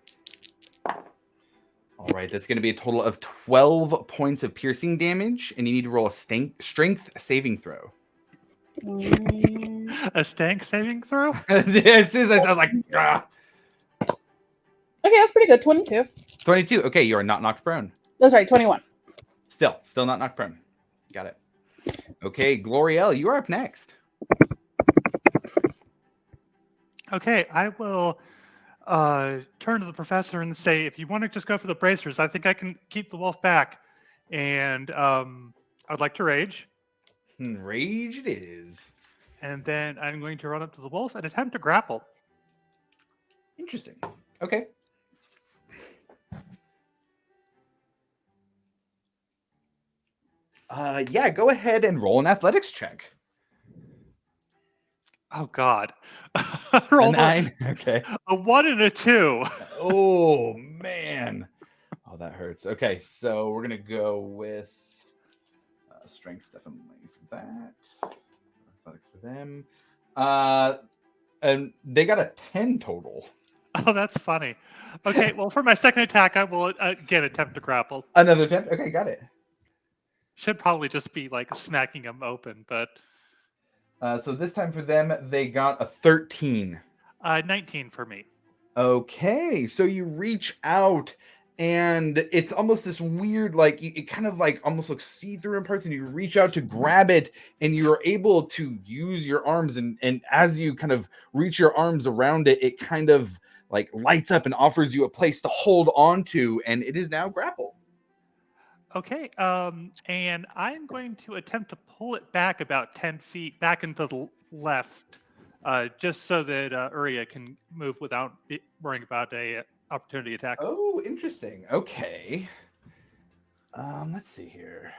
All right, that's going to be a total of 12 points of piercing damage, and you need to roll a strength saving throw. A stank saving throw? As soon as I was like, ah. Okay, that's pretty good. 22. 22. Okay, you are not knocked prone. That's right, 21. Still not knocked prone. Got it. Okay, Glorielle, you are up next. Okay, I will turn to the professor and say, if you want to just go for the bracers, I think I can keep the wolf back. And I'd like to rage. Rage it is. And then I'm going to run up to the wolf and attempt to grapple. Interesting. Okay. Yeah, go ahead and roll an athletics check. Oh, God. A Rolled 9. Okay. a 1 and a 2. Oh, man. Oh, that hurts. Okay, so we're going to go with strength definitely for that. Athletics for them. And they got a 10 total. Oh, that's funny. Okay, well, for my second attack, I will again attempt to grapple. Another attempt? Okay, got it. Should probably just be like smacking them open, but So this time for them, they got a 13. 19 for me. Okay, so you reach out, and it's almost this weird, like, it kind of like almost looks see-through in parts, and you reach out to grab it, and you're able to use your arms, and as you kind of reach your arms around it, it kind of like lights up and offers you a place to hold on to, and it is now grappled. Okay, and I'm going to attempt to pull it back about 10 feet back into the left, just so that Uria can move without worrying about a opportunity attack. Oh, interesting. Okay. Let's see here.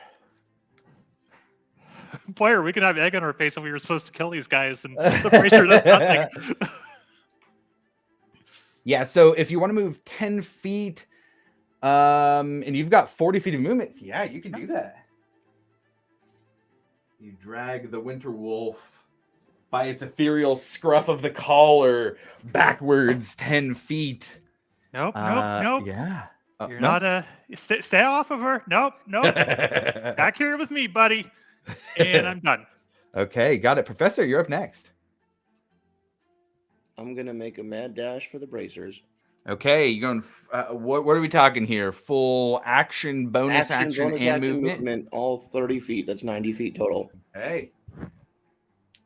Boy, are we gonna have egg on our face if we were supposed to kill these guys, and the bracer does nothing. Yeah, so if you want to move 10 feet, and you've got 40 feet of movement, yeah, you can do that. You drag the winter wolf by its ethereal scruff of the collar backwards 10 feet. Nope. Yeah. You're no? not stay off of her. Nope. Back here with me, buddy. And I'm done. Okay, got it. Professor, you're up next. I'm gonna make a mad dash for the bracers. Okay, you're going. What are we talking here? Full action, bonus action, bonus and action, movement. all 30 feet. That's 90 feet total. Hey.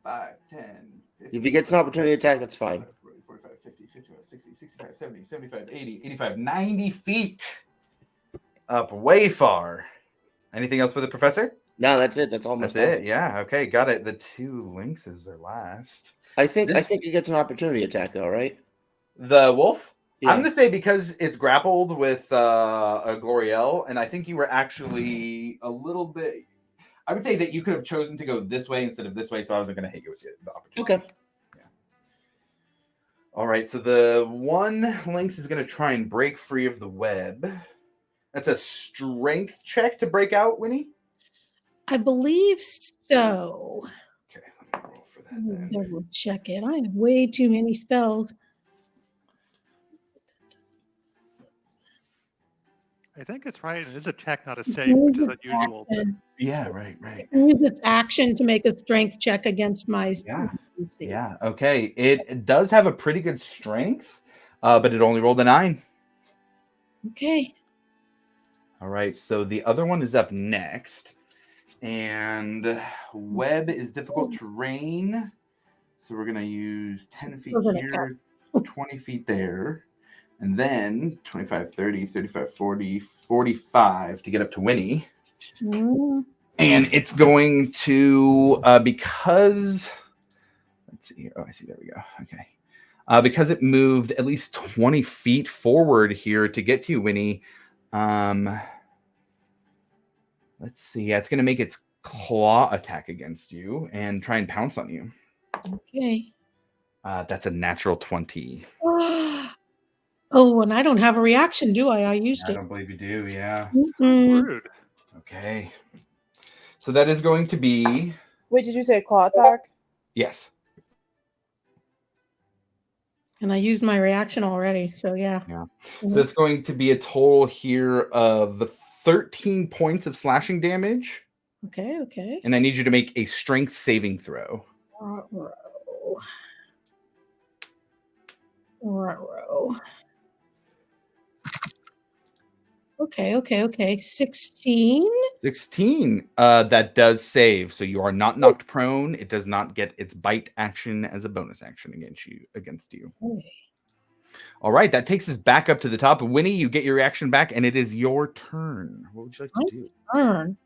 5, 10, 15, If he gets an opportunity attack, that's fine. 45, 50, 55, 60, 65, 70, 75, 80, 85, 90 feet. Up way far. Anything else for the professor? No, that's it. That's all my That's stuff. it. Yeah. Okay, got it. The 2 lynxes are last. I think he gets an opportunity attack though, right? The wolf? Yeah. I'm going to say because it's grappled with a Glorielle, and I think you were actually a little bit... I would say that you could have chosen to go this way instead of this way, so I wasn't going to hit you with the opportunity. Okay. Yeah. All right, so the one lynx is going to try and break free of the web. That's a strength check to break out, Winnie? I believe so. Okay, let me roll for that Let me then. double check it. I have way too many spells. I think it's right. It is a check, not a save, which is unusual. But Yeah, right. Use its action to make a strength check against my Yeah. DC. Yeah, okay. It does have a pretty good strength, but it only rolled a 9. Okay. All right, so the other one is up next. And web is difficult terrain. So we're going to use 10 feet We're gonna here, 20 feet there, and then 25, 30, 35, 40, 45 to get up to Winnie. Mm, And it's going to, because, let's see here. Oh, I see. There we go. Okay. Because it moved at least 20 feet forward here to get to you, Winnie. Let's see. Yeah, it's going to make its claw attack against you and try and pounce on you. okay. That's a natural 20. Oh, and I don't have a reaction, do I? I used I it. don't believe you do. Yeah. rude. Okay. So that is going to be. Wait, did you say claw attack? Yes. And I used my reaction already. So yeah. Yeah. So it's going to be a total here of 13 points of slashing damage. Okay. Okay. And I need you to make a strength saving throw. Ruh-roh. Okay. 16. 16. That does save. So you are not knocked prone. It does not get its bite action as a bonus action against you. Okay. All right, that takes us back up to the top. Winnie, you get your reaction back, and it is your turn. What would you like to do? Turn.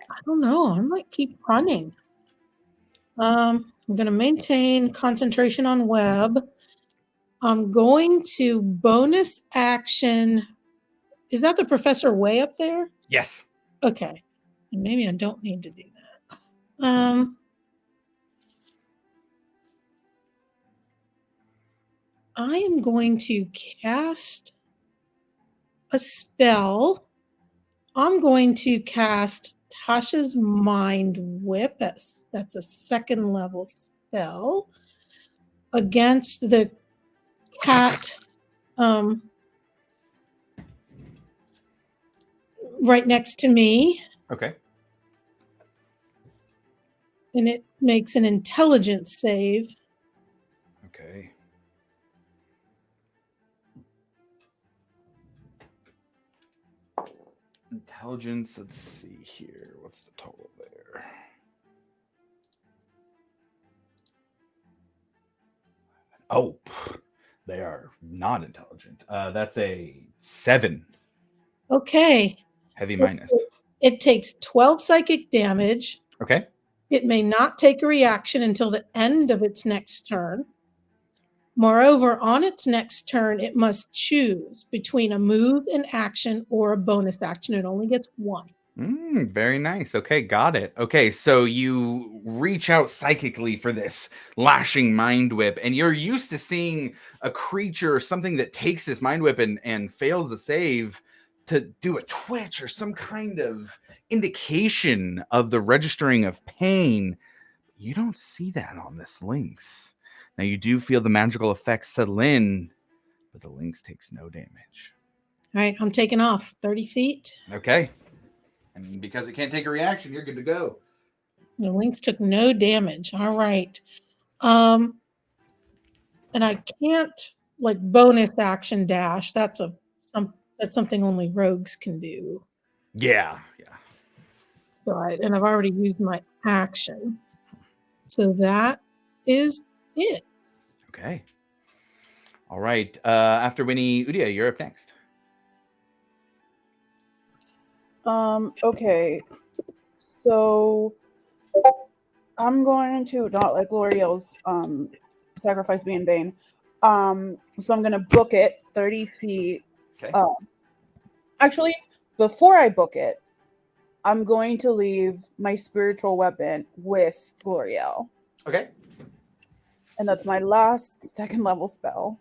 I don't know. I might keep running. I'm going to maintain concentration on web. I'm going to bonus action. Is that the professor way up there? Yes. Okay. And maybe I don't need to do that. I am going to cast a spell. I'm going to cast Tasha's Mind Whip. That's a 2nd level spell against the cat right next to me. Okay. And it makes an intelligence save. Okay. Intelligence. Let's see here. What's the total there? Oh, they are not intelligent. That's a 7. Okay. Heavy minus. It takes 12 psychic damage. Okay. It may not take a reaction until the end of its next turn. Moreover, on its next turn, it must choose between a move, an action, or a bonus action. It only gets one. Very nice. Okay, got it. Okay, so you reach out psychically for this lashing mind whip, and you're used to seeing a creature or something that takes this mind whip and fails a save to do a twitch or some kind of indication of the registering of pain. You don't see that on this lynx. Now, you do feel the magical effects settle in, but the lynx takes no damage. All right, I'm taking off 30 feet. Okay. And because it can't take a reaction, you're good to go. The lynx took no damage. All right. And I can't like bonus action dash. That's something only rogues can do. Yeah. So I've already used my action. So that is it. Okay. All right. After Winnie, Udia, you're up next. Okay. So I'm going to not let Gloriel's sacrifice be in vain. So I'm gonna book it 30 feet. Okay. Actually, before I book it, I'm going to leave my spiritual weapon with Gloriel. Okay. And that's my last 2nd level spell.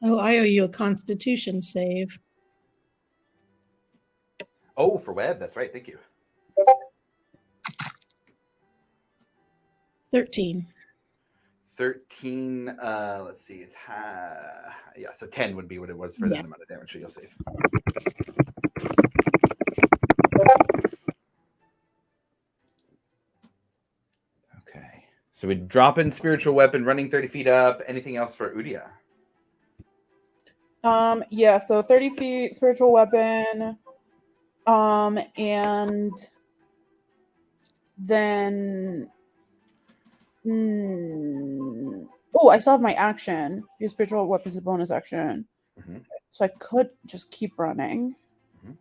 Oh, I owe you a Constitution save. Oh, for web. That's right. Thank you. 13. 13. Let's see. It's yeah. So 10 would be what it was for Yeah. that amount of damage. So you'll save. Okay. So we drop in spiritual weapon, running 30 feet up. Anything else for Udia? Yeah, so 30 feet, spiritual weapon. And then oh, I still have my action. Use spiritual weapons as a bonus action. Mm-hmm. So I could just keep running. Mhm.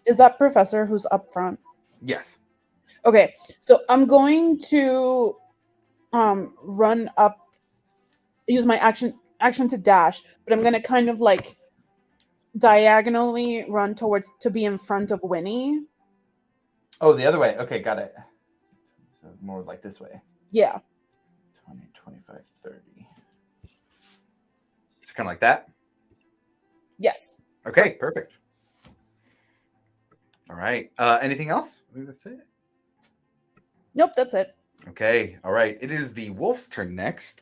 Is that Professor who's up front? Yes. Okay, so I'm going to run up, use my action to dash, but I'm gonna kind of like diagonally run towards to be in front of Winnie. Oh, the other way. Okay, got it. So more like this way. Yeah. 20, 25, 30. So kind of like that? Yes. Okay, perfect. All right. Anything else? I think that's it. Nope, that's it. Okay. All right. It is the wolf's turn next.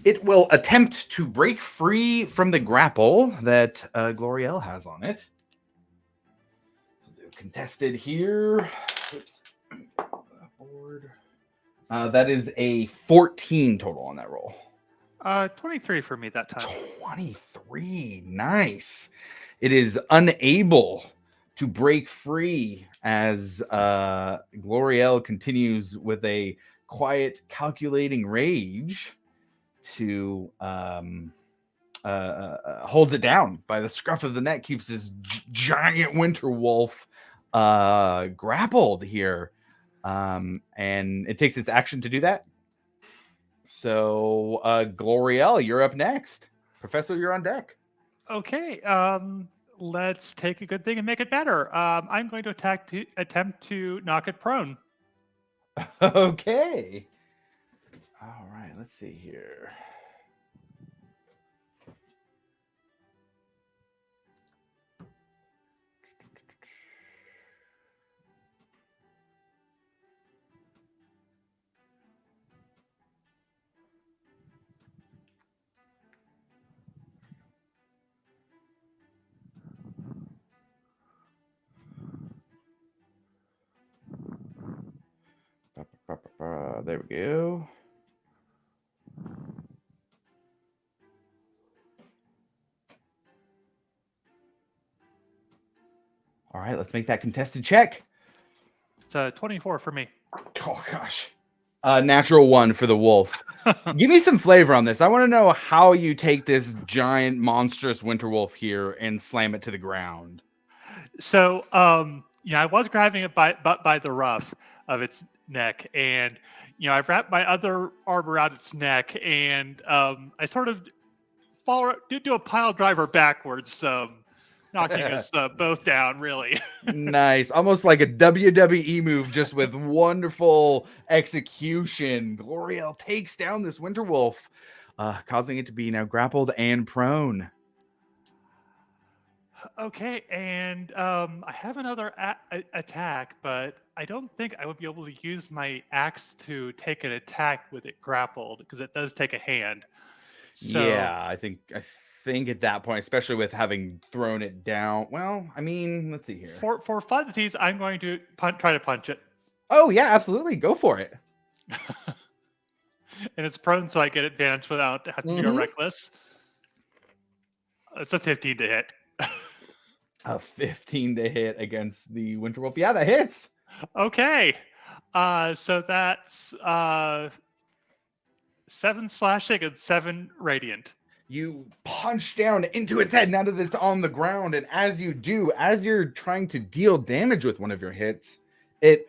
It will attempt to break free from the grapple that Gloriel has on it. So they're contested here. Oops. Board. That is a 14 total on that roll. 23 for me that time. 23. Nice. It is unable to break free as Gloriel continues with a quiet, calculating rage to holds it down by the scruff of the neck, keeps this giant winter wolf grappled here. And it takes its action to do that. So, Gloriel, you're up next. Professor, you're on deck. Okay, let's take a good thing and make it better. I'm going to attempt to knock it prone. Okay. All right, let's see here. There we go. All right, let's make that contested check. It's a 24 for me. Oh, gosh. Natural 1 for the wolf. Give me some flavor on this. I want to know how you take this giant, monstrous winter wolf here and slam it to the ground. So, I was grabbing it by the ruff of its neck, and I wrapped my other arm around its neck, and I sort of do a pile driver backwards, knocking us both down, really. Nice. Almost like a WWE move, just with wonderful execution. Gloriel takes down this winter wolf, causing it to be now grappled and prone. Okay, and I have another attack, but I don't think I would be able to use my axe to take an attack with it grappled, because it does take a hand. So, Yeah, I think at that point, especially with having thrown it down. Well, I mean, let's see here. For funsies, I'm going to try to punch it. Oh yeah, absolutely. Go for it. And it's prone, so I get advantage without having to go reckless. It's a 15 to hit. A 15 to hit against the winter wolf. Yeah, that hits. Okay. So that's 7 slashing and 7 radiant. You punch down into its head now that it's on the ground, and as you do, as you're trying to deal damage with one of your hits, it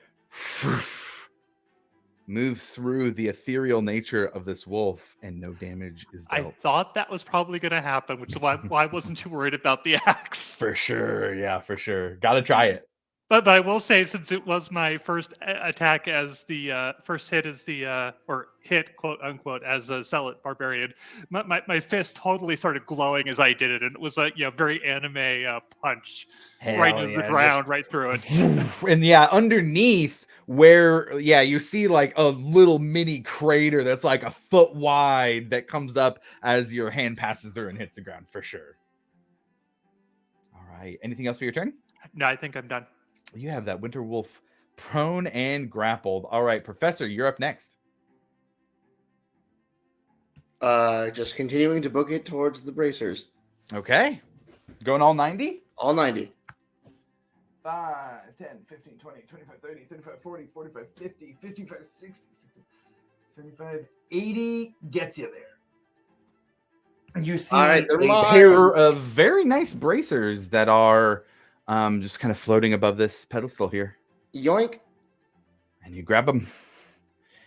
moves through the ethereal nature of this wolf, and no damage is dealt. I thought that was probably going to happen, which is why I wasn't too worried about the axe. For sure, yeah, for sure. Gotta try it. But I will say, since it was my first attack as the first hit as the or hit quote unquote as a zealot barbarian, my fist totally started glowing as I did it, and it was a very anime punch right Hell into the yeah, ground, right through it. and yeah, underneath where you see like a little mini crater that's like a foot wide that comes up as your hand passes through and hits the ground for sure. All right, anything else for your turn? No, I think I'm done. You have that winter wolf prone and grappled. All right, Professor, you're up next. Just continuing to book it towards the bracers. Okay, going all 90. All 90. 5, 10, 15, 20, 25, 30, 35, 40, 45, 50, 55, 60, 60, 75, 80 gets you there. You see All right, they're a mine. pair of very nice bracers that are just kind of floating above this pedestal here. Yoink. And you grab them.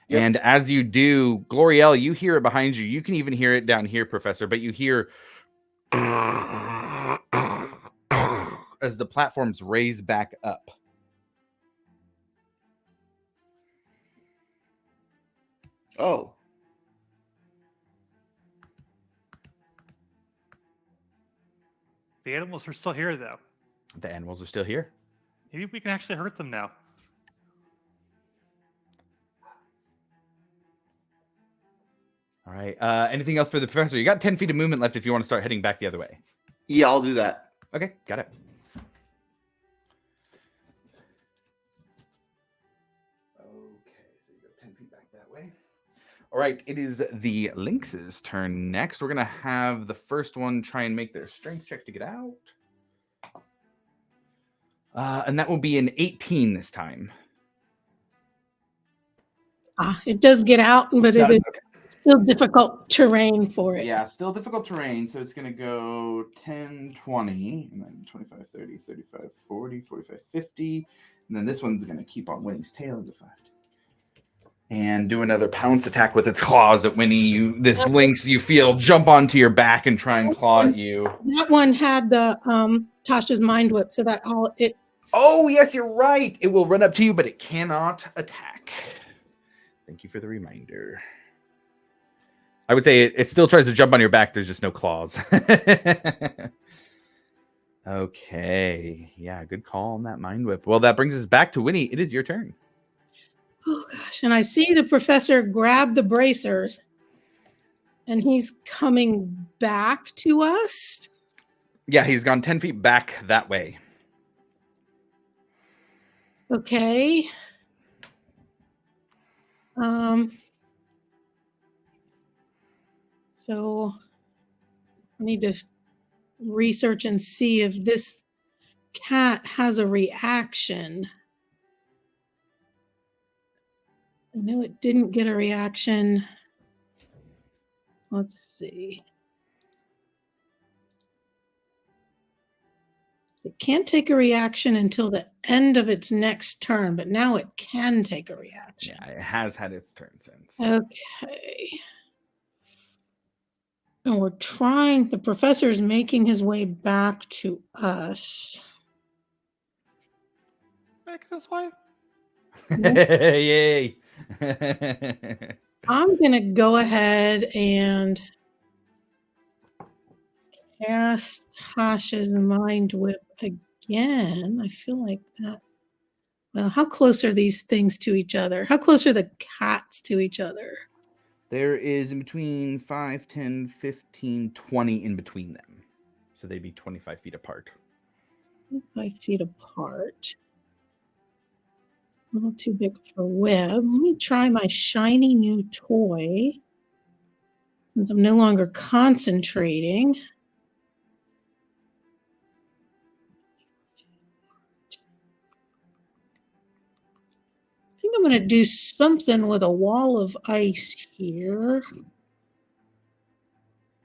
Yep. And as you do, Glorielle, you hear it behind you. You can even hear it down here, Professor, but you hear as the platforms raise back up. Oh. The animals are still here, though. The animals are still here. Maybe we can actually hurt them now. All right. Anything else for the Professor? You got 10 feet of movement left if you want to start heading back the other way. Yeah, I'll do that. Okay, got it. Okay, so you go 10 feet back that way. All right, it is the Lynx's turn next. We're going to have the first one try and make their strength check to get out. And that will be an 18 this time. It does get out, but it is still difficult terrain for it. Yeah, still difficult terrain. So it's going to go 10, 20, and then 25, 30, 35, 40, 45, 50. And then this one's going to keep on Winnie's tail into 5. And do another pounce attack with its claws at Winnie. This lynx, you feel, jump onto your back and try and claw at you. That one had the Tasha's mind whip, so that all it. Oh, yes, you're right. It will run up to you, but it cannot attack. Thank you for the reminder. I would say it still tries to jump on your back. There's just no claws. Okay. Yeah, good call on that mind whip. Well, that brings us back to Winnie. It is your turn. Oh, gosh. And I see the professor grab the bracers, and he's coming back to us. Yeah, he's gone 10 feet back that way. Okay. So I need to research and see if this cat has a reaction. I know it didn't get a reaction. Let's see. It can't take a reaction until the end of its next turn, but now it can take a reaction. Yeah, it has had its turn since. Okay. And we're trying, the professor's making his way back to us. Make it this way. Yay. I'm going to go ahead and cast Tasha's mind whip again. I feel like that. Well, how close are these things to each other? How close are the cats to each other? There is in between 5, 10, 15, 20 in between them. So they'd be 25 feet apart. 5 feet apart. A little too big for web. Let me try my shiny new toy. Since I'm no longer concentrating. I think I'm going to do something with a wall of ice here.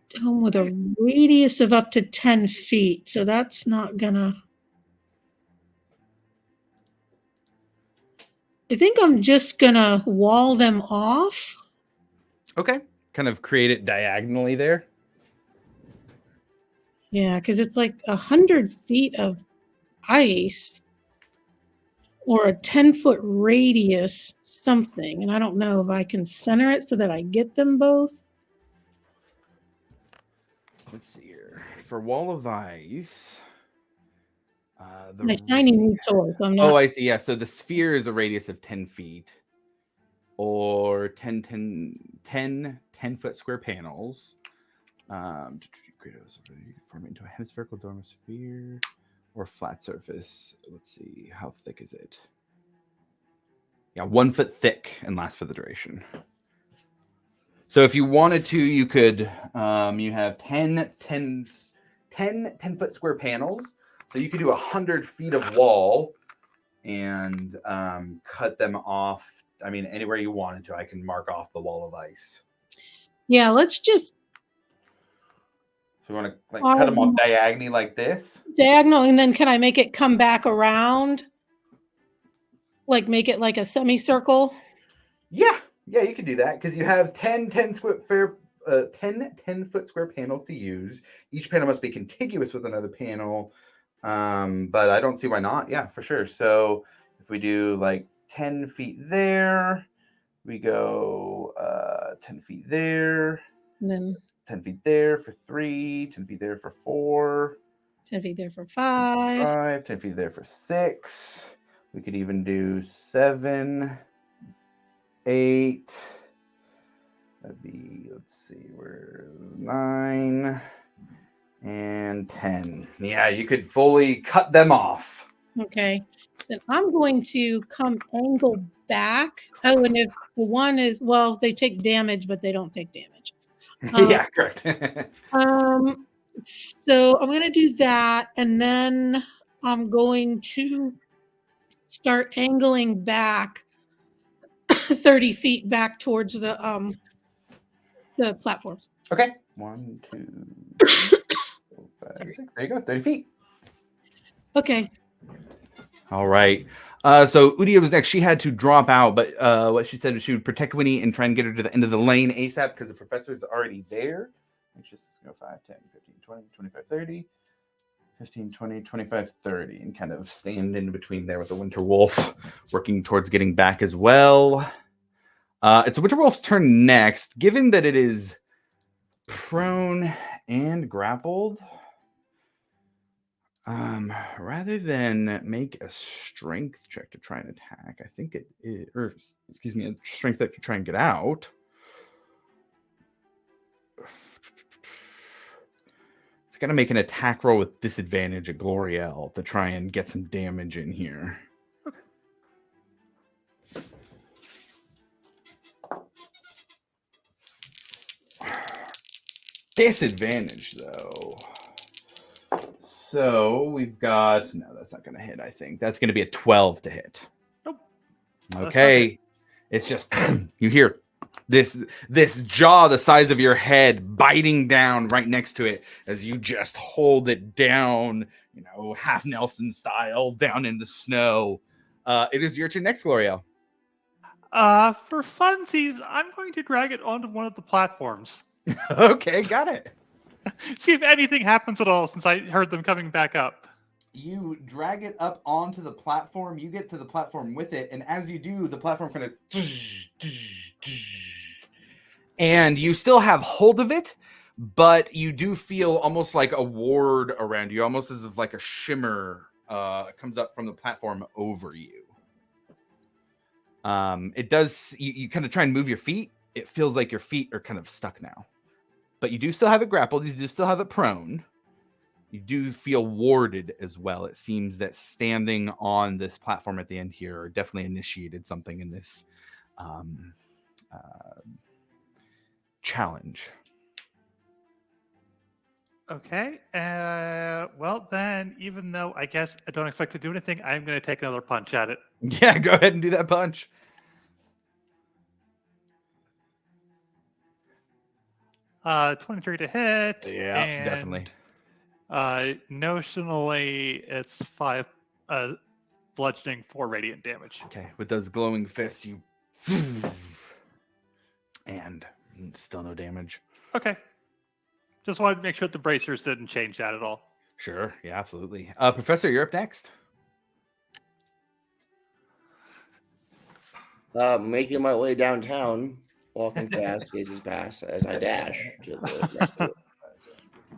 Down with a radius of up to 10 feet. So that's not going to... I think I'm just going to wall them off. Okay. Kind of create it diagonally there. Yeah, because it's like 100 feet of ice. or a 10-foot radius something. And I don't know if I can center it so that I get them both. Let's see here. For wall of ice, My shiny new toy, so I'm not. Oh, I see. Yeah. So the sphere is a radius of 10 feet or 10-foot square panels. Form it into a hemispherical dormer sphere or flat surface. Let's see. How thick is it? Yeah, 1 foot thick and lasts for the duration. So if you wanted to, you could, you have 10-foot square panels. So you could do 100 feet of wall and cut them off. I mean, anywhere you wanted to, I can mark off the wall of ice. Yeah, let's just. So you want to cut them off diagonally like this? Diagonal, and then can I make it come back around? Like make it like a semicircle? Yeah, you can do that because you have 10-foot square panels to use. Each panel must be contiguous with another panel, but I don't see why not. Yeah, for sure. So if we do like 10 feet there, we go 10 feet there, And then 10 feet there for 3, 10 feet there for 4, 10 feet there for 5. 10 feet there for 6. We could even do 7, 8. That'd be, let's see, we're 9 and 10. Yeah, you could fully cut them off. Okay. Then I'm going to come angle back. Oh, and if the one is, well, they take damage, but they don't take damage. Yeah, correct. So I'm going to do that, and then I'm going to start angling back 30 feet back towards the platforms. Okay. 1, 2, 3, 4, 5, 6. There you go. 30 feet. Okay. All right. So Udia was next. She had to drop out, but what she said was she would protect Winnie and try and get her to the end of the lane ASAP because the professor's already there. Let's just go 5, 10, 15, 20, 25, 30. 15, 20, 25, 30, and kind of stand in between there with the Winter Wolf, working towards getting back as well. It's the Winter Wolf's turn next. Given that it is prone and grappled, rather than make a strength check to try and attack, I think it is, or excuse me, a strength check to try and get out. It's got to make an attack roll with disadvantage at Gloriel to try and get some damage in here. Disadvantage, though. So we've got, no, that's not going to hit, I think. That's going to be a 12 to hit. Nope. Okay. It's just, you hear this jaw the size of your head biting down right next to it as you just hold it down, half Nelson style down in the snow. It is your turn next, Gloriel. For funsies, I'm going to drag it onto one of the platforms. Okay, got it. See if anything happens at all since I heard them coming back up. You drag it up onto the platform. You get to the platform with it. And as you do, the platform kind of... And you still have hold of it, but you do feel almost like a ward around you, almost as if like a shimmer comes up from the platform over you. It does... You kind of try and move your feet. It feels like your feet are kind of stuck now. But you do still have it grappled. You do still have it prone. You do feel warded as well. It seems that standing on this platform at the end here definitely initiated something in this challenge. Okay. Well, then, even though I guess I don't expect to do anything, I'm going to take another punch at it. Yeah, go ahead and do that punch. Uh, 23 to hit. Yeah, and, definitely. Notionally, it's 5 bludgeoning, 4 radiant damage. Okay, with those glowing fists, you... And still no damage. Okay. Just wanted to make sure that the bracers didn't change that at all. Sure, yeah, absolutely. Professor, you're up next. Making my way downtown, walking fast, phases pass as I dash to the rest of the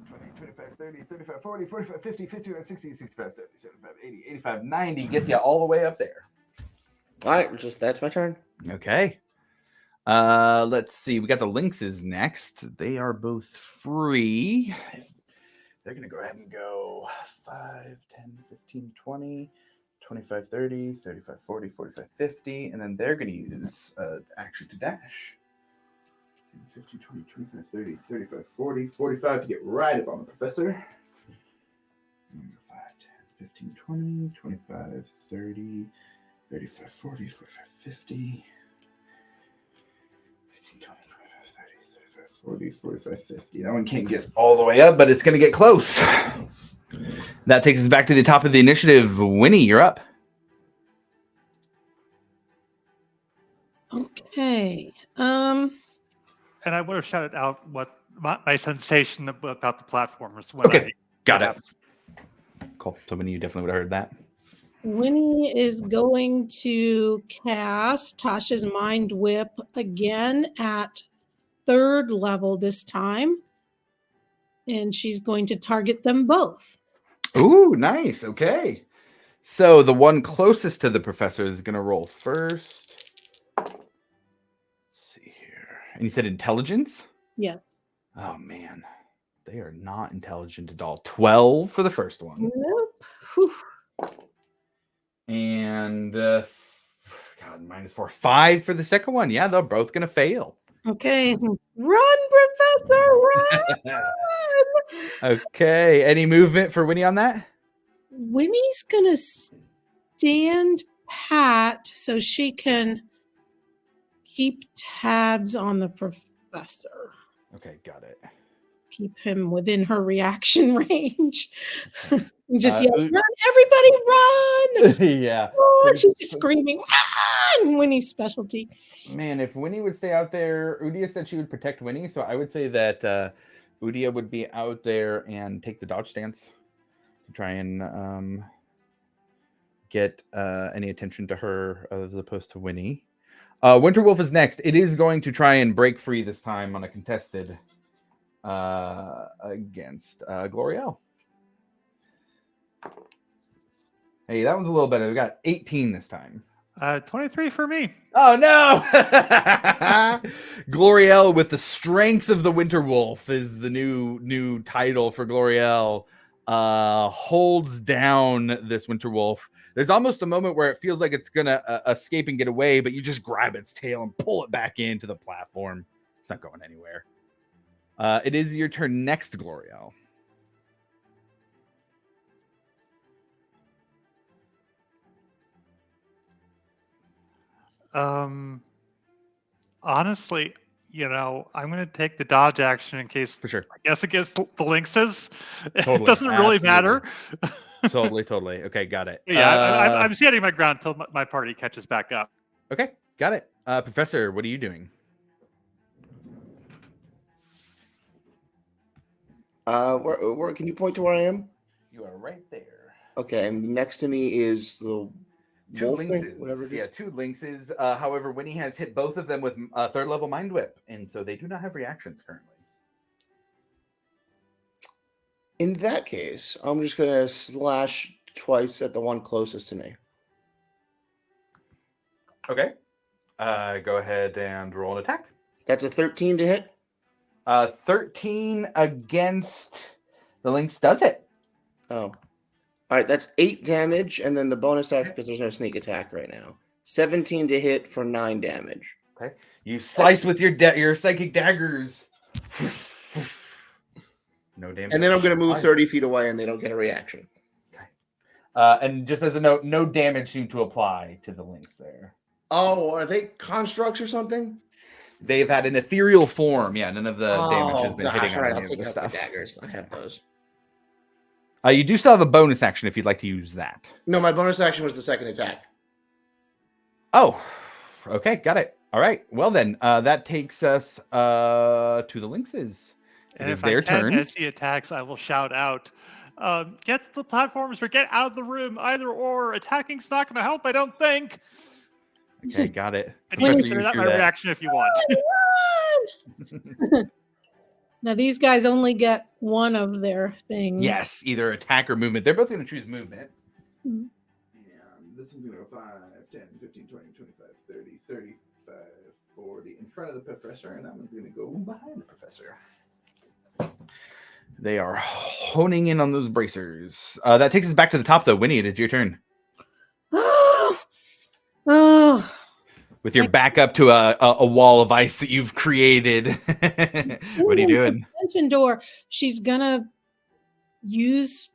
20, 25, 30, 35, 40, 45, 50, 51, 60, 65, 70, 75, 80, 85, 90 gets you all the way up there. All right, that's my turn. Okay. Let's see. We got the lynxes next. They are both free. They're going to go ahead and go 5, 10, 15, 20, 25, 30, 35, 40, 45, 50. And then they're going to use action to dash. 50, 20, 25, 30, 35, 40, 45 to get right up on the professor. 5, 10, 15, 20, 25, 30, 35, 40, 45, 50. 15, 20, 25, 30, 35, 40, 45, 50. That one can't get all the way up, but it's going to get close. That takes us back to the top of the initiative. Winnie, you're up. Okay. And I would have shouted out what my sensation about the platformers when Okay, I got it. Cool. So Winnie, you definitely would have heard that. Winnie is going to cast Tasha's Mind Whip again at 3rd level this time. And she's going to target them both. Ooh, nice. Okay. So the one closest to the professor is going to roll first. Let's see here. And you said intelligence? Yes. Oh, man. They are not intelligent at all. 12 for the first one. Nope. Whew. And God, -4. 5 for the second one. Yeah, they're both going to fail. Okay. Run, Professor, run! Okay. Any movement for Winnie on that? Winnie's going to stand pat so she can keep tabs on the professor. Okay, got it. Keep him within her reaction range. Okay. And just yell, run, everybody, run! Yeah. Run! She's just screaming, run! Winnie's specialty. Man, if Winnie would stay out there, Udia said she would protect Winnie, so I would say that Udia would be out there and take the dodge stance to try and get any attention to her as opposed to Winnie. Winterwolf is next. It is going to try and break free this time on a contested against Gloriel. Hey, that one's a little better. We got 18 this time. 23 for me. Oh no! Gloriel with the strength of the Winterwolf is the new title for Gloriel. Holds down this Winterwolf. There's almost a moment where it feels like it's gonna escape and get away, but you just grab its tail and pull it back into the platform. It's not going anywhere. It is your turn next, Gloriel. Honestly, I'm going to take the dodge action in case, For sure. I guess, against the lynxes. Totally. It doesn't really matter. Totally. Okay, got it. Yeah, I'm standing my ground until my party catches back up. Okay, got it. Professor, what are you doing? Where can you point to where I am? You are right there. Okay, and next to me is the Two wolf thing, lynxes. whatever it is. Yeah, 2 lynxes. However, Winnie has hit both of them with 3rd level Mind Whip, and so they do not have reactions currently. In that case, I'm just gonna slash twice at the one closest to me. Okay. Go ahead and roll an attack. That's a 13 to hit. 13 against the lynx does it. Oh. All right, that's 8 damage, and then the bonus action, because there's no sneak attack right now. 17 to hit for 9 damage. Okay. You slice with your psychic daggers. No damage. And then I'm going to move 30 feet away, and they don't get a reaction. Okay. And just as a note, no damage seemed to apply to the lynx there. Oh, are they constructs or something? They've had an ethereal form. Yeah, none of the damage has been hitting on right, any I'll of take the out stuff. the daggers. I have those. You do still have a bonus action if you'd like to use that. No, my bonus action was the second attack. Oh, okay, got it. All right. Well then, that takes us to the lynxes. And It is if their I can turn. edge the attacks, I will shout out, get the platforms or get out of the room, either or. Attacking's not going to help, I don't think. Okay, got it. And you can Professor, consider you that hear my that. reaction if you want. Now these guys only get one of their things. Yes, either attack or movement. They're both going to choose movement. Mhm. And this one's going to go 5, 10, 15, 20, 25, 30, 35, 40 in front of the professor, and that one's going to go behind the professor. They are honing in on those bracers. That takes us back to the top, though. Winnie, it is your turn. Oh, With your back up to a wall of ice that you've created. What are you doing? Dimension door. She's gonna use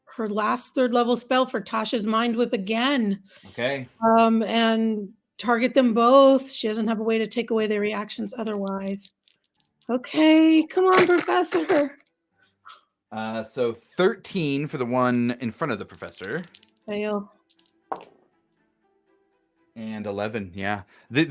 her last 3rd level spell for Tasha's Mind Whip again. Okay. And target them both. She doesn't have a way to take away their reactions otherwise. Okay, come on, Professor. So 13 for the one in front of the professor. Fail. And 11, yeah. They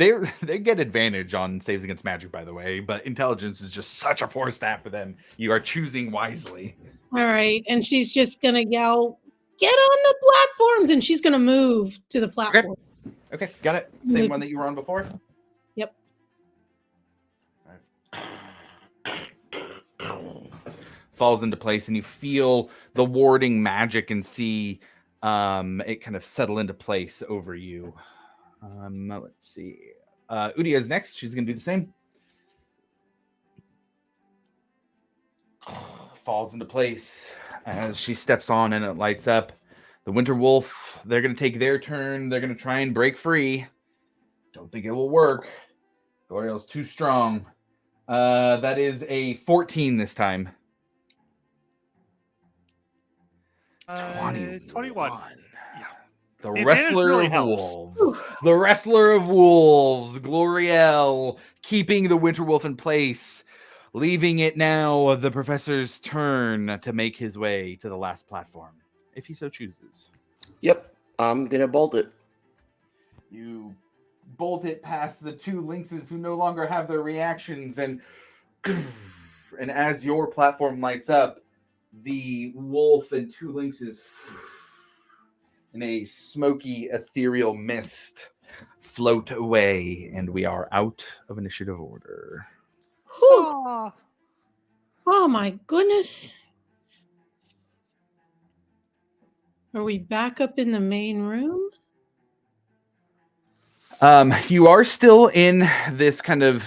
get advantage on saves against magic, by the way, but intelligence is just such a poor stat for them. You are choosing wisely. All right, and she's just gonna yell, "Get on the platforms!" And she's gonna move to the platform. Okay, got it. Same one that you were on before? Yep. Falls into place, and you feel the warding magic and see it kind of settle into place over you. Let's see. Udia's next. She's going to do the same. Falls into place as she steps on and it lights up. The Winter Wolf, they're going to take their turn. They're going to try and break free. Don't think it will work. Gloriel's too strong. That is a 14 this time. 21. Yeah. The The Wrestler really of helps. Wolves. The Wrestler of Wolves. Gloriel keeping the Winter Wolf in place. Leaving it now the professor's turn to make his way to the last platform, if he so chooses. Yep, I'm gonna bolt it. You bolt it past the 2 lynxes who no longer have their reactions, and as your platform lights up, the wolf and 2 lynxes in a smoky ethereal mist float away, and we are out of initiative order. Aw. Oh my goodness. Are we back up in the main room? You are still in this kind of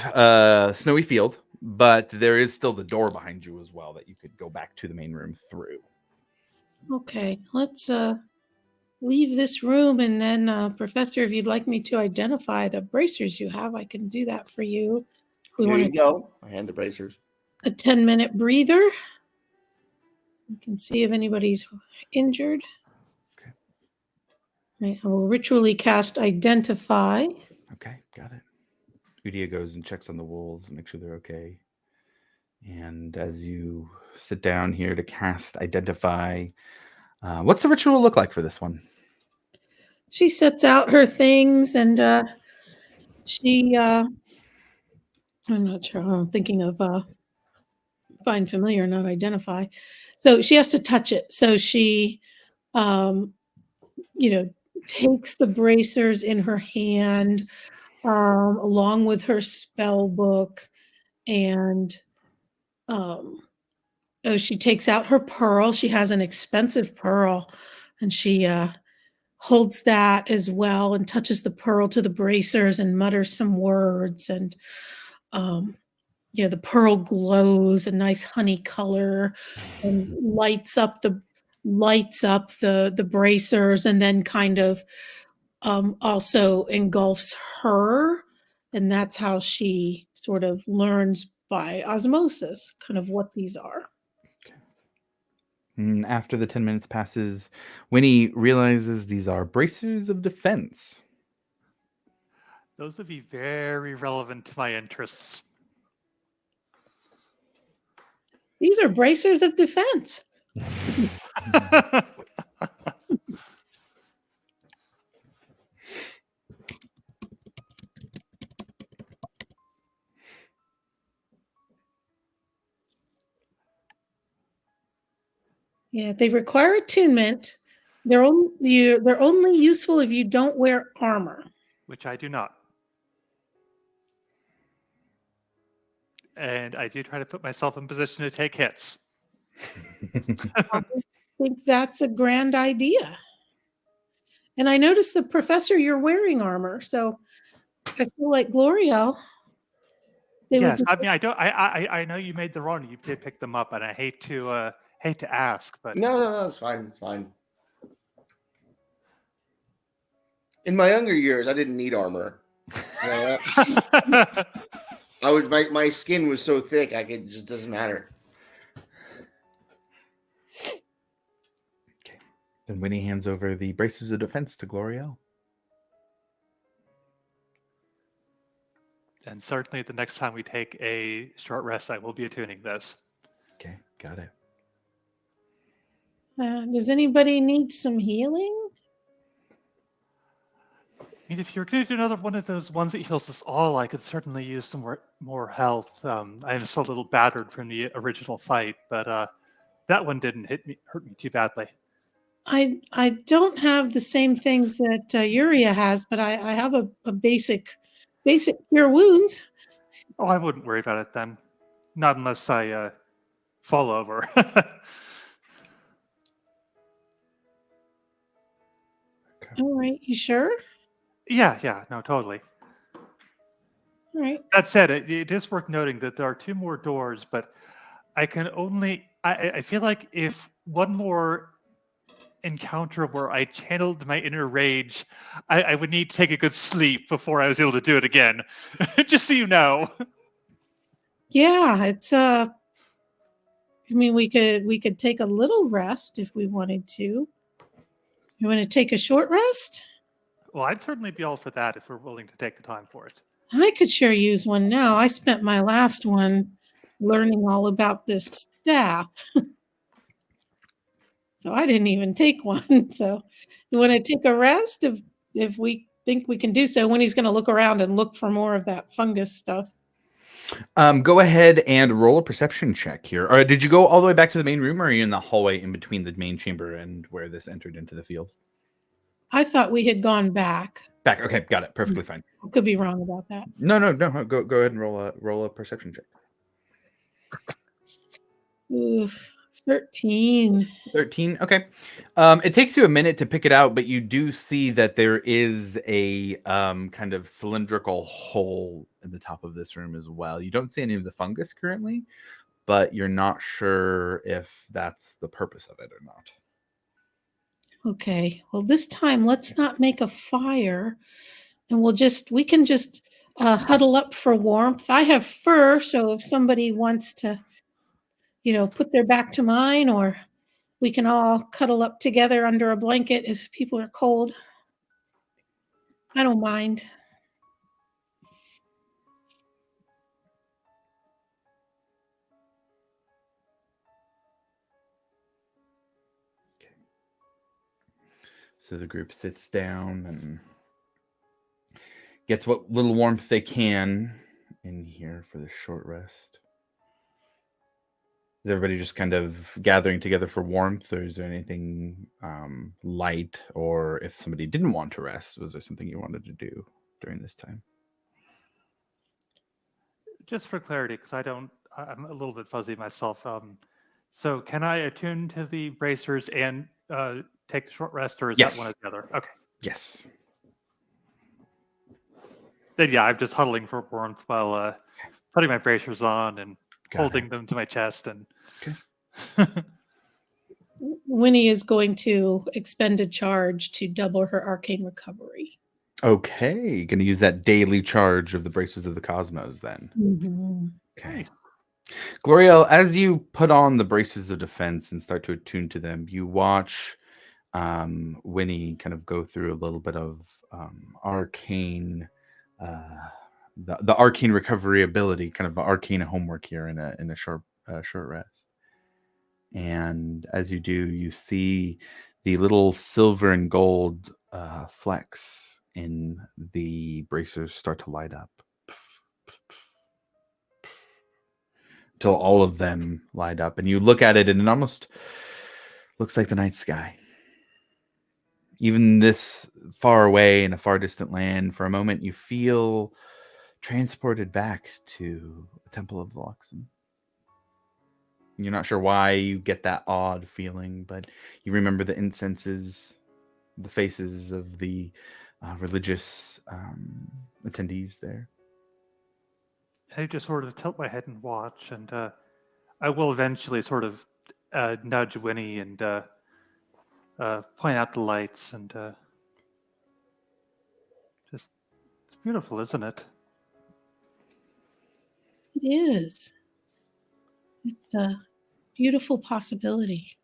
snowy field, but there is still the door behind you as well that you could go back to the main room through. Okay, let's leave this room, and then Professor, if you'd like me to identify the bracers you have, I can do that for you. We Here want you go. I hand the bracers. a 10-minute breather. You can see if anybody's injured. Okay. I will ritually cast Identify. Okay, got it. Udia goes and checks on the wolves and makes sure they're okay. And as you sit down here to cast Identify, what's the ritual look like for this one? She sets out her things, and she I'm not sure. I'm thinking of find familiar, not identify. So she has to touch it. So she, takes the bracers in her hand, along with her spell book, and she takes out her pearl. She has an expensive pearl, and she holds that as well, and touches the pearl to the bracers and mutters some words, and the pearl glows a nice honey color and lights up the bracers, and then kind of also engulfs her, and that's how she sort of learns by osmosis kind of what these are. After the 10 minutes passes, Winnie realizes these are bracers of defense. Those would be very relevant to my interests. These are bracers of defense. Yeah, they require attunement. They're only useful if you don't wear armor. which I do not. And I do try to put myself in position to take hits. I think that's a grand idea. And I noticed the professor, you're wearing armor, so I feel like Gloriel. Yes, I mean, I know you made the run. You did pick them up, and I hate to ask, but No, it's fine. It's fine. In my younger years, I didn't need armor. My skin was so thick, it just doesn't matter. Okay. Then Winnie hands over the braces of defense to Gloriel. And certainly the next time we take a short rest, I will be attuning this. Okay, got it. Does anybody need some healing? I mean, if you're going to do another one of those ones that heals us all, I could certainly use some more health. I am still a little battered from the original fight, but that one didn't hurt me too badly. I don't have the same things that Yuria has, but I have a basic cure wounds. Oh, I wouldn't worry about it then. Not unless I fall over. All right, you sure? Yeah, no, totally. All right. That said, it is worth noting that there are 2 more doors, but I can only. I feel like if one more encounter where I channeled my inner rage, I would need to take a good sleep before I was able to do it again. Just so you know. Yeah, it's I mean, we could take a little rest if we wanted to. You want to take a short rest? Well, I'd certainly be all for that if we're willing to take the time for it. I could sure use one now. I spent my last one learning all about this staff. So I didn't even take one. So you want to take a rest if we think we can do so, when he's going to look around and look for more of that fungus stuff. Go ahead and roll a perception check here. Or did you go all the way back to the main room, or are you in the hallway in between the main chamber and where this entered into the field? I thought we had gone back. Back. Okay, got it. Perfectly fine. I could be wrong about that. No. Go ahead and roll a perception check. Oof, 13. 13. Okay. It takes you a minute to pick it out, but you do see that there is a kind of cylindrical hole in the top of this room as well. You don't see any of the fungus currently, but you're not sure if that's the purpose of it or not. Okay. Well, this time let's not make a fire, and we can just huddle up for warmth. I have fur, so if somebody wants to, put their back to mine, or we can all cuddle up together under a blanket if people are cold. I don't mind. So the group sits down and gets what little warmth they can in here for the short rest. Is everybody just kind of gathering together for warmth, or is there anything light? Or if somebody didn't want to rest, was there something you wanted to do during this time? Just for clarity, because I'm a little bit fuzzy myself. So can I attune to the bracers and take the short rest, or is Yes. that one or the other? Okay. Yes. Then yeah, I'm just huddling for warmth while putting my bracers on and Got holding it. them to my chest. And Okay. Winnie is going to expend a charge to double her arcane recovery. Okay, gonna use that daily charge of the braces of the cosmos then. Mm-hmm. Okay. Gloriel, as you put on the braces of defense and start to attune to them, you watch Winnie kind of go through a little bit of arcane, the arcane recovery ability, kind of arcane homework here in a short rest. And as you do, you see the little silver and gold flecks in the bracers start to light up. Till all of them light up, and you look at it and it almost looks like the night sky. Even this far away in a far distant land, for a moment you feel transported back to the Temple of the Luxon. You're not sure why you get that odd feeling, but you remember the incenses, the faces of the religious attendees there. I just sort of tilt my head and watch, and I will eventually sort of nudge Winnie and point out the lights, and just, it's beautiful, isn't it? It is. It's a beautiful possibility.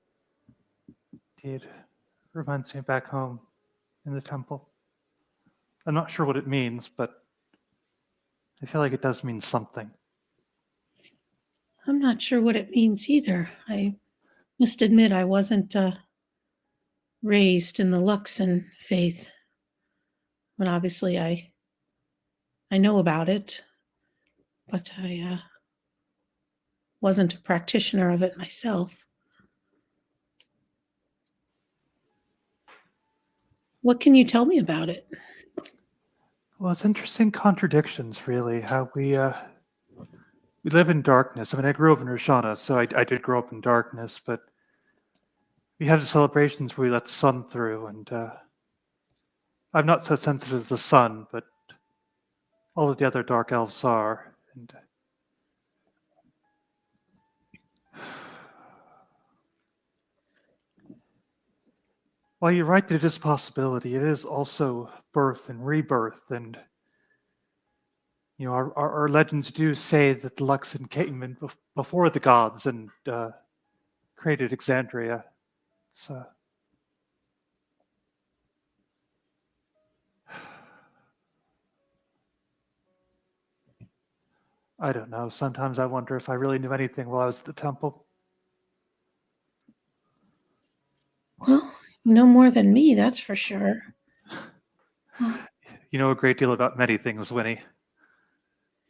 It reminds me back home in the temple. I'm not sure what it means, but I feel like it does mean something. I'm not sure what it means either. I must admit I wasn't raised in the Luxon faith, but obviously I know about it, but I wasn't a practitioner of it myself. What can you tell me about it? Well, it's interesting contradictions, really. How we live in darkness. I mean, I grew up in Roshana, so I did grow up in darkness, but we had the celebrations where we let the sun through, and I'm not so sensitive to the sun, but all of the other dark elves are. And while you're right that it is a possibility, it is also birth and rebirth. And you know, our legends do say that the Luxon came in before the gods and created Exandria. So I don't know. Sometimes I wonder if I really knew anything while I was at the temple. Well, you know more than me, that's for sure. You know a great deal about many things, Winnie.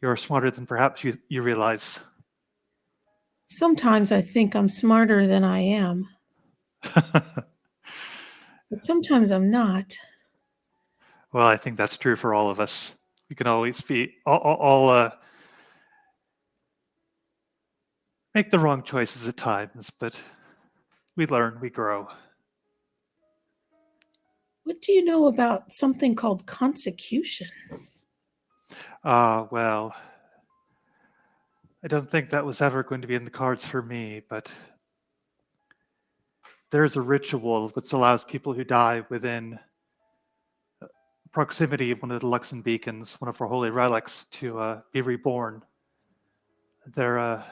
You're smarter than perhaps you realize. Sometimes I think I'm smarter than I am, but sometimes I'm not. Well, I think that's true for all of us. We can always be all make the wrong choices at times, but we learn, we grow. What do you know about something called consecution? Well, I don't think that was ever going to be in the cards for me, but there's a ritual which allows people who die within proximity of one of the Luxon beacons, one of our holy relics, to be reborn. They're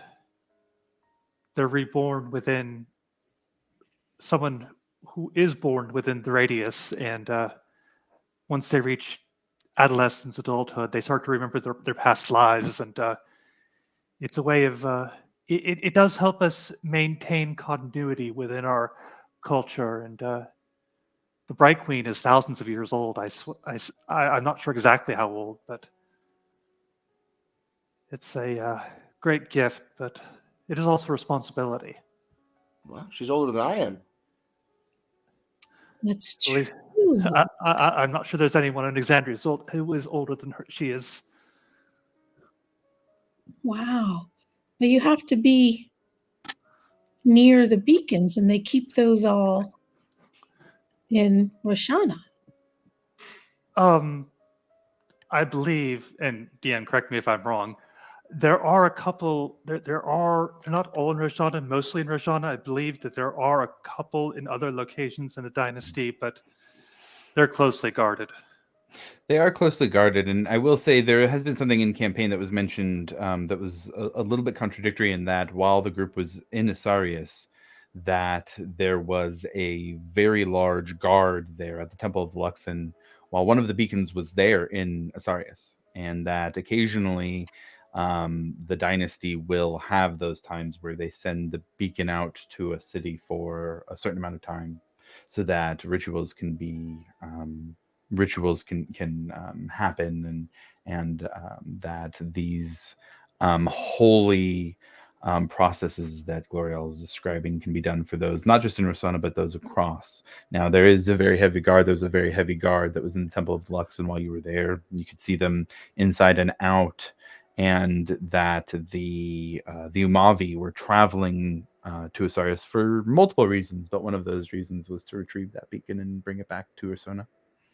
reborn within someone who is born within the radius, and once they reach adolescence, adulthood, they start to remember their past lives, and it's a way of it does help us maintain continuity within our culture. And the Bright Queen is thousands of years old. I'm not sure exactly how old, but it's a great gift, but it is also a responsibility. Well, she's older than I am. That's At least- true. I'm not sure there's anyone in Exandria who is older than her. She is. Wow. But you have to be near the beacons, and they keep those all in Roshana. I believe, and DM, correct me if I'm wrong, there are a couple, there are, they're not all in Roshana, mostly in Roshana. I believe that there are a couple in other locations in the dynasty, but they're closely guarded. They are closely guarded, and I will say there has been something in campaign that was mentioned that was a little bit contradictory in that while the group was in Asarius, that there was a very large guard there at the Temple of Luxon, while one of the beacons was there in Asarius, and that occasionally the dynasty will have those times where they send the beacon out to a city for a certain amount of time, so that rituals can happen, and that these holy processes that Gloriel is describing can be done for those, not just in Rosohna, but those across. Now, there is a very heavy guard. There was a very heavy guard that was in the Temple of Luxon while you were there. You could see them inside and out, and that the Umavi were traveling to Osiris for multiple reasons, but one of those reasons was to retrieve that beacon and bring it back to Rosohna.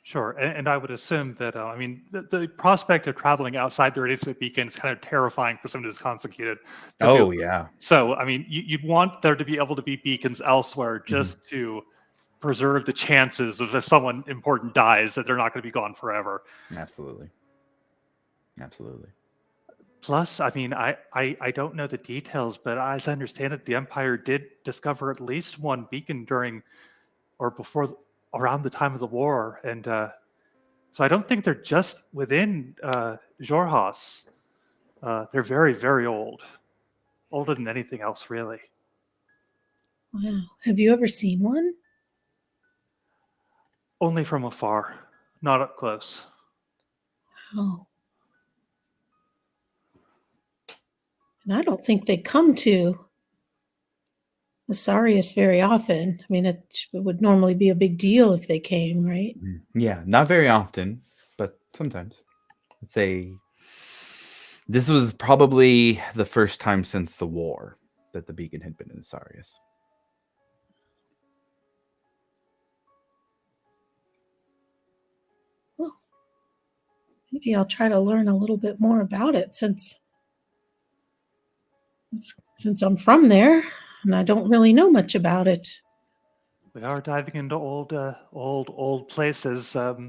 Sure, and I would assume that, I mean, the prospect of traveling outside the radius of a beacon is kind of terrifying for someone who's consecrated. Oh, yeah. So, I mean, you'd want there to be able to be beacons elsewhere just to preserve the chances of if someone important dies that they're not going to be gone forever. Absolutely. Absolutely. Plus, I mean, I don't know the details, but as I understand it, the Empire did discover at least one beacon during or before around the time of the war, and so I don't think they're just within Xhorhas. They're very, very old, older than anything else, really. Wow. Have you ever seen one? Only from afar, not up close. Oh. And I don't think they come to Asarius very often. I mean, it would normally be a big deal if they came, right? Yeah, not very often, but sometimes. I'd say this was probably the first time since the war that the beacon had been in Asarius. Well, maybe I'll try to learn a little bit more about it since I'm from there and I don't really know much about it. We are diving into old places. I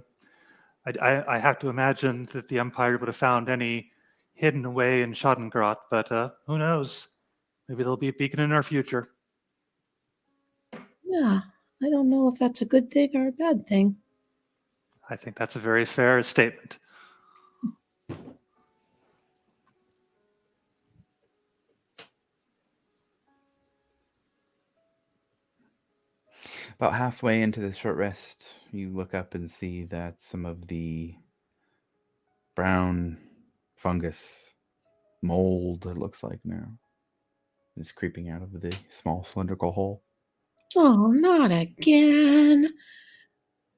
have to imagine that the Empire would have found any hidden away in Schadengrot, but who knows? Maybe there'll be a beacon in our future. Yeah, I don't know if that's a good thing or a bad thing. I think that's a very fair statement. About halfway into the short rest, you look up and see that some of the brown fungus mold, it looks like now, is creeping out of the small cylindrical hole. Oh, not again.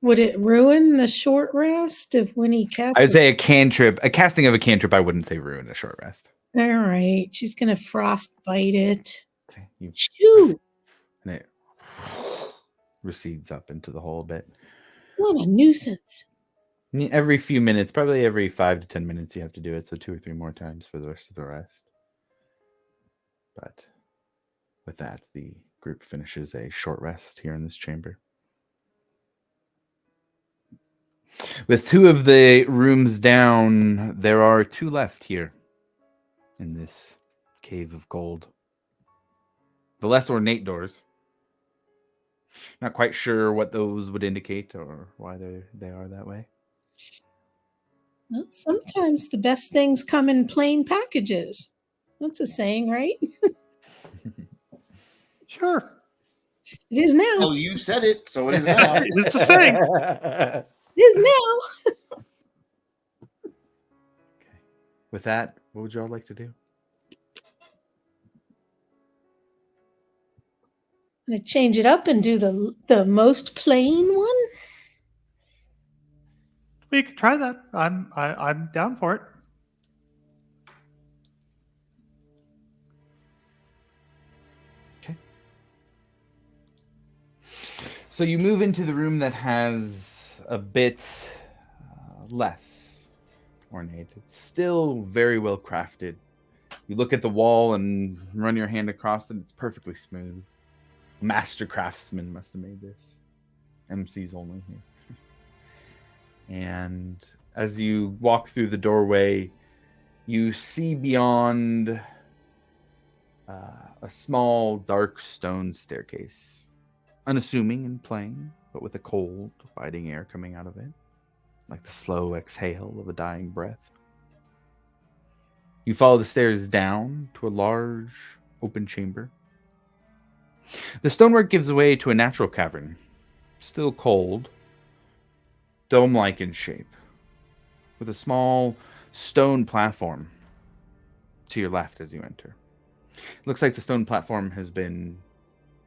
Would it ruin the short rest if when he casts? I'd say a casting of a cantrip, I wouldn't say ruin a short rest. All right, she's gonna frostbite it. Okay, Shoo! And it recedes up into the hole a bit. What a nuisance. Every few minutes, probably every 5 to 10 minutes, you have to do it. So 2 or 3 more times for the rest of the rest. But with that, the group finishes a short rest here in this chamber. With 2 of the rooms down, there are 2 left here in this cave of gold. The less ornate doors. Not quite sure what those would indicate or why they are that way. Well, sometimes the best things come in plain packages. That's a saying, right? Sure. It is now. Well, you said it, so it is now. It's a saying. It is now. Okay. With that, what would y'all like to do? I'm gonna change it up and do the most plain one. We could try that. I'm down for it. Okay. So you move into the room that has a bit less ornate. It's still very well crafted. You look at the wall and run your hand across it. It's perfectly smooth. Master craftsman must have made this. MC's only here. And as you walk through the doorway, you see beyond a small, dark stone staircase. Unassuming and plain, but with a cold, biting air coming out of it, like the slow exhale of a dying breath. You follow the stairs down to a large, open chamber. The stonework gives way to a natural cavern, still cold, dome-like in shape, with a small stone platform to your left as you enter. Looks like the stone platform has been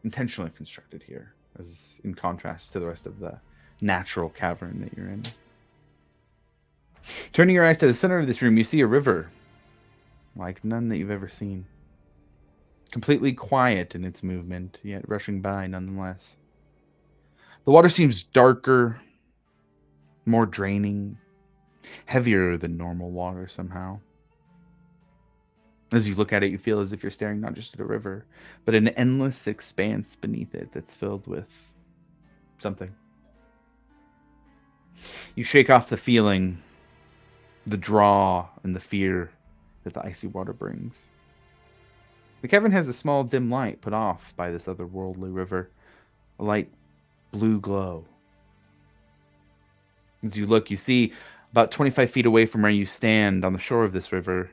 intentionally constructed here, as in contrast to the rest of the natural cavern that you're in. Turning your eyes to the center of this room, you see a river like none that you've ever seen. Completely quiet in its movement, yet rushing by nonetheless. The water seems darker, more draining, heavier than normal water somehow. As you look at it, you feel as if you're staring not just at a river, but an endless expanse beneath it that's filled with something. You shake off the feeling, the draw, and the fear that the icy water brings. The cavern has a small dim light put off by this otherworldly river, a light blue glow. As you look, you see about 25 feet away from where you stand on the shore of this river,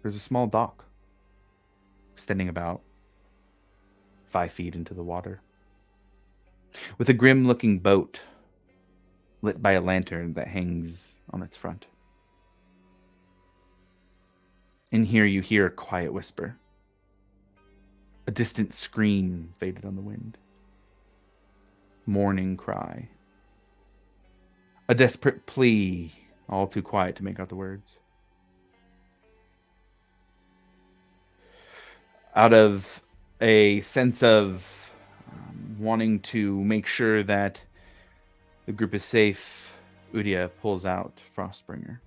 there's a small dock, extending about 5 feet into the water, with a grim-looking boat lit by a lantern that hangs on its front. In here, you hear a quiet whisper. A distant scream faded on the wind. Mourning cry. A desperate plea, all too quiet to make out the words. Out of a sense of wanting to make sure that the group is safe, Udia pulls out Frostbringer.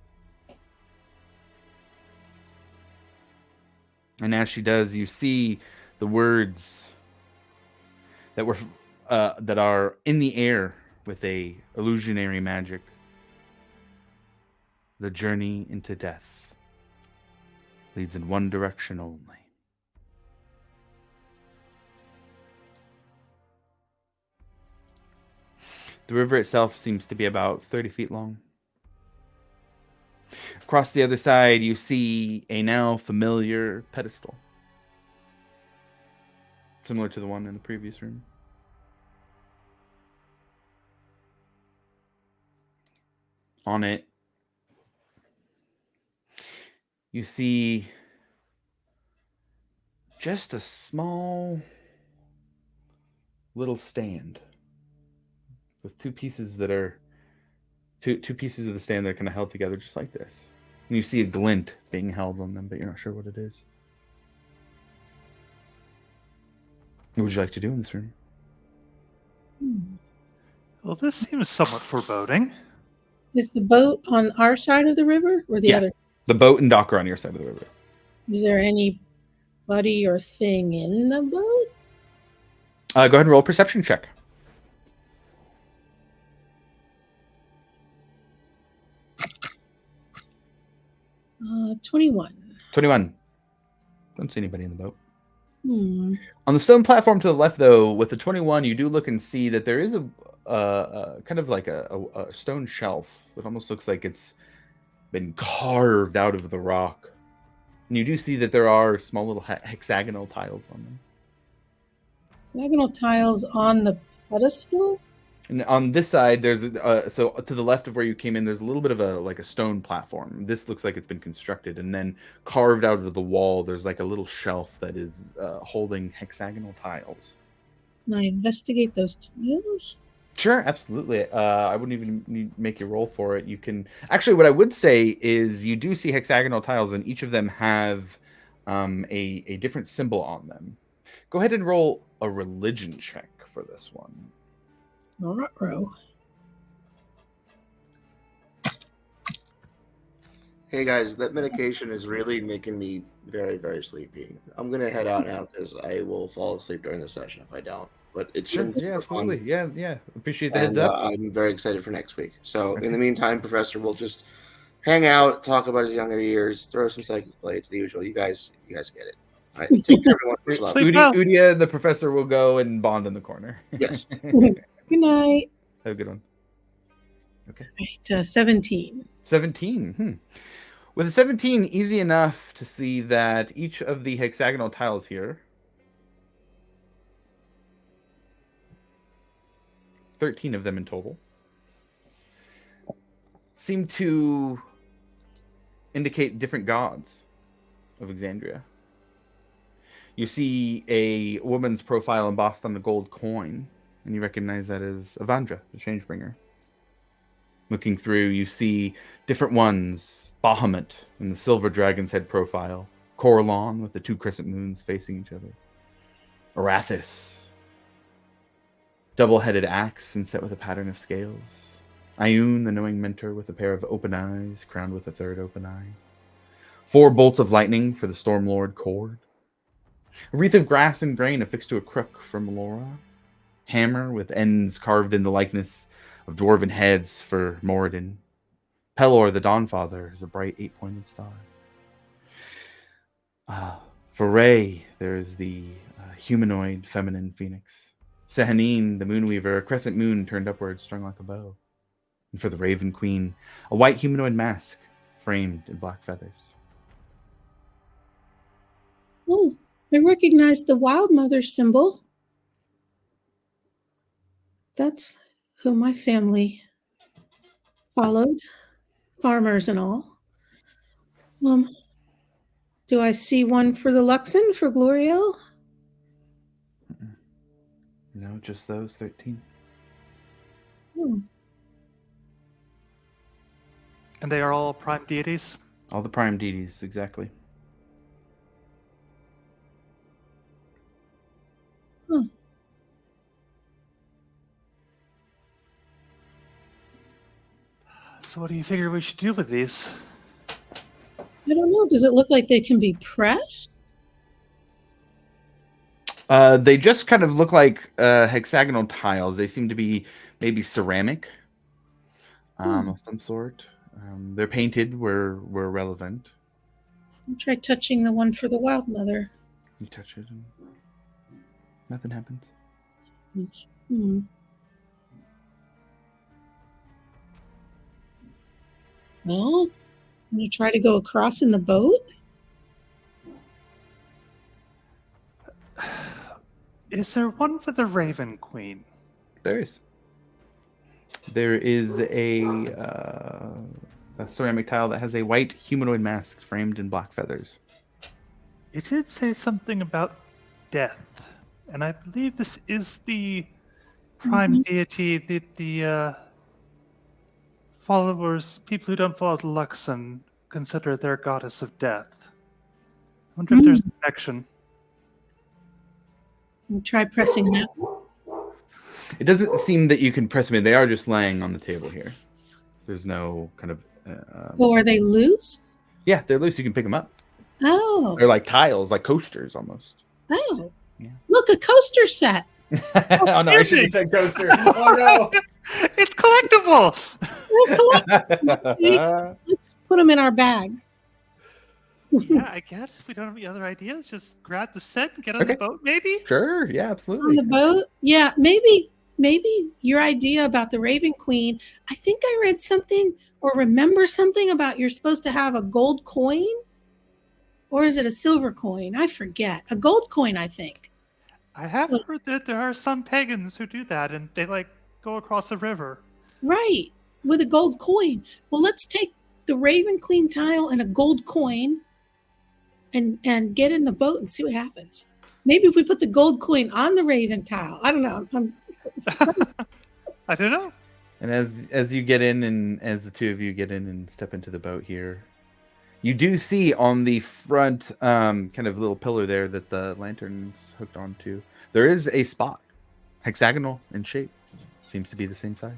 And as she does, you see the words that are in the air with a illusionary magic. The journey into death leads in one direction only. The river itself seems to be about 30 feet long. Across the other side, you see a now familiar pedestal, similar to the one in the previous room. On it, you see just a small little stand with two pieces that are two pieces of the stand that are kind of held together just like this. And you see a glint being held on them, but you're not sure what it is. What would you like to do in this room? Well, this seems somewhat foreboding. Is the boat on our side of the river or the Yes. other? The boat and dock are on your side of the river. Is there anybody or thing in the boat? Go ahead and roll a perception check. 21. 21. Don't see anybody in the boat. Hmm. On the stone platform to the left, though, with the 21, you do look and see that there is a kind of like a stone shelf. It almost looks like it's been carved out of the rock. And you do see that there are small little hexagonal tiles on them. Hexagonal tiles on the pedestal? And on this side, there's so to the left of where you came in, there's a little bit of a stone platform. This looks like it's been constructed, and then carved out of the wall, there's like a little shelf that is holding hexagonal tiles. Can I investigate those tiles? Sure, absolutely. I wouldn't even need to make you roll for it. You can actually. What I would say is you do see hexagonal tiles, and each of them have a different symbol on them. Go ahead and roll a religion check for this one. Ruh-roh. Hey guys, that medication is really making me very, very sleepy. I'm gonna head out now because I will fall asleep during the session if I don't. But it's been super absolutely. fun, Yeah. Appreciate the heads and up. I'm very excited for next week. So Okay. in the meantime, Professor, we'll just hang out, talk about his younger years, throw some psychic blades, the usual. You guys get it. All right, take care, everyone. Much love. Sleep well. Udia and the professor will go and bond in the corner. Yes. Good night. Have a good one. Okay. Right, 17. 17. With a 17, easy enough to see that each of the hexagonal tiles here, 13 of them in total, seem to indicate different gods of Exandria. You see a woman's profile embossed on a gold coin, and you recognize that as Avandra, the Changebringer. Looking through, you see different ones. Bahamut in the silver dragon's head profile. Coralon with the 2 crescent moons facing each other. Arathis. Double-headed axe inset with a pattern of scales. Ioun, the knowing mentor with a pair of open eyes, crowned with a 3rd open eye. 4 bolts of lightning for the Stormlord Cord. A wreath of grass and grain affixed to a crook from Laura. Hammer with ends carved in the likeness of dwarven heads for Moradin. Pelor, the Dawnfather, is a bright 8-pointed star. For Ray, there is the humanoid feminine phoenix. Sehanine, the Moonweaver, a crescent moon turned upward, strung like a bow. And for the Raven Queen, a white humanoid mask framed in black feathers. Oh, I recognize the Wild Mother symbol. That's who my family followed, farmers and all. Do I see one for the Luxon, for Gloriel? No, just those 13. Oh, And they are all prime deities? All the prime deities, exactly. huh. So what do you figure we should do with these? I don't know. Does it look like they can be pressed? They just kind of look like hexagonal tiles. They seem to be maybe ceramic of some sort. They're painted where relevant. I'll try touching the one for the Wild Mother. You touch it and nothing happens. Well, I'm going to try to go across in the boat. Is there one for the Raven Queen? There is. There is a ceramic tile that has a white humanoid mask framed in black feathers. It did say something about death, and I believe this is the prime deity that the followers, people who don't follow the Luxon, consider their goddess of death. I wonder if there's a connection. I'll try pressing that. It doesn't seem that you can press them in. They are just laying on the table here. There's no kind of... Oh, are they loose? Yeah, they're loose. You can pick them up. Oh. They're like tiles, like coasters almost. Oh. Yeah. Look, a coaster set. Oh, no, I should have said coaster. Oh, no. It's collectible! Let's put them in our bag. Yeah, I guess if we don't have any other ideas, just grab the set and get on the boat, maybe? Sure, yeah, absolutely. On the boat? Yeah, maybe your idea about the Raven Queen, I think I read something or remember something about you're supposed to have a gold coin? Or is it a silver coin? I forget. A gold coin, I think. I have heard that there are some pagans who do that, and they, like, go across a river. Right, with a gold coin. Well, let's take the Raven Queen tile and a gold coin and get in the boat and see what happens. Maybe if we put the gold coin on the Raven tile. I don't know. I don't know. And as you get in, and as the two of you get in and step into the boat here, you do see on the front kind of little pillar there that the lantern's hooked onto. There is a spot, hexagonal in shape. Seems to be the same size.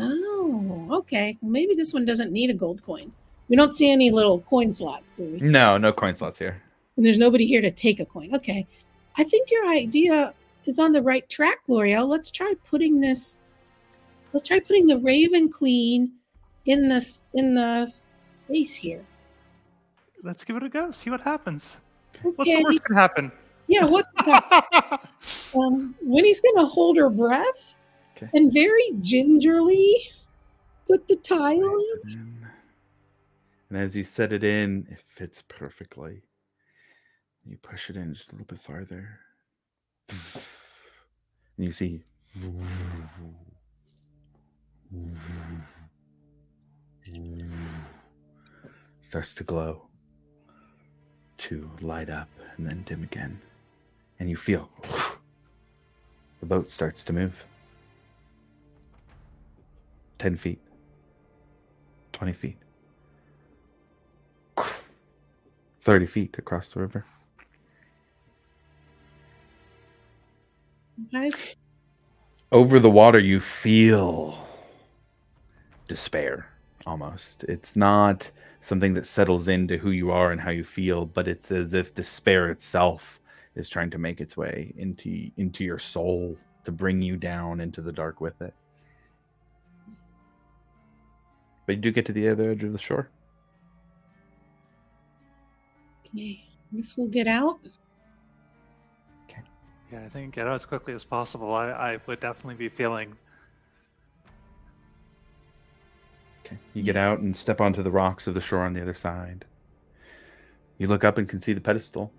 Oh, okay. Well, maybe this one doesn't need a gold coin. We don't see any little coin slots, do we? No coin slots here. And there's nobody here to take a coin. Okay. I think your idea is on the right track, L'Oreal. Let's try putting the Raven Queen in the space here. Let's give it a go. See what happens. Okay. What's the worst can happen? Yeah, what could happen? Winnie's gonna hold her breath and very gingerly put the tile in. And as you set it in, it fits perfectly. You push it in just a little bit farther. And you see starts to glow, to light up and then dim again. and you feel the boat starts to move. 10 feet, 20 feet, 30 feet across the river. Okay. Over the water, you feel despair, almost. It's not something that settles into who you are and how you feel, but it's as if despair itself is trying to make its way into your soul to bring you down into the dark with it. But you do get to the other edge of the shore. Okay. This will get out. Yeah, I think get out as quickly as possible. I would definitely be feeling. Okay. You get out and step onto the rocks of the shore on the other side. You look up and can see the pedestal.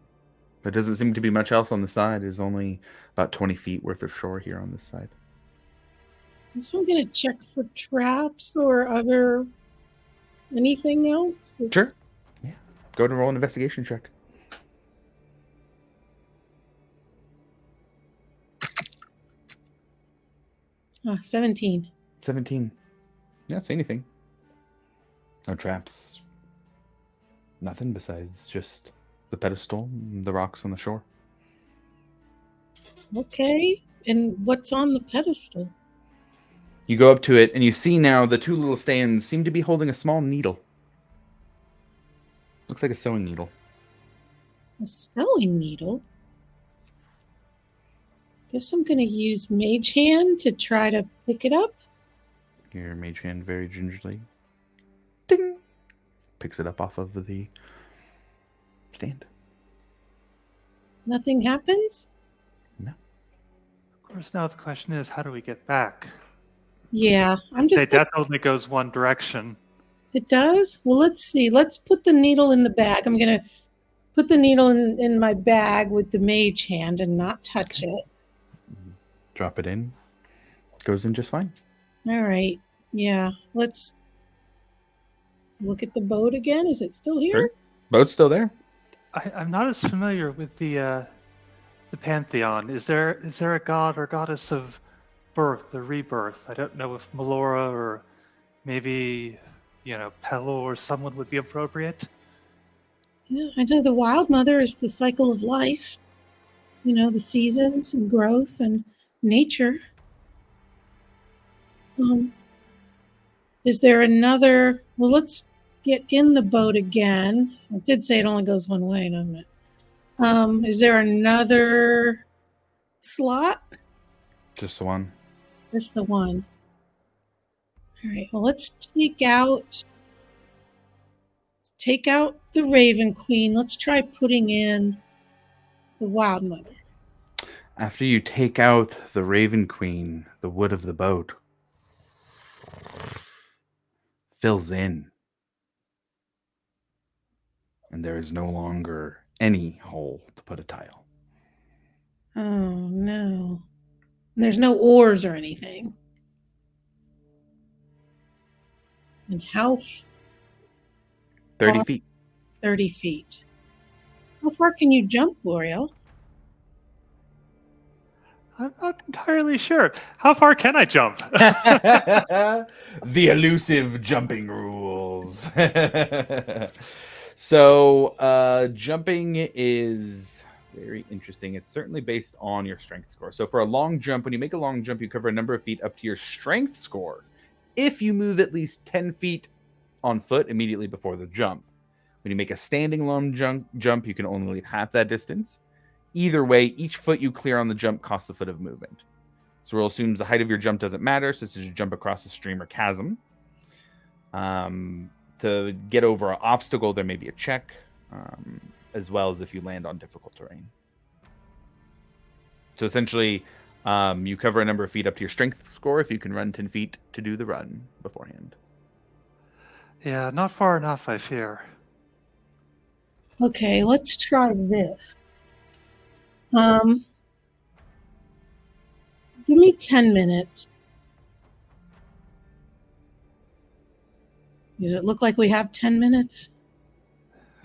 There doesn't seem to be much else on the side. There's only about 20 feet worth of shore here on this side. So I'm going to check for traps or anything else. Sure. Yeah. Go to roll an investigation check. 17. 17. Yeah, see anything. No traps. Nothing besides just the pedestal and the rocks on the shore. Okay. And what's on the pedestal? You go up to it and you see now the two little stands seem to be holding a small needle. Looks like a sewing needle. A sewing needle? Guess I'm going to use Mage Hand to try to pick it up. Your mage hand very gingerly, ding, picks it up off of the stand. Nothing happens? No. Of course, now the question is, how do we get back? Yeah, I'm just. That only goes one direction. It does? Well, let's see. Let's put the needle in the bag. I'm going to put the needle in my bag with the Mage Hand and not touch it. Drop it in. Goes in just fine. All right. Yeah. Let's look at the boat again. Is it still here? Sure. Boat's still there. I'm not as familiar with the pantheon. Is there a god or goddess of birth or rebirth? I don't know if Melora or maybe Pelo or someone would be appropriate. Yeah, I know the Wild Mother is the cycle of life. The seasons and growth and nature. Is there another? Well, let's get in the boat again. It did say it only goes one way, doesn't it? Is there another slot? Just the one. Just the one. All right. Well, let's take out the Raven Queen. Let's try putting in the Wild Mother. After you take out the Raven Queen, the wood of the boat fills in. And there is no longer any hole to put a tile. Oh, no. There's no oars or anything. And how 30 feet. 30 feet. How far can you jump, L'Oreal? I'm not entirely sure. How far can I jump? The elusive jumping rules. So, jumping is very interesting. It's certainly based on your strength score. So, for a long jump, when you make a long jump, you cover a number of feet up to your strength score. If you move at least 10 feet on foot immediately before the jump. When you make a standing long jump, you can only leave half that distance. Either way, each foot you clear on the jump costs a foot of movement. So rule assumes the height of your jump doesn't matter. So this is a jump across a stream or chasm. To get over an obstacle, there may be a check, as well as if you land on difficult terrain. So essentially, you cover a number of feet up to your strength score if you can run 10 feet to do the run beforehand. Yeah, not far enough, I fear. Okay, let's try this. Give me 10 minutes. Does it look like we have 10 minutes?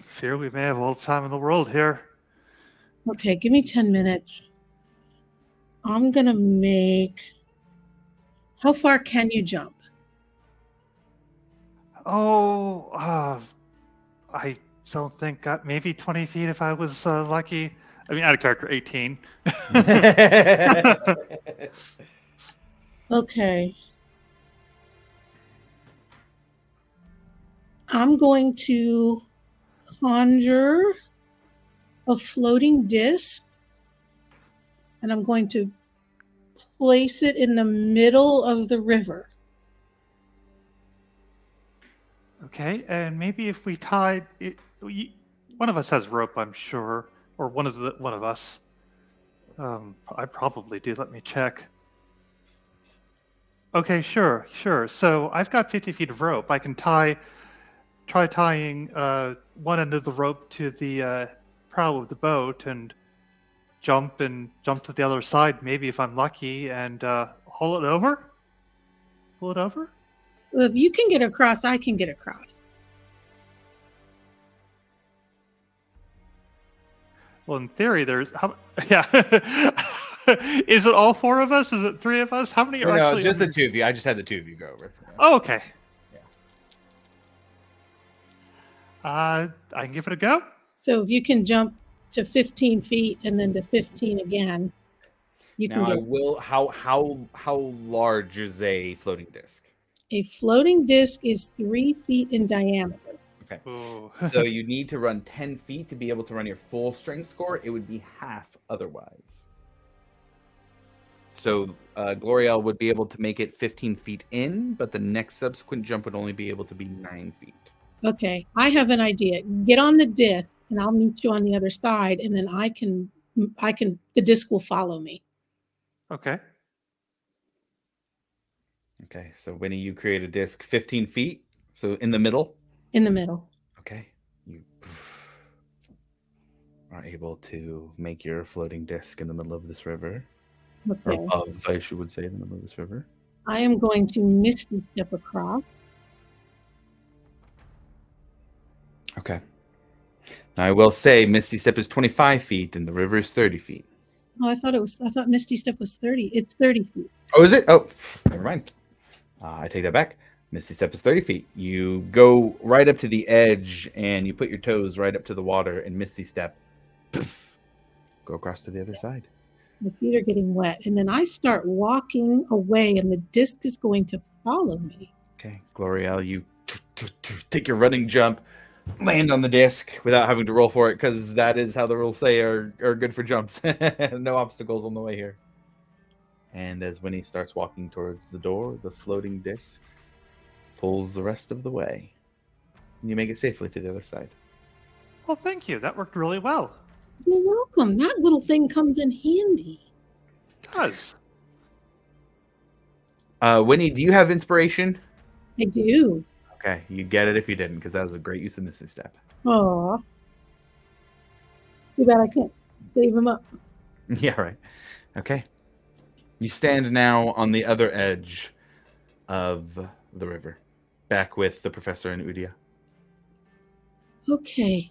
Fear we may have all the time in the world here. Okay, give me 10 minutes. I'm going to make... How far can you jump? Oh, I don't think maybe 20 feet if I was lucky. I mean, out of character, 18. Okay. I'm going to conjure a floating disc, and I'm going to place it in the middle of the river. Okay, and maybe if we tied it, one of us has rope, I'm sure, or one of us. I probably do. Let me check. Okay, sure. So I've got 50 feet of rope. I can try tying one end of the rope to the prow of the boat and jump to the other side. Maybe if I'm lucky, and haul it over. Pull it over. Well, if you can get across, I can get across. Well, in theory, there's yeah. Is it all four of us? Is it three of us? How many are No, actually? just the two of you. I just had the two of you go over. Yeah. Oh, okay. Yeah. I can give it a go. So if you can jump to 15 feet and then to 15 again, you Now can I get will. How large is a floating disc? a floating disc is 3 feet in diameter. Okay. Ooh. So you need to run 10 feet to be able to run your full strength score. It would be half otherwise. So Gloriel would be able to make it 15 feet in, but the next subsequent jump would only be able to be 9 feet. Okay, I have an idea. Get on the disc and I'll meet you on the other side, and then the disc will follow me. Okay. Okay, so Winnie, you create a disc 15 feet, so in the middle. In the middle. Okay, you are able to make your floating disc in the middle of this river. Or Okay. above, I would say, in the middle of this river. I am going to misty step across. Okay. Now I will say Misty Step is 25 feet and the river is 30 feet. Oh, I thought misty step was 30. It's 30 feet. Oh, is it? Oh, never mind. I take that back. Misty Step is 30 feet. You go right up to the edge and you put your toes right up to the water and Misty Step. Go across to the other side. My feet are getting wet. And then I start walking away and the disc is going to follow me. Okay, Gloriel, you take your running jump, land on the disc without having to roll for it, because that is how the rules say are good for jumps. No obstacles on the way here. And as Winnie starts walking towards the door, the floating disc pulls the rest of the way. And you make it safely to the other side. Well, thank you. That worked really well. You're welcome. That little thing comes in handy. It does. Winnie, do you have inspiration? I do. Okay, you get it if you didn't, because that was a great use of Misty Step. Aw. Too bad I can't save him up. Yeah, right. Okay. You stand now on the other edge of the river, back with the professor and Udia. Okay,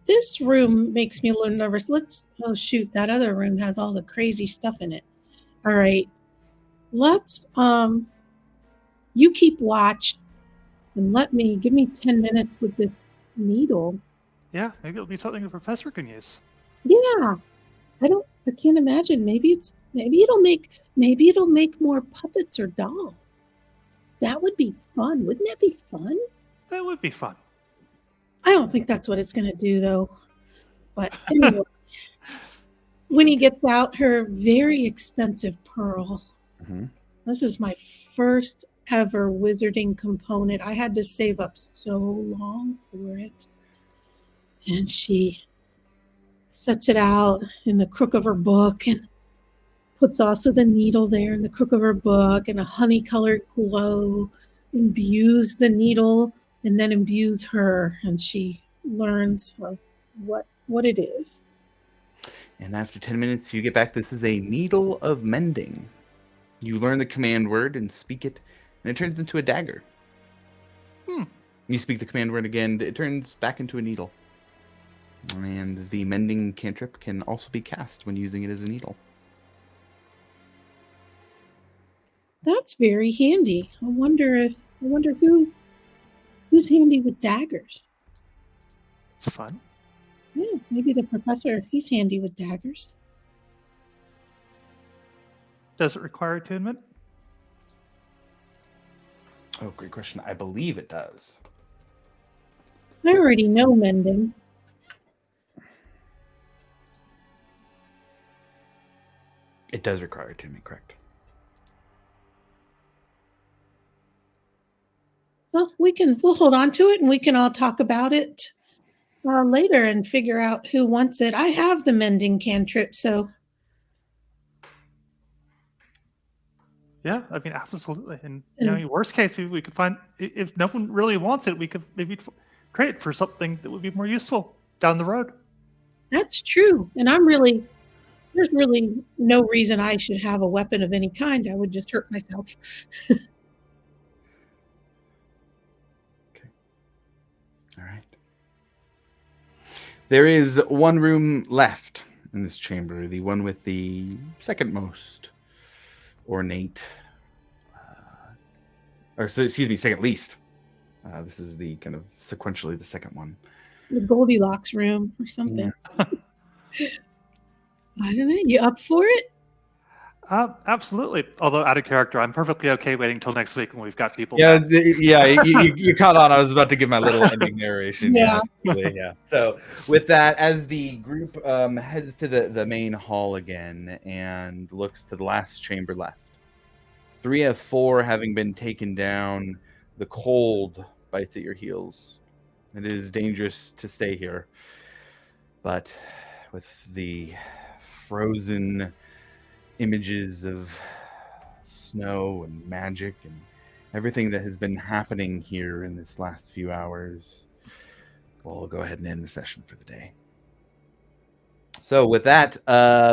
this room makes me a little nervous. Oh shoot, that other room has all the crazy stuff in it. All right, you keep watch and give me 10 minutes with this needle. Yeah, maybe it'll be something the professor can use. Yeah, I can't imagine. Maybe it'll make more puppets or dolls. That would be fun. Wouldn't that be fun? That would be fun. I don't think that's what it's going to do, though. But anyway, Winnie gets out her very expensive pearl. Mm-hmm. This is my first ever wizarding component. I had to save up so long for it. And she sets it out in the crook of her book and puts also the needle there in the crook of her book, and a honey-colored glow imbues the needle and then imbues her, and she learns what it is. And after 10 minutes, you get back. This is a needle of mending. You learn the command word and speak it, and it turns into a dagger. You speak the command word again, it turns back into a needle. And the mending cantrip can also be cast when using it as a needle. That's very handy. I wonder who's handy with daggers. It's fun. Yeah, maybe the professor, he's handy with daggers. Does it require attunement? Oh, great question. I believe it does. I already know mending. It does require attunement, correct? Well, we'll hold on to it and we can all talk about it later and figure out who wants it. I have the mending cantrip, so Yeah, I mean, absolutely. And worst case, we could find, if no one really wants it, we could maybe trade it for something that would be more useful down the road. that's true. And there's really no reason I should have a weapon of any kind. I would just hurt myself. Okay. All right. There is one room left in this chamber, the one with the second most ornate, second least. This is the kind of sequentially the second one. The Goldilocks room or something. Yeah. I don't know. You up for it? Absolutely. Although out of character, I'm perfectly okay waiting till next week when we've got people. Yeah, you caught on. I was about to give my little ending narration. Yeah. Yeah. So with that, as the group heads to the main hall again and looks to the last chamber left, 3 of 4 having been taken down, the cold bites at your heels. It is dangerous to stay here, but with the frozen images of snow and magic and everything that has been happening here in this last few hours, we'll go ahead and end the session for the day. So with that,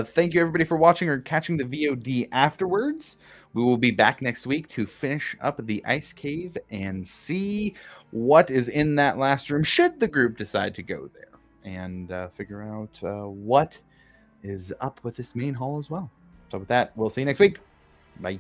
thank you everybody for watching or catching the VOD afterwards. We will be back next week to finish up the ice cave and see what is in that last room, should the group decide to go there, and figure out what is up with this main hall as well. So with that, we'll see you next week. Bye.